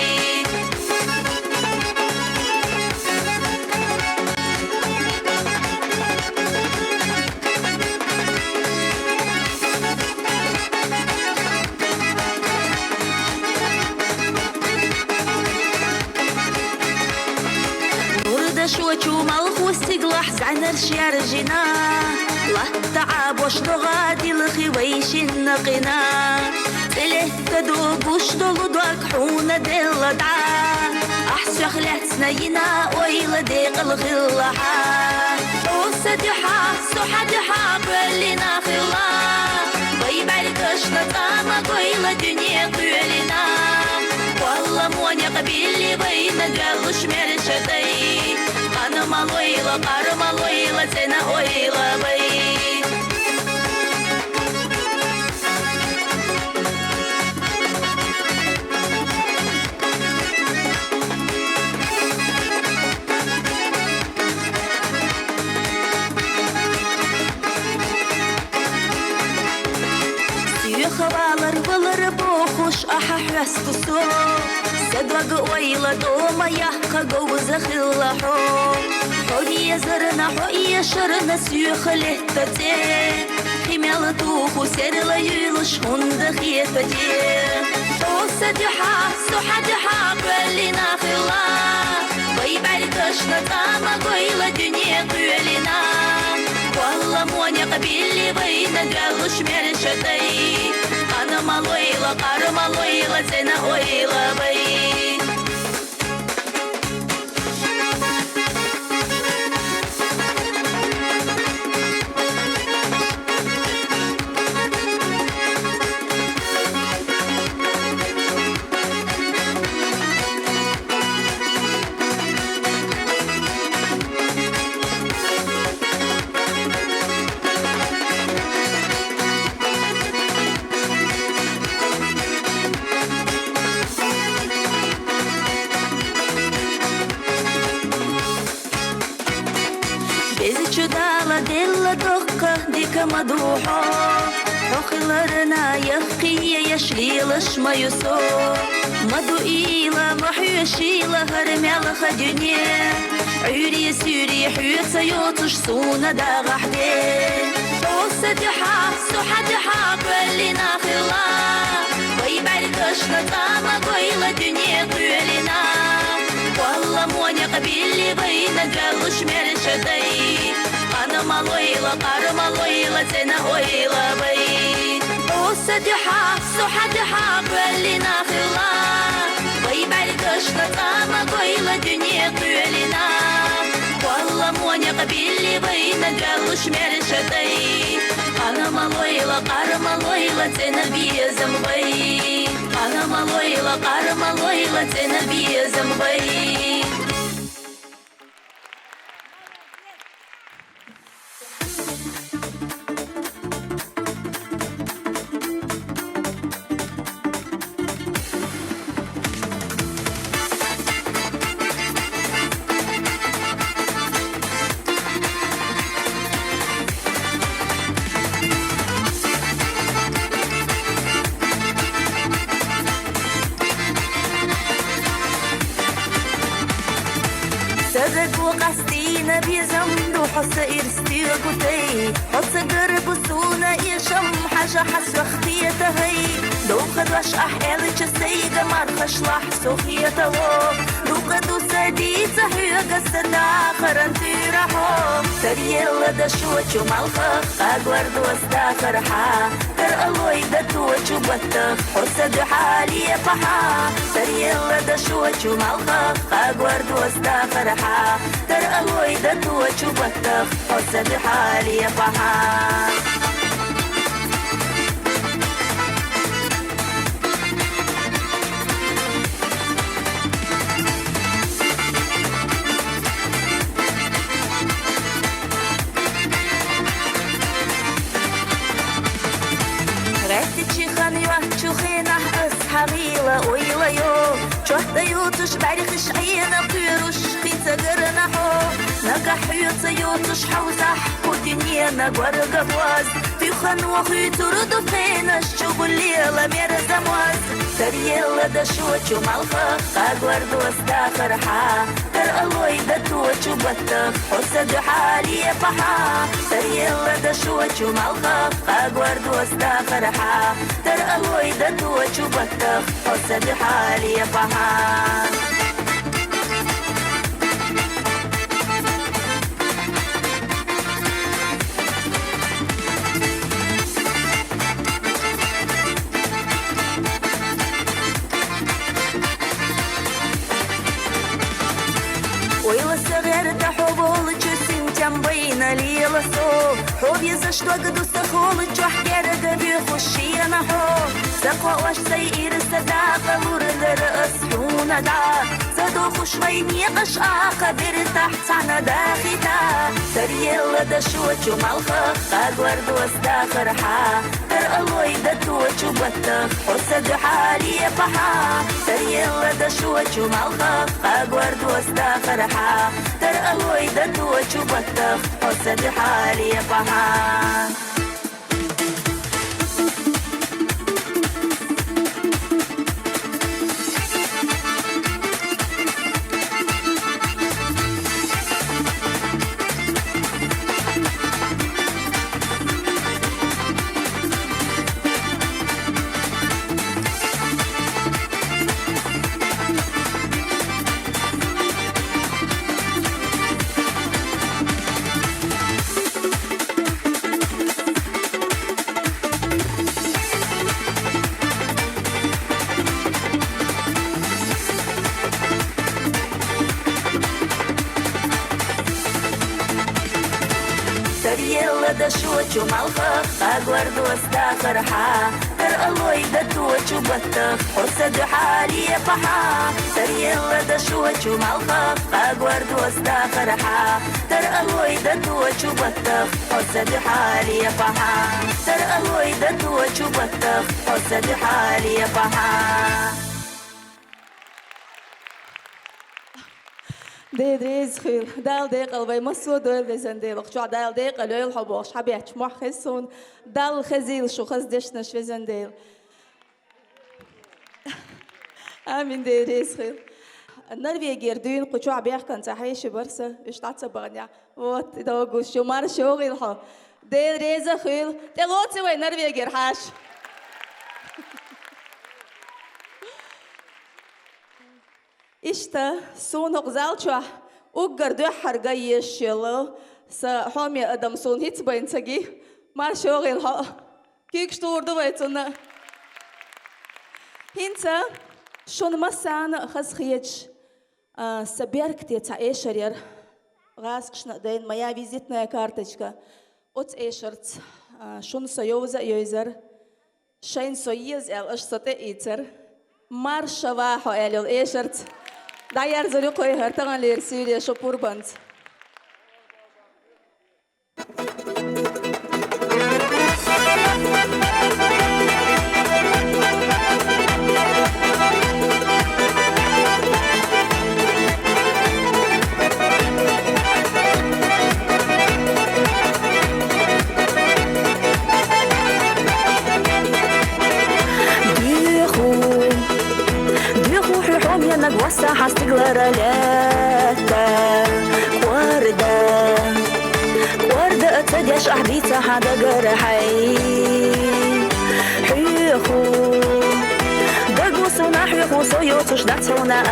شو مالخو استقلح زعنا رشيار جنا لا تعب وش غادي لخي ويش النقنا تله تدوب وش دولو دوك حونا دل دعا أحسو خلات سنينا ويلا ديق الخلحا وصدحا صحدحا باللي ناخلا ويباركش نطامة ويلا دنيا قولنا والله موني قبيلي بينا قالوش مرشدي أنا مالويلة قار مالويلة سنة قويلة بي خبالر بلر بوخوش أححس تصو سدوق ويلا دوما يحقا جوز خلحو حولي زرنا حولي شرنا سيوخ لهتتي خمال توخو سيرلا يلش هند خيتتي وسدحا سحدحا باللي ناخلا ويباركش نطامة قويلة دنيا قولنا والله موني قبيلي بينا قالوش مرشدي أنا مالويلة قار مالويلة سنة قويلة بي مدوحة حخلرنا يخي يشليلش ما يسو مدو إيلا محي يشيلا هرمي على خدني عيري سيري حيوت سيوتش سونا دا غحدي وصدحا سحدحا باللي ناخلا ويباركش نطامة قويلة دنيا قولنا والله موني قبيلي بينا قالوش مرشدي أنا مالويلة قار مالويلة سنة قويلة بي وصدحا سحدحا باللي ناخلا ويباركش نطامة قويلة دنيا قولنا والله موني قبيلي بينا قالوش مرشدي أنا مالويلة قار مالويلة سنة بيزم بي أنا مالويلة قار مالويلة سنة بيزم بي وقستينا بيزم وحس إرستي وقتي حس قرب السونا يشم حاجة حس وخطيته هي دوخ الرش أحيالك السيدة مرخش لح سوخيته دوخ دو سديد هي قصد آخر انتراحو تريلا دشوة مالخة أقورد واستاخر حا تر ألوي دتوة بطخ حسد حالي بحا تريلا دشوة مالخة أقورد واستاخر حا تر ألوي دتوة بطخ حسد حالي بحا يوتش بعرخش عينا قيرش في تقرنا حو نقح يوتش حوزح ودنيا نقور قبواز في خنوخي ترد فينا الشغل ليلة ميرزا مواز تريلا دا شوچو مالخا قاقور دوستا فرحا تر ألوي دا توچو بطخ حسد حالي بحا تريلا دا شوچو مالخا قاقور دوستا فرحا تر ألوي دا توچو بطخ حسد حالي بحا ويلا صغير تحبول جسم جنبينا ليلا سو حب يزشتو قدو سخول جوح كيرد بيخشي انا حب سقوى واش سيئر صداقة ورد رأس حونا دا زدو خوش بيني قش قدر تحت عنا داختا تريلا دا شوچو مالخا قاقور دوستا فرحا تر ألوي دا توچو بطخ حسد حالي بحا تريلا دا شوچو مالخا قاقور دوستا فرحا تر ألوي دا توچو بطخ حسد حالي بحا دا شوچو مالخا قاقور دوستا فرحا تر ألوي دا توچو بطخ حسد حالي بحا تريلا دا شوچو مالخا قاقور دوستا فرحا تر ألوي دا توچو بطخ حسد حالي بحا تر ألوي دا توچو بطخ حسد حالي بحا
ديدريز خير دال ديق البي مسو دول بزنديل خشوا دال ديق الويل حبوش حبيت محسون دال خزيل شو خزدشنا شوزنديل آمين ديدريز خير النرويجير دين قشوا بيح كان تحيش برسة اشتعت بغنيا وات دوغو شو مار شوغيل ها ديدريز خير تلوتي وين نرويجير حاش إشتا سون غزالشوا وقردو حرقاي الشيلو سحومي أدم سون هيت بين تجي مار شوغيل ها كيك شتوردو بيتونا هنتا شون مسان خز خيج سبيرك تيتا إيشرير غاز قشنا دين مايا فيزيتنا كارتشكا أوت إيشرت شون سيوزا يوزر شين سويز إل أشتت إيتر مار شواحو إليل إيشرت داير زلو قوي هرتغن ليرسيليا شپور بند
وسع حستقلر لاتا وردة تديش أحبيتا حدا قرحي حيخو دقوسونا حيخو سويوتش داتونا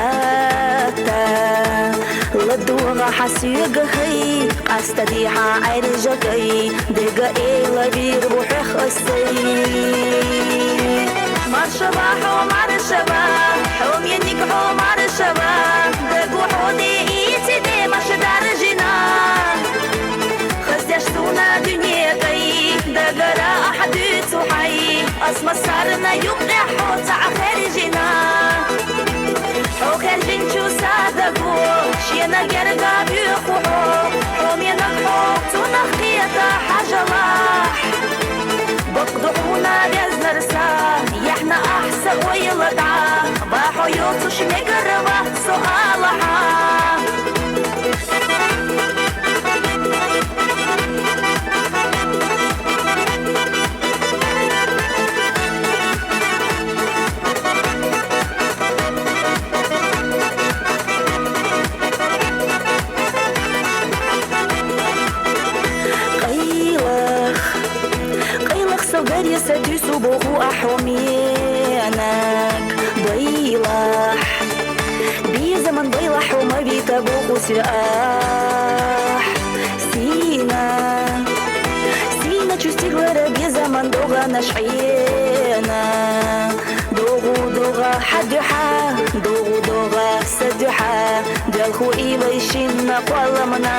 آتا لدوغا حسيقهي أستديحا عرجكي دقا إيلا بيربوحي خسي مار شباح ومار الشباب حوم ينيكحو مار الشباب دقو حودي إيتي دي مش درجنا خزيشتونا دنياكي دقرا أحديتو حي أسمى صارنا يبقى حوت خارجنا حو خارجين شو صادقو شينا قرقا بيخوحو حوم ينكحو تنخيطا حجلاح بقضحونا بيزنرسا يحنا أحسن ويلدعا باحو يوتوش مقربا ستي صبوخ أحومينك ضيلح بزمن ضيلح وما بيتبوخ سرقاح سينا чувствуй глора بزمن دوغا نشعينا دوغا حدوحا دوغا سدوحا دالخو إيبايشينا قوالمنا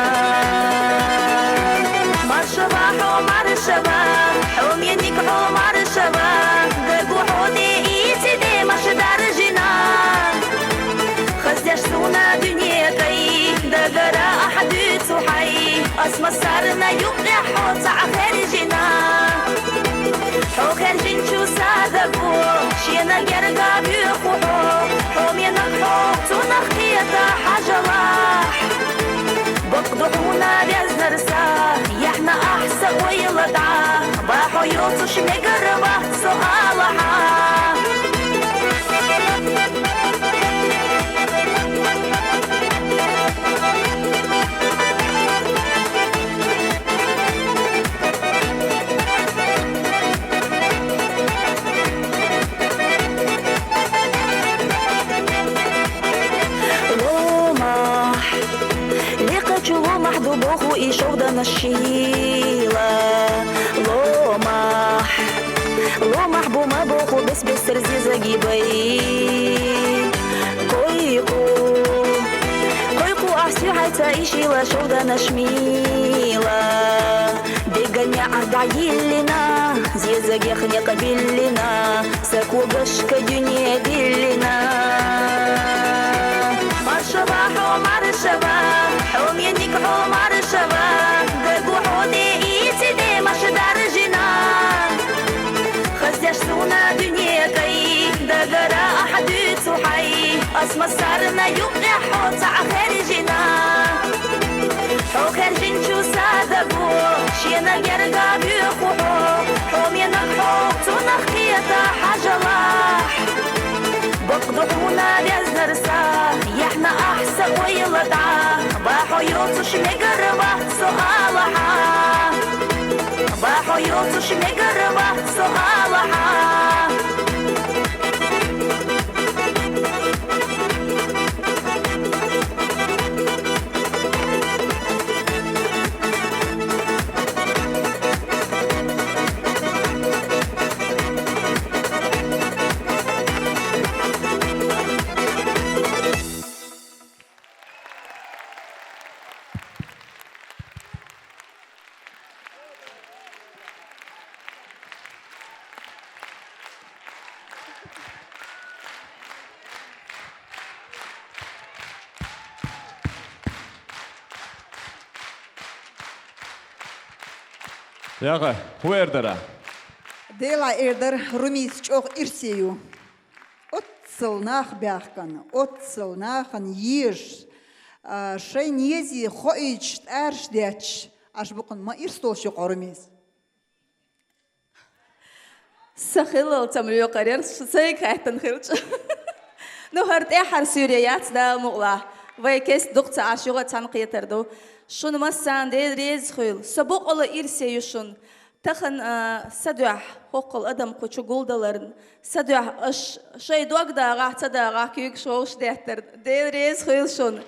مرشبا مرشبا حوم ينيك مرشبا دقو حودي إيتي دي مشدار جنا خزيش سونا دنيا كي دقرا أحد تحي أسمى سارنا يبقى حوت خارجنا حو خارجين شو صادقو شينا جرقا بيخوحو حوم ينقحو تنخيطا حاجة لاح بقدحونا بيزنرسا يحنا أحسا ويلدعا باحو يوتوش مقربا سؤالها محدوبوخو إيشوف دانا الشيلة لومح بوما بوخو بس بسرزي زجيبي كويكو أحسيو حيتا إيشيلا شوف دانا شميلة ديغانيا عدعيلنا زي زجيخنيا قبيلنا ساكو بشكا دنيا ديلنا مرشبا مرشبا حوم ينيك مرشبا دقو حودي إيتي دي مشدار جنا خزيش سونا دنيا كي دقرا أحد تحي أسمى سارنا يبقى حوت خارجنا حو خارجين شو صادقو شينا جرقا بيخوحو حوم ينقحو تنخيطا حاجة لاح بقدحونا بيزنرسا يحنا أحسا ويلدعا باحو يوتوش مقربا سؤالها باحو يوتوش مقربا سؤالها
Яға, хуердара.
Дела эрдер румис чох ирсею. Отцылнах бяхкан, отцылнахан еш. Шайнези хоич әршдяч. Аш бұқын ма ирстолшы қорумес.
سخيل تمليو قرير سيك هاتن خيلش نهرت إحر سوريات دا مغلا ويكس دكتور عاشوغة تنقية تردو شون مسان دي ريز خيل سبوق الله إرسي يشون تخن سدوح حق الأدم كوشو قولدلرن سدوح أش شيء دوق دا غاح تدا غاح كيوك شوش دهتر دي ريز خيل شون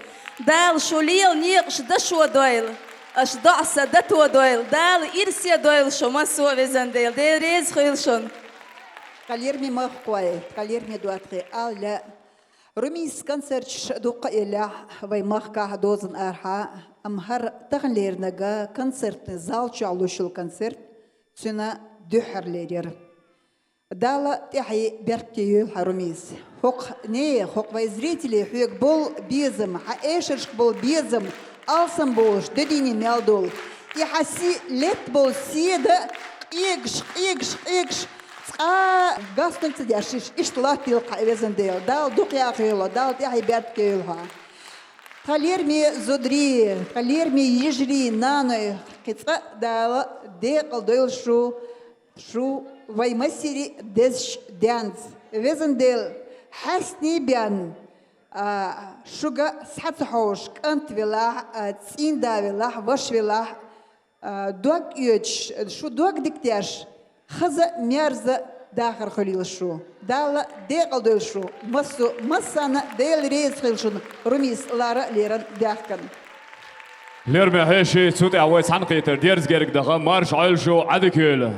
دال شوليل نيقش دشو دويل أش دعسة دتو دويل دال إرسي دويل شو ما سوى بزن ديل دي ريز خيل شون
قاليرمي ما قوي قاليرمي دواتري لا رميس كنسرش دوق إله وي مخكا دوزن أرها أمهر تغنليرنغا كنسرت زال شالوش الكنسرت سنة دحر لير دالا تحي بركيو رميس حق حق وزريتلي حق بول بيزم حايشرش بول بيزم ألسن بوش دديني مالدول يحسي لت بول سيدا إيقش قاستن تديرشيش إشتلات تلقى إذن ديل دال دوقيا خيلو دال تحي بركيوها قاليرمي زودري قاليرمي يجري نانو قطع دال ديقل دويل شو ويمسيري دش دانز إذن ديل حسني بيان شوغا سحتحوش كنت ولا تسين دا ولا وش ولا دوك يوش شو دوك دكتيرش خز ميرز داخل خليل شو دال ديقل دول شو مسانا ديل ريز خيل شو رميس لارا ليرن داخل
Lerme heşi tut avet sanqiter ders gerek daha marş alşo adıköyle.